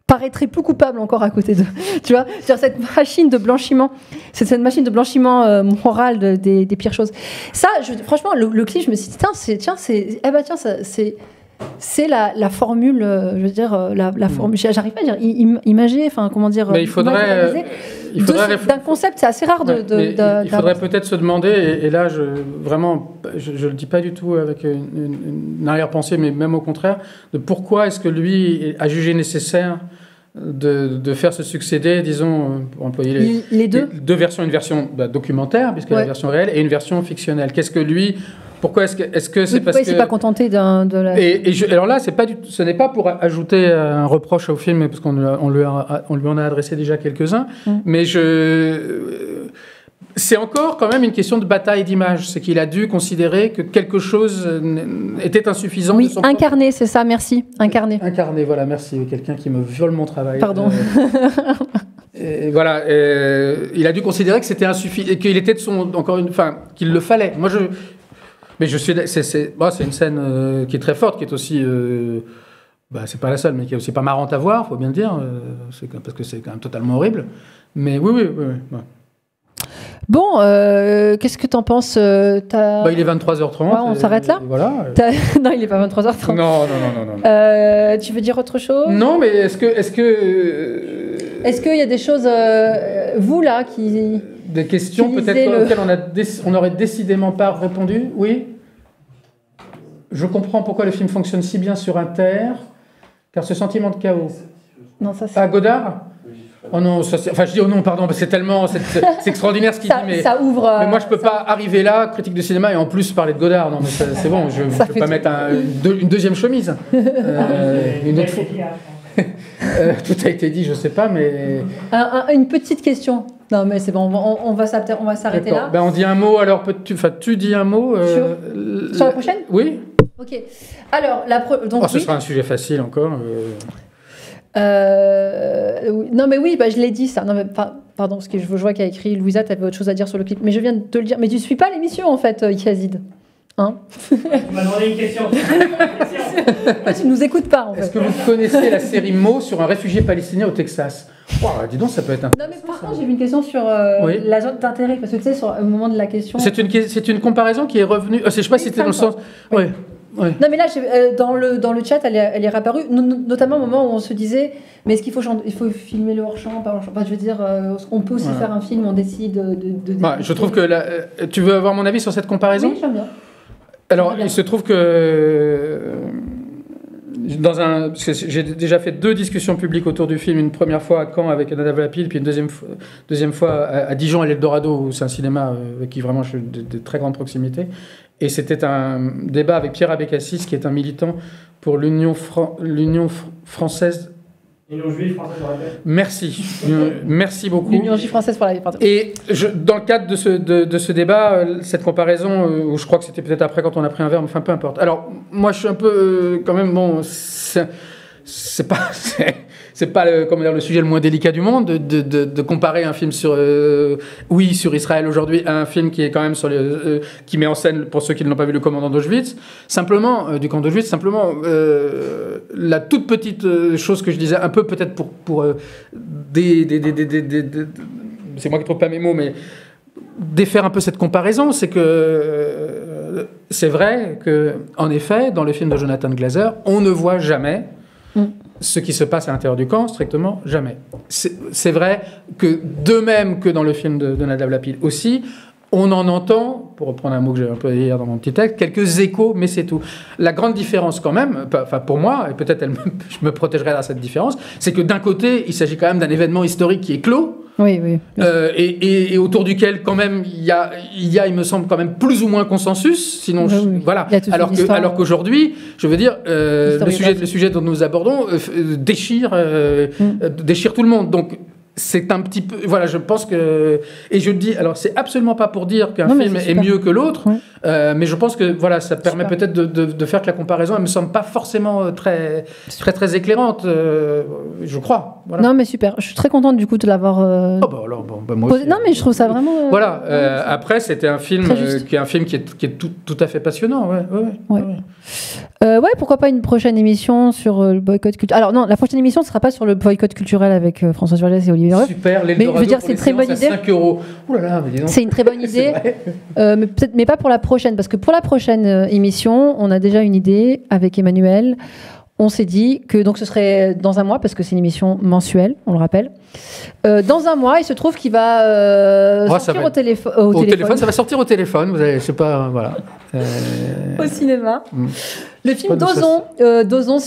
paraîtrait plus coupable encore à côté d'eux. Tu vois, cette machine de blanchiment, c'est cette machine de blanchiment moral des pires choses. Ça, franchement, le clip, je me suis dit, c'est la formule, je veux dire, la formule. J'arrive pas à dire imager, enfin comment dire. Mais il faudrait d'un concept, c'est assez rare il faudrait peut-être se demander, et là, je le dis pas du tout avec une arrière-pensée, mais même au contraire, de pourquoi est-ce que lui a jugé nécessaire de faire se succéder, disons, pour employer les deux versions, une version documentaire, puisque la version réelle, et une version fictionnelle. Qu'est-ce que lui... Pourquoi est-ce que c'est parce que... il s'est pas contenté de la... alors là, ce n'est pas pour ajouter un reproche au film, parce qu'on lui en a adressé déjà quelques-uns, mais c'est encore quand même une question de bataille d'image. C'est qu'il a dû considérer que quelque chose était insuffisant. Oui, incarné, c'est ça, merci. Incarné, voilà, merci. Quelqu'un qui me viole mon travail. Pardon. Et voilà, il a dû considérer que c'était insuffisant, et qu'il était qu'il le fallait. Mais c'est une scène qui est très forte, qui est aussi... c'est pas la seule, mais qui est aussi pas marrante à voir, faut bien le dire, parce que c'est quand même totalement horrible. Mais oui. Bon, qu'est-ce que t'en penses il est 23h30. Ouais, on s'arrête là. Voilà. Non, il est pas 23h30. Non. Tu veux dire autre chose? Non, mais est-ce qu'il y a des choses, vous là, qui... Des questions peut-être auxquelles on n'aurait décidément pas répondu? Oui. Je comprends pourquoi le film fonctionne si bien sur Inter, car ce sentiment de chaos... Non, ça c'est... Godard? Oh non, je dis oh non, pardon, c'est tellement... C'est extraordinaire ce qu'il dit, mais... Ça ouvre... mais moi, je peux pas arriver là, critique de cinéma, et en plus parler de Godard. Non, mais c'est bon, je ne peux pas mettre une deuxième chemise. Une autre fois... tout a été dit, je sais pas, mais... Une petite question. Non, mais c'est bon, on va s'arrêter là. On dit un mot, alors tu dis un mot... Sur la prochaine? Oui. Ok. Alors, donc, ce sera un sujet facile encore. Non, mais oui, je l'ai dit ça. Non, mais, pardon, parce que je vois qu'il y a écrit Louisa, tu avais autre chose à dire sur le clip. Mais je viens de te le dire. Mais tu ne suis pas l'émission, en fait, Yazid. Hein? Tu m'as demandé une question. Tu nous écoutes pas, en fait. Est-ce que vous connaissez la série Mo sur un réfugié palestinien au Texas? Dis donc, ça peut être intéressant. Non, mais par contre, j'ai une question sur la zone d'intérêt, parce que tu sais, au moment de la question... C'est une comparaison qui est revenue... je sais pas si c'était dans le sens... Oui. Ouais. Non, mais là, dans le chat, elle est réapparue, notamment au moment où on se disait, mais est-ce qu'il faut filmer le hors-champ, pas hors-champ? Je veux dire, on peut aussi faire un film, on décide de je trouve que... tu veux avoir mon avis sur cette comparaison? Oui, j'aime bien. Alors, il se trouve que... parce que j'ai déjà fait 2 discussions publiques autour du film, une première fois à Caen avec Nadav Lapid, puis une deuxième fois à Dijon, à l'Eldorado, où c'est un cinéma avec qui vraiment je suis de très grande proximité. Et c'était un débat avec Pierre Abécassis, qui est un militant pour l'Union française Union juive française pour la paix. Merci. Merci beaucoup. L'Union juive française pour la paix. Et dans le cadre de ce débat, cette comparaison, où je crois que c'était peut-être après quand on a pris un verre, enfin peu importe. Alors, moi je suis un peu, quand même, bon, c'est pas le sujet le moins délicat du monde de comparer un film sur Israël aujourd'hui à un film qui est quand même qui met en scène, pour ceux qui ne l'ont pas vu, le commandant d'Auschwitz, du camp d'Auschwitz, simplement la toute petite chose que je disais un peu peut-être pour c'est moi qui trouve pas mes mots, mais défaire un peu cette comparaison, c'est que c'est vrai que en effet dans le film de Jonathan Glazer on ne voit jamais ce qui se passe à l'intérieur du camp, strictement jamais. C'est vrai que, de même que dans le film de Nadav Lapid aussi, on en entend, pour reprendre un mot que j'ai employé hier dans mon petit texte, quelques échos, mais c'est tout. La grande différence quand même, enfin pour moi, et peut-être je me protégerai à cette différence, c'est que d'un côté, il s'agit quand même d'un événement historique qui est clos, oui, oui. Et autour duquel quand même il y a, il me semble, quand même plus ou moins consensus. Sinon, oui. voilà. Alors qu'aujourd'hui, je veux dire, le sujet dont nous abordons déchire tout le monde. Donc c'est un petit peu, voilà, je pense que, et je dis, alors c'est absolument pas pour dire qu'un film est mieux que l'autre, mais je pense que voilà, ça permet peut-être de faire que la comparaison, elle me semble pas forcément très éclairante, je crois. Voilà. Non mais super, je suis très contente du coup de l'avoir. Moi aussi, non mais je trouve ça vraiment. Voilà. Après, c'était un film qui est tout à fait passionnant. Ouais, pourquoi pas une prochaine émission sur le boycott culturel. Alors non, la prochaine émission ne sera pas sur le boycott culturel avec Françoise Vergès et Olivier Rueff. Super, mais je veux dire, c'est une très bonne idée. 5 €. Ouh là là, mais dis donc. C'est une très bonne idée, mais pas pour la prochaine, parce que pour la prochaine émission, on a déjà une idée avec Emmanuel. On s'est dit que donc ce serait dans un mois, parce que c'est une émission mensuelle, on le rappelle. Dans un mois, il se trouve qu'il va sortir au téléphone. Au téléphone, ça va sortir au téléphone. Vous allez, je sais pas, voilà. Au cinéma. Le film Dozon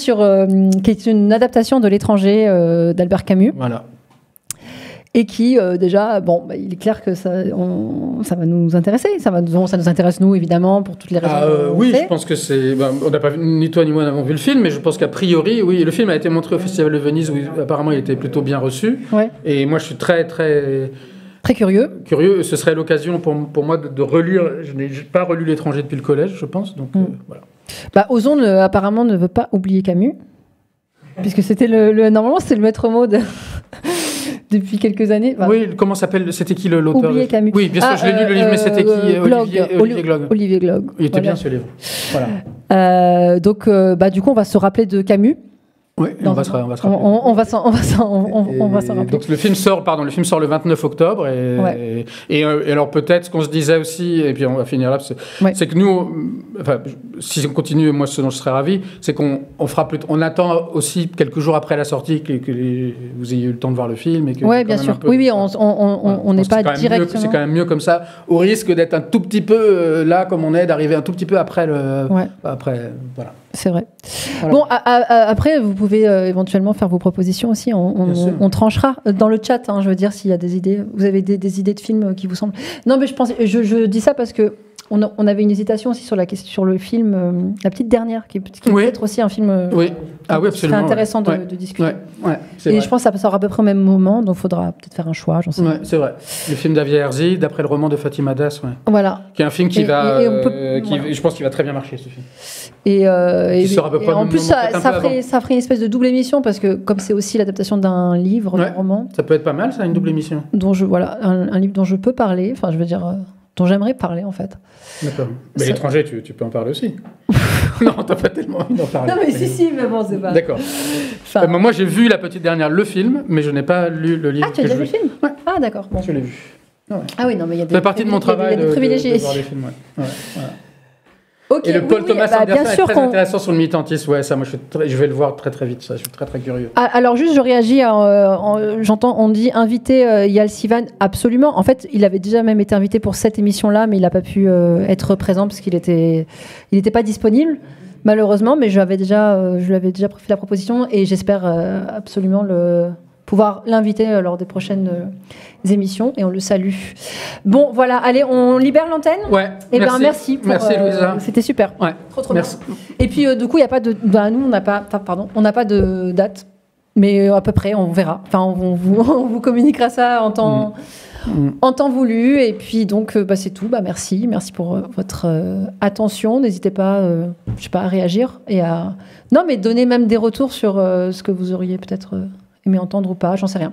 qui est une adaptation de L'étranger d'Albert Camus. Voilà. Et qui, déjà, il est clair que ça va nous intéresser. Ça nous intéresse, nous, évidemment, pour toutes les raisons. Oui, je pense que c'est... on n'a pas vu, ni toi ni moi n'avons vu le film, mais je pense qu'a priori, oui, le film a été montré au Festival de Venise, où apparemment il était plutôt bien reçu. Ouais. Et moi, je suis très curieux. Ce serait l'occasion pour moi de relire... Je n'ai pas relu L'étranger depuis le collège, je pense, donc voilà. Ozon, apparemment, ne veut pas oublier Camus, puisque c'était normalement, c'est le maître mot depuis quelques années. Oui, comment s'appelle? C'était qui l'auteur? Oublier Camus. Oui, bien sûr, je l'ai lu le livre, mais c'était qui? Olivier Glog. Olivier Glog. Il était bien ce livre. Voilà. Donc, du coup, on va se rappeler de Camus. Oui, on va se rappeler. On va s'en rappeler. Donc le film sort le 29 octobre. Et alors peut-être ce qu'on se disait aussi, et puis on va finir là, c'est que nous, si on continue, moi ce dont je serais ravi, c'est qu'on on attend aussi quelques jours après la sortie que vous ayez eu le temps de voir le film. Oui, bien sûr. Oui, on n'est pas directement. C'est quand même mieux comme ça, au risque d'être un tout petit peu là comme on est, d'arriver un tout petit peu après voilà. C'est vrai. Voilà. Bon, après, vous pouvez éventuellement faire vos propositions aussi. On tranchera dans le chat. Je veux dire, s'il y a des idées. Vous avez des idées de films qui vous semblent. Non, mais je dis ça parce que on avait une hésitation aussi sur le film La Petite Dernière, qui est peut-être aussi un film. Oui. Oui, absolument. C'est intéressant de discuter. Et je pense que ça sort à peu près au même moment, donc il faudra peut-être faire un choix. J'en sais. C'est vrai. Le film d'Avier Herzi, d'après le roman de Fatima Das. Voilà. Qui est un film qui je pense qu'il va très bien marcher, ce film. Et sort à peu près en plus, ça ferait une espèce de double émission, parce que comme c'est aussi l'adaptation d'un livre, d'un roman. Ça peut être pas mal, ça, une double émission. Un livre dont je peux parler, enfin, je veux dire, dont j'aimerais parler, en fait. D'accord. Mais L'étranger, tu peux en parler aussi. Non, t'as pas tellement envie d'en parler. Non, mais si, mais bon, c'est pas. D'accord. Moi, j'ai vu La Petite Dernière, le film, mais je n'ai pas lu le livre. Ah, tu as déjà vu le film? Ouais. Ah, d'accord. Bon. Je l'ai vu. Ah oui, non, mais il y a des. Ça fait partie de mon travail de privilégiés. De voir les films, voilà. Okay, et le Paul Thomas Anderson est très intéressant sur le militantisme. Ça, moi, je vais le voir très très vite. Ça, je suis très très curieux. Alors juste, je réagis. J'entends, on dit inviter Eyal Sivan. Absolument. En fait, il avait déjà même été invité pour cette émission-là, mais il n'a pas pu être présent parce qu'il n'était pas disponible, malheureusement. Mais je lui avais déjà fait la proposition, et j'espère absolument pouvoir l'inviter lors des prochaines émissions, et on le salue. Bon, voilà, allez, on libère l'antenne. Ouais. Merci. Merci Louisa. C'était super. Ouais. Trop merci. Bien. Et puis du coup, il y a pas de. Nous, on n'a pas de date. Mais à peu près, on verra. Enfin, on vous communiquera ça en temps voulu. Et puis donc, c'est tout. Merci pour votre attention. N'hésitez pas, à réagir et à donner même des retours sur ce que vous auriez peut-être aimé entendre ou pas. J'en sais rien.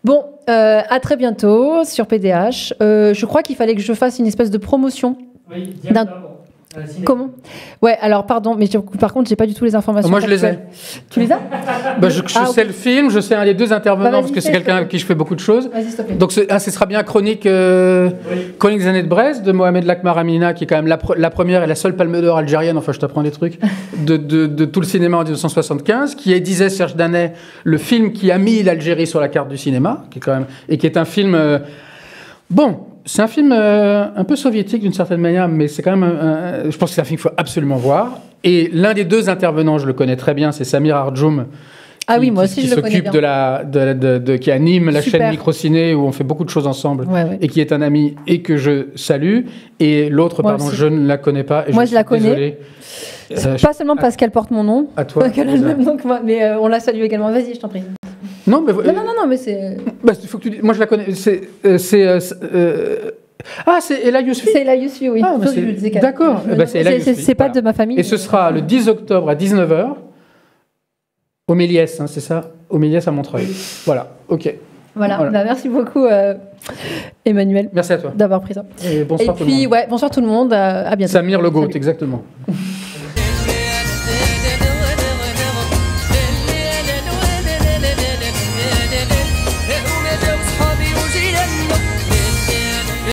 Bon, à très bientôt sur PDH. Je crois qu'il fallait que je fasse une espèce de promotion. Oui, Comment ? Ouais, alors pardon, mais par contre, j'ai pas du tout les informations. Moi, je les ai. Tu les as ? Je sais le film, je sais un des deux intervenants, parce que c'est quelqu'un avec qui je fais beaucoup de choses. Vas-y, s'il te plaît. Donc, ce sera bien Chronique des années de Brest, de Mohamed Lakmar Amina, qui est quand même la première et la seule palme d'or algérienne, enfin, je t'apprends des trucs, de tout le cinéma en 1975, qui est, disait Serge Danet, le film qui a mis l'Algérie sur la carte du cinéma, qui est un film... c'est un film un peu soviétique d'une certaine manière, mais c'est quand même je pense que c'est un film qu'il faut absolument voir. Et l'un des deux intervenants, je le connais très bien, c'est Samir Arjoum. Moi aussi, je le connais bien. Qui anime la chaîne Microciné, où on fait beaucoup de choses ensemble, et qui est un ami et que je salue. Et l'autre, je ne la connais pas. Et moi, je la connais. Pas seulement parce qu'elle porte mon nom, à toi, qu'elle a le même nom que moi, mais on la salue également. Vas-y, je t'en prie. Non, mais c'est... faut que tu dis... Moi, je la connais. C'est Ella Yousfi. C'est Ella Yousfi, oui. D'accord. C'est Ella Yousfi. C'est pas de ma famille. Et ce sera le 10 octobre à 19h au Méliès, c'est ça ? Au Méliès à Montreuil. Voilà, ok. Voilà. Merci beaucoup, Emmanuel. Merci à toi. D'avoir pris ça. Et bonsoir tout le monde. Bonsoir tout le monde. À bientôt. Samir Le Goat, exactement.